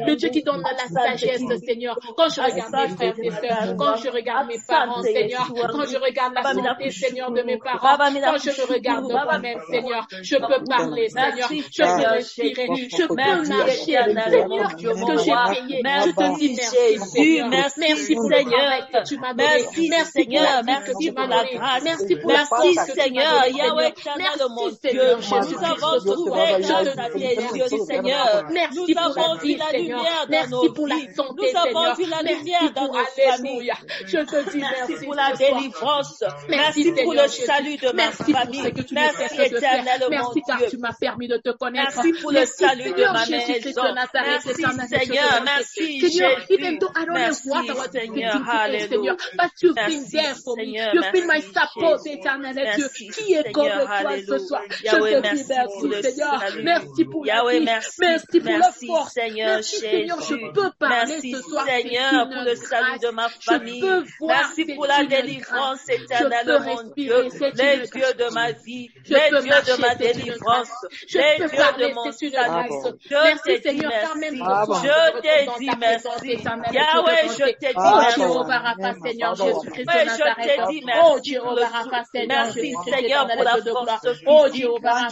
le Dieu qui donne la sagesse, Seigneur. Quand je regarde mes frères et sœurs, quand je regarde mes parents, Seigneur, quand je regarde la santé, Seigneur, de mes parents, quand je me regarde de moi-même, Seigneur, je peux parler, Seigneur, je peux respirer, je peux marcher, Seigneur, ce que j'ai payé, je te dis merci, Seigneur, merci pour le travail que tu m'as donné, merci pour la vie que tu m'as donnée, merci pour la force que tu m'as donnée, merci, Seigneur, Jésus-Christ, merci, Seigneur, merci pour la vie, Seigneur, merci pour la santé, Seigneur, merci pour alléluia, je te dis merci pour la délivrance. Merci pour le salut de ma famille. Merci éternel, mon Dieu. Car tu m'as permis de te connaître. Merci pour le salut de ma maison. Merci Seigneur. Merci Jésus. Merci Seigneur. Alléluia. But you've been there for me. You've been my support, éternel Dieu. Qui est comme toi ce soir? Je te dis merci Seigneur. Merci pour la vie. Merci pour la force. Merci Seigneur. Je peux parler ce soir. Seigneur pour le salut de ma famille. Merci pour la délivrance. délivrance, éternel mon Dieu, les dieux de ma vie, les dieux de ma délivrance, les dieux de mon salut. Je te dis merci. Je te dis merci. Yahweh, je te dis merci. Seigneur Jésus-Christ de Nazareth. Oh Jéhovah Rapha, merci Seigneur pour la force physique.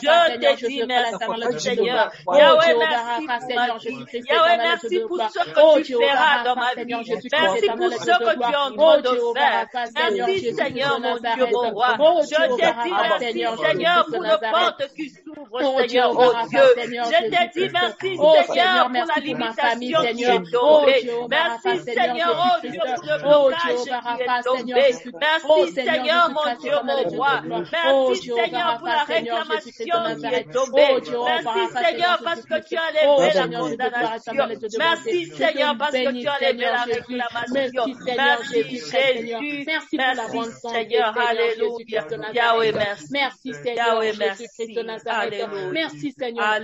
Je te dis merci Seigneur. Yahweh, merci pour ma vie. Yahweh, merci pour ce que tu feras dans ma vie. Merci pour ce que tu es en train de faire. Merci Seigneur mon Dieu, mon roi. Je te dis merci Seigneur pour le porte qui s'ouvre Seigneur, oh Dieu. Je te dis merci Seigneur pour la limitation qui est tombée. Merci Seigneur, oh Dieu, pour le blocage qui est tombé. Merci Seigneur mon Dieu, mon roi. Merci Seigneur pour la réclamation qui est tombée. Merci Seigneur parce que tu as levé la condamnation. Merci Seigneur parce que tu as levé la réclamation. Merci Jésus. Merci Seigneur. Alléluia. Yahweh, merci. Merci Seigneur Jésus-Christ de Nazareth. Merci Seigneur.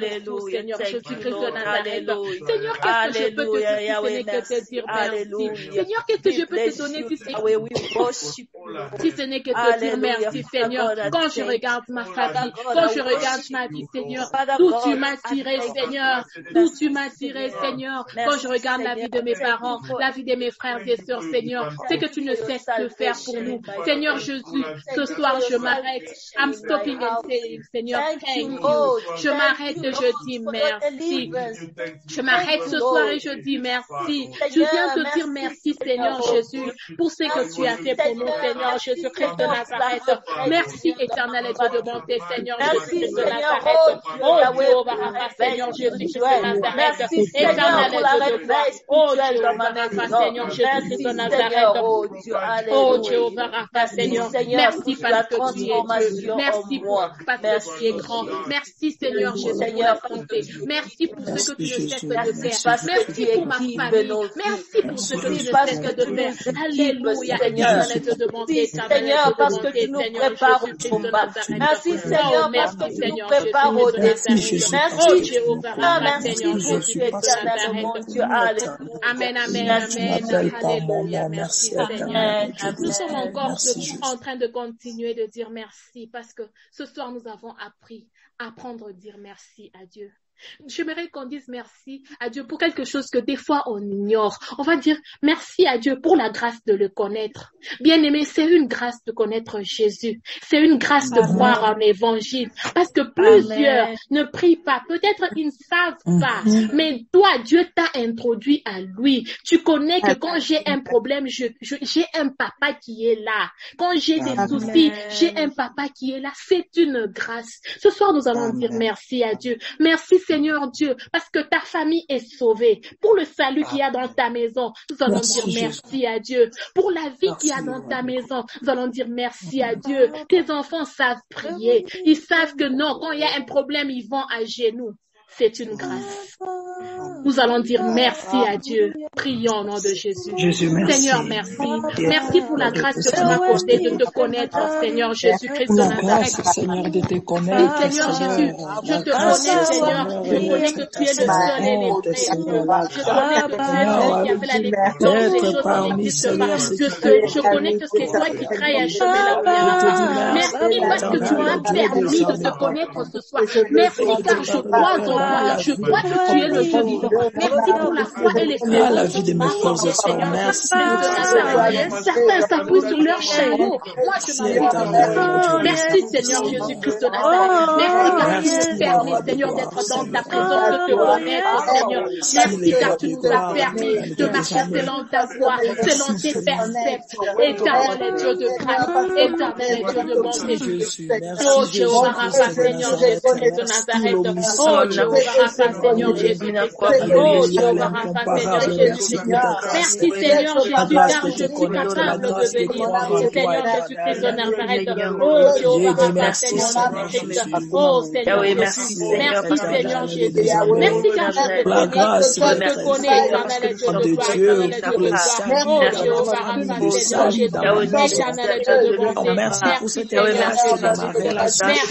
Seigneur Jésus-Christ de Nazareth. Seigneur, qu'est-ce que je peux te dire merci? Seigneur, qu'est-ce que je peux te donner si ce n'est que te dire merci Seigneur? Quand je regarde ma famille, quand je regarde ma vie Seigneur, d'où tu m'as tiré Seigneur, d'où tu m'as tiré Seigneur, quand je regarde la vie de mes parents, la vie de mes frères et sœurs Seigneur, c'est que tu ne cesses de faire pour nous. Seigneur Jésus, ce soir je m'arrête. I'm stopping and saying Seigneur, thank you. Je m'arrête et je dis merci. Je m'arrête ce soir et je dis merci. Je viens te dire merci Seigneur Jésus pour ce que tu as fait pour nous Seigneur Jésus-Christ de Nazareth. Merci éternel et de bonté Seigneur Jésus-Christ de Nazareth. Oh Jéhovah Rapha Seigneur Jésus-Christ de Nazareth. Éternel et de bonté. Oh Jéhovah Rapha Seigneur Jésus-Christ de Nazareth. Oh Jéhovah Rapha Seigneur. Merci parce que tu es Dieu. Merci parce que tu es grand. Merci Seigneur Jésus pour la bonté. Merci pour ce que tu ne cesses de faire. Merci pour ma famille. Merci pour ce que tu ne cesses de faire. Alléluia. Seigneur, parce que tu nous prépares au combat. Merci Seigneur, parce que tu nous prépares au défi. Merci Jéhovah. Merci pour tu es éternel, mon Dieu. Amen, amen, amen. Alléluia. Merci Seigneur. Nous sommes encore en train de continuer de dire merci parce que ce soir nous avons appris à apprendre à dire merci à Dieu. J'aimerais qu'on dise merci à Dieu pour quelque chose que des fois on ignore. On va dire merci à Dieu pour la grâce de le connaître. Bien-aimé, c'est une grâce de connaître Jésus. C'est une grâce de croire en l'évangile. Parce que plusieurs ne prient pas. Peut-être ils ne savent pas. Mais toi, Dieu t'a introduit à lui. Tu connais que quand j'ai un problème, j'ai un papa qui est là. Quand j'ai des soucis, j'ai un papa qui est là. C'est une grâce. Ce soir, nous allons dire merci à Dieu. Merci Seigneur Dieu, parce que ta famille est sauvée. Pour le salut qu'il y a dans ta maison, nous allons dire merci à Dieu. Pour la vie qu'il y a dans ta maison, nous allons dire merci à Dieu. Tes enfants savent prier. Ils savent que non, quand il y a un problème, ils vont à genoux. C'est une grâce. Nous allons dire merci à Dieu. Prions au nom de Jésus. Seigneur, merci. Merci pour la grâce que tu m'as accordée de te connaître, Seigneur Jésus-Christ de Nazareth. Seigneur, de te connaître. Seigneur Jésus, je te connais, Seigneur. Je connais que tu es le seul et l'éternel. Je connais que tu es celui qui a fait la décision des choses qui n'existent pas. Je connais que c'est toi qui crées un chemin là où il y a. Merci parce que tu m'as permis de te connaître ce soir. Merci car je crois en toi. Je crois que tu es le Dieu vivant. Merci pour la foi et l'espérance. La vie de mes frères et sœurs, merci. Certains s'appuient sur leur chameau. Moi, je m'appuie. Merci, Seigneur Jésus-Christ de Nazareth. Merci car tu nous permets, Seigneur, d'être dans ta présence, de te connaître, Seigneur. Merci car tu nous as permis de marcher selon ta voie, selon tes préceptes. Éternel Dieu de grâce, éternel Dieu de bonté. Oh, Jéhovah Rapha, Seigneur Jésus-Christ de Nazareth. Oh, Jéhovah Rapha, Seigneur Jésus-Christ. Oh, Jéhovah Rapha, Seigneur Jésus-Christ. Merci, Seigneur Jésus, car je suis capable de venir. Seigneur Jésus-Christ de Nazareth. Oh, Jéhovah Rapha, Seigneur Jésus-Christ. Oh, Seigneur Jésus. Merci, Seigneur Jésus. Merci, car je te connais, éternel Dieu de gloire. Oh, Jéhovah Rapha, Seigneur Jésus. Éternel Dieu de bonté. Merci, Seigneur Jésus. Merci, Seigneur Jésus de Nazareth.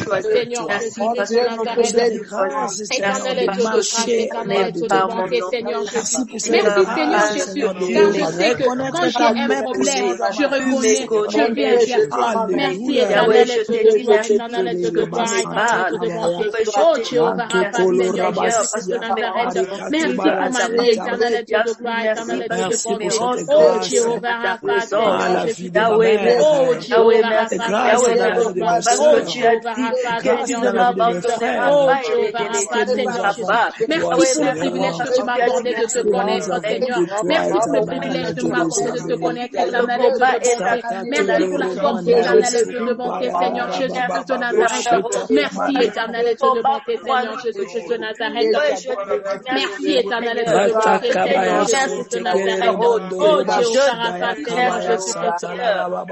Éternel Dieu de grâce, éternel Dieu de de bonté, Seigneur Jésus. Merci, Seigneur Jésus, car je sais que quand j'ai un problème, je reconnais, je viens vers toi. Merci, éternel être de gloire, éternel être de gloire, éternel être de bonté. Oh, Jéhovah, Rapha, Seigneur Jésus de Nazareth. Merci pour ma vie, éternel être de gloire, éternel être de bonté. Oh, Jéhovah, Rapha, Seigneur Jésus. Oh, Jéhovah, Rapha, Seigneur de gloire. Oh, Jéhovah, Rapha, Seigneur de bonté. Oh, Jéhovah, Rapha, Seigneur Jésus. Merci pour le privilège que tu m'as accordé de te connaître, Seigneur. Merci pour le privilège que tu m'as accordé de te connaître, éternel être de bonté. Merci pour la force, éternel être de bonté, Seigneur Jésus de Nazareth. Merci, éternel être de bonté, Seigneur Jésus de Nazareth. Merci, éternel être de bonté, Seigneur Jésus de Nazareth. Oh, Jéhovah, Rapha, Seigneur Jésus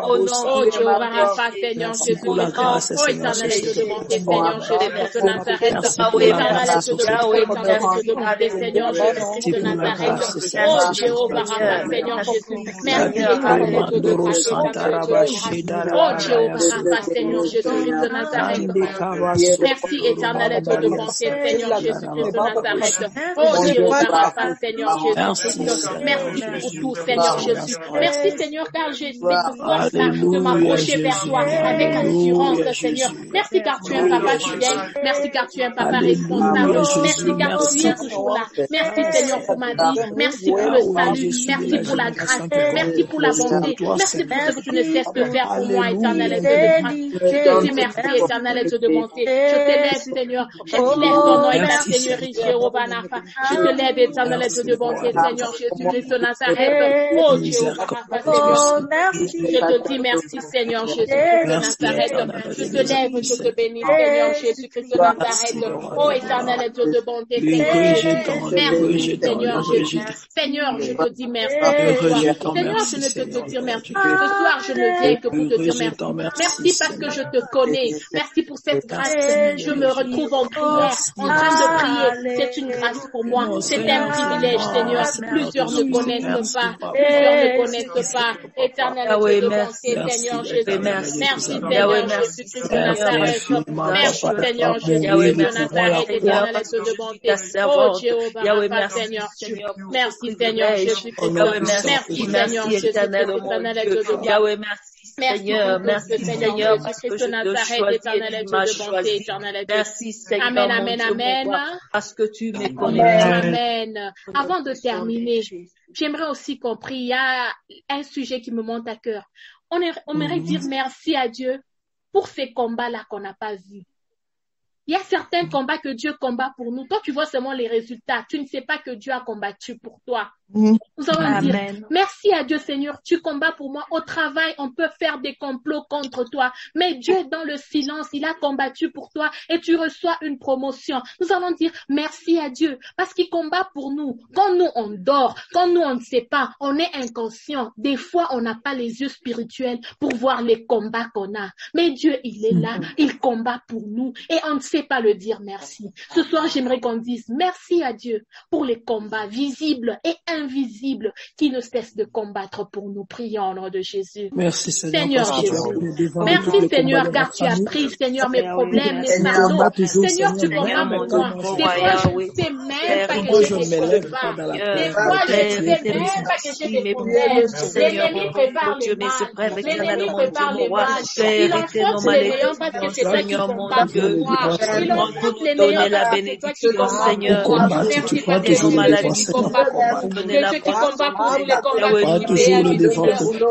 oh, Jéhovah, Rapha, Seigneur Jésus oh, éternel être de bonté, Seigneur Jésus de Nazareth. Éternel être de bonté, Seigneur Jésus de Nazareth. Oh, Jéhovah, Rapha, Seigneur Jésus. Merci, éternel être de bonté, oh, Jéhovah, Rapha, Seigneur Jésus de Nazareth. Merci, éternel être de bonté, Seigneur Jésus de Nazareth. Oh, Jéhovah, Rapha, Seigneur Jésus. Merci pour tout, Seigneur Jésus. Merci, Seigneur, car je sais pouvoir de m'approcher vers toi avec assurance, Seigneur. Merci car tu es un papa fidèle. Merci car tu es un papa responsable. Merci car tu es toujours là. Merci, Seigneur, pour ma vie. Merci pour le salut. Merci pour la grâce. Merci pour la bonté. Merci pour ce que tu ne cesses de faire pour moi, éternel être de grâce. Je te dis merci, éternel être de bonté. Je te lève, Seigneur. Je te lève ton nom et ta Seigneurie, Jéhovah Napha. Je te lève, éternel être de bonté, Seigneur Jésus-Christ de Nazareth. Oh, Jéhovah Napha, Seigneur. Je te dis merci, Seigneur Jésus-Christ de Nazareth. Je te lève, je te bénis, Seigneur Jésus-Christ de Nazareth. Oh, éternel être de bonté, Seigneur Jésus. Merci, Seigneur Jésus. Seigneur, je te dis merci. Seigneur, je ne peux te dire merci. Ce soir, je ne viens que pour te dire merci. Merci parce que je te connais. Merci pour cette grâce. Je me retrouve en prière, en train de prier. C'est une grâce pour moi. C'est un privilège, Seigneur. Plusieurs ne connaissent pas. Plusieurs ne connaissent pas. Éternel être de bonté, Seigneur Jésus. Merci, Seigneur Jésus-Christ de Nazareth. Merci, Seigneur Jésus de Nazareth. Éternel être de bonté. Oh, Jéhovah, Rapha, Seigneur. Merci, Seigneur Jésus-Christ. Merci, Seigneur Jésus-Christ. Éternel être de bonté. Seigneur, merci Seigneur, parce que je te choisis, merci Seigneur, amen, amen, amen, parce que tu me connais. Amen. Avant de terminer, j'aimerais aussi qu'on prie. Il y a un sujet qui me monte à cœur. On aimerait dire merci à Dieu pour ces combats-là qu'on n'a pas vus. Il y a certains combats que Dieu combat pour nous. Toi, tu vois seulement les résultats. Tu ne sais pas que Dieu a combattu pour toi. Nous allons dire, merci à Dieu Seigneur, tu combats pour moi. Au travail, on peut faire des complots contre toi. Mais Dieu, dans le silence, il a combattu pour toi et tu reçois une promotion. Nous allons dire, merci à Dieu parce qu'il combat pour nous. Quand nous, on dort, quand nous, on ne sait pas, on est inconscient. Des fois, on n'a pas les yeux spirituels pour voir les combats qu'on a. Mais Dieu, il est là, il combat pour nous et on ne sait pas le dire merci. Ce soir, j'aimerais qu'on dise merci à Dieu pour les combats visibles et invisible qui ne cesse de combattre pour nous. Prions au nom de Jésus. Merci Seigneur Jésus. Merci Seigneur car tu as pris Seigneur mes problèmes, mes fardeaux. Seigneur tu combats pour moi. Des fois je ne sais même pas que j'ai des combats. Des fois je ne sais même pas que j'ai des problèmes. L'ennemi prépare les balles. L'ennemi prépare les balles. Il enfonce les néants parce que c'est toi qui combats pour moi. Il enfonce les néants parce que c'est toi qui combats pour moi. Merci parce que c'est toi qui combats pour moi. Que ceux qui combattent pour nous, les combats qui Seigneur.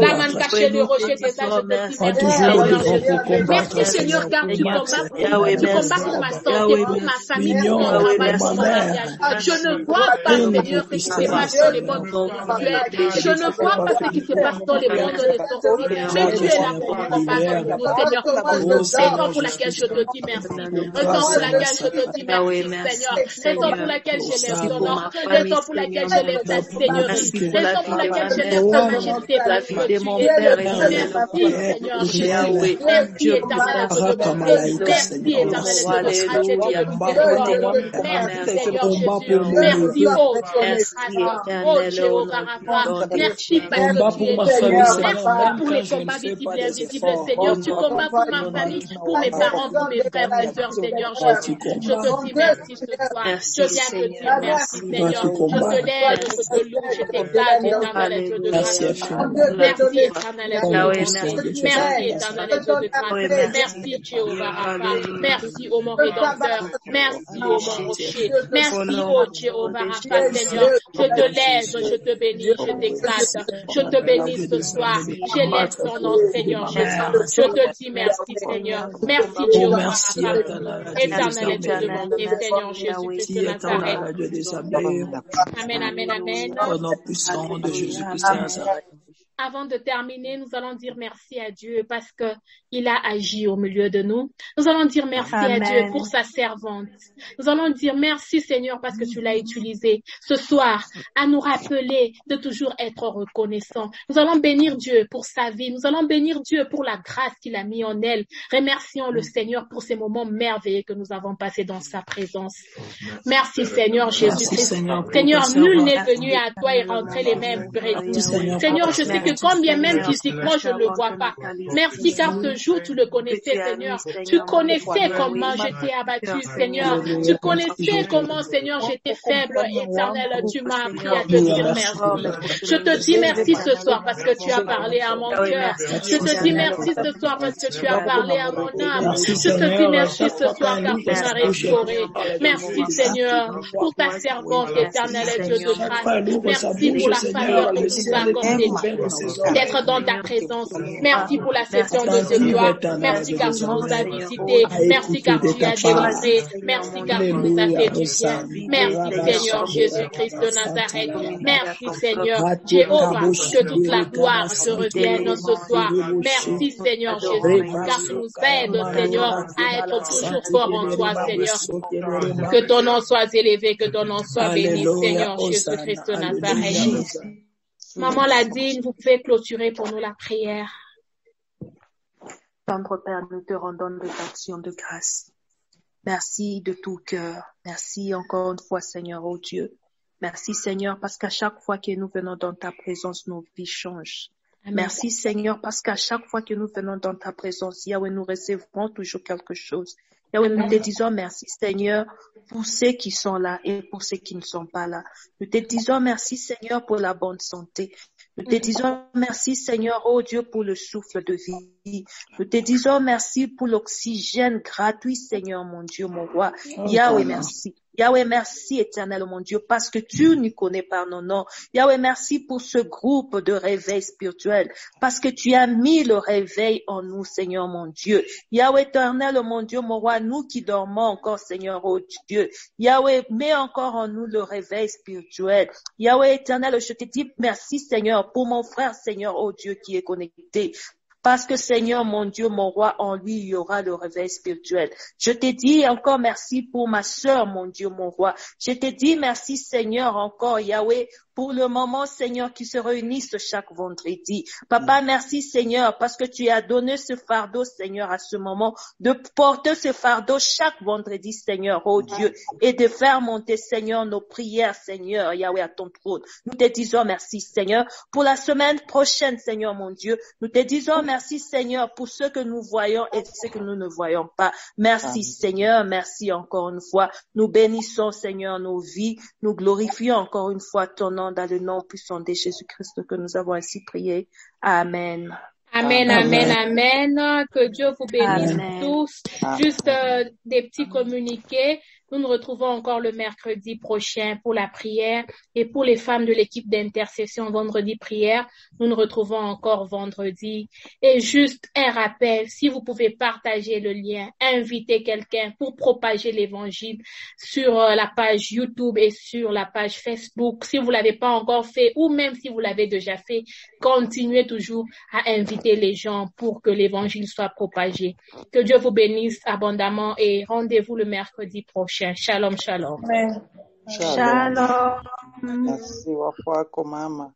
La manne cachée de rocher, c'est ça, je te dis merci Seigneur, car tu combats pour moi. Tu combats pour ma santé, pour ma famille, pour mon travail, pour mon mariage. Je ne vois pas, Seigneur, ce qui se passe dans les bonnes spirituelles. Je ne vois pas ce qui se passe dans les bonnes de sortie. Mais tu es là pour nous combattre pour nous, Seigneur. Raison pour laquelle je te dis merci. Raison pour laquelle je te dis merci, Seigneur. Raison pour laquelle je lève ton nom. Raison pour laquelle je lève ta Seigneurie. Raison pour laquelle je lève ta majesté, parce que tu es mon Père et Seigneur Jésus. Merci éternel de bonté. Merci éternel de grâce. Merci Seigneur Jésus. Merci oh Jéhovah Rapha. Merci parce que tu es Dieu. Merci pour les combats visibles et invisibles, Seigneur. Tu combats pour ma famille, pour mes parents, pour mes frères et sœurs, Seigneur. Seigneur Jésus. Je te dis merci ce soir. Je viens te dire merci, Seigneur. Je te lève, je te loue, je t'exalte, éternel Dieu de grâce. Merci, éternel Dieu de grâce. Merci, éternel Dieu de grâce. Merci, Jéhovah Rapha. Merci, ô mon Rédempteur. Merci, ô mon rocher. Merci, ô Jéhovah Rapha, Seigneur. Je te lève, je te bénis, je t'exalte. Je te bénis ce soir. J'élève ton nom, Seigneur Jésus. Je te dis merci, Seigneur. Merci, Jéhovah Rapha. Éternel Dieu de bonté, Seigneur Jésus-Christ de Nazareth. Amen, amen, amen. Au nom puissant de Jésus-Christ de Nazareth. Avant de terminer, nous allons dire merci à Dieu parce que il a agi au milieu de nous. Nous allons dire merci à Dieu pour sa servante. Nous allons dire merci Seigneur parce que tu l'as utilisé ce soir à nous rappeler de toujours être reconnaissant. Nous allons bénir Dieu pour sa vie. Nous allons bénir Dieu pour la grâce qu'il a mis en elle. Remercions le Seigneur pour ces moments merveilleux que nous avons passés dans sa présence. Merci Seigneur Jésus-Christ. Seigneur, nul n'est venu à toi et rentré les mêmes brebis. Seigneur, je sais que combien même physiquement je ne le vois pas. Merci car ce jour tu le connaissais Seigneur. Tu connaissais comment j'étais abattu Seigneur. Tu connaissais comment Seigneur j'étais faible. Éternel, tu m'as appris à te dire merci. Je te dis merci ce soir parce que tu as parlé à mon cœur. Je te dis merci ce soir parce que tu as parlé à mon âme. Je te dis merci ce soir car tu m'as restauré. Merci Seigneur pour ta servante éternelle Dieu de grâce. Merci pour la faveur que tu as accordée d'être dans ta présence. Merci pour la session de ce soir. Merci car tu nous as visités. Merci car tu as délivré. Merci car tu nous as fait du bien. Merci Seigneur Jésus-Christ de Nazareth. Merci Seigneur Jéhovah, que toute la gloire te revienne ce soir. Merci Seigneur Jésus, car tu nous aides Seigneur à être toujours fort en toi Seigneur. Que ton nom soit élevé, que ton nom soit béni Seigneur Jésus-Christ de Nazareth. Maman Ladine, vous pouvez clôturer pour nous la prière. Tendre Père, nous te rendons des actions de grâce. Merci de tout cœur. Merci encore une fois, Seigneur, oh Dieu. Merci, Seigneur, parce qu'à chaque fois que nous venons dans ta présence, nos vies changent. Amen. Merci, Seigneur, parce qu'à chaque fois que nous venons dans ta présence, Yahweh, nous recevons toujours quelque chose. Yahweh, nous te disons merci, Seigneur, pour ceux qui sont là et pour ceux qui ne sont pas là. Nous te disons merci, Seigneur, pour la bonne santé. Nous te disons merci, Seigneur, oh Dieu, pour le souffle de vie. Nous te disons merci pour l'oxygène gratuit, Seigneur, mon Dieu, mon roi. Yahweh, merci. Yahweh, merci, éternel, mon Dieu, parce que tu nous connais par nos noms. Yahweh, merci pour ce groupe de réveil spirituel, parce que tu as mis le réveil en nous, Seigneur, mon Dieu. Yahweh, éternel, mon Dieu, mon roi, nous qui dormons encore, Seigneur, oh Dieu. Yahweh, mets encore en nous le réveil spirituel. Yahweh, éternel, je te dis merci, Seigneur, pour mon frère, Seigneur, oh Dieu, qui est connecté. Parce que Seigneur, mon Dieu, mon roi, en lui, il y aura le réveil spirituel. Je te dis encore merci pour ma sœur, mon Dieu, mon roi. Je te dis merci, Seigneur, encore, Yahweh, pour le moment, Seigneur, qui se réunissent chaque vendredi. Papa, merci, Seigneur, parce que tu as donné ce fardeau, Seigneur, à ce moment, de porter ce fardeau chaque vendredi, Seigneur, oh Dieu, et de faire monter, Seigneur, nos prières, Seigneur, Yahweh, à ton trône. Nous te disons merci, Seigneur, pour la semaine prochaine, Seigneur, mon Dieu. Nous te disons merci, Seigneur, pour ce que nous voyons et ce que nous ne voyons pas. Merci, Seigneur, merci encore une fois. Nous bénissons, Seigneur, nos vies. Nous glorifions encore une fois ton nom dans le nom puissant de Jésus-Christ que nous avons ainsi prié. Amen. Amen, amen, amen. Que Dieu vous bénisse tous. Juste des petits communiqués. Nous nous retrouvons encore le mercredi prochain pour la prière et pour les femmes de l'équipe d'intercession vendredi prière. Nous nous retrouvons encore vendredi. Et juste un rappel, si vous pouvez partager le lien, inviter quelqu'un pour propager l'évangile sur la page YouTube et sur la page Facebook. Si vous l'avez pas encore fait ou même si vous l'avez déjà fait, continuez toujours à inviter les gens pour que l'évangile soit propagé. Que Dieu vous bénisse abondamment et rendez-vous le mercredi prochain. Shalom, shalom. Shalom. Merci, Wafa Komama.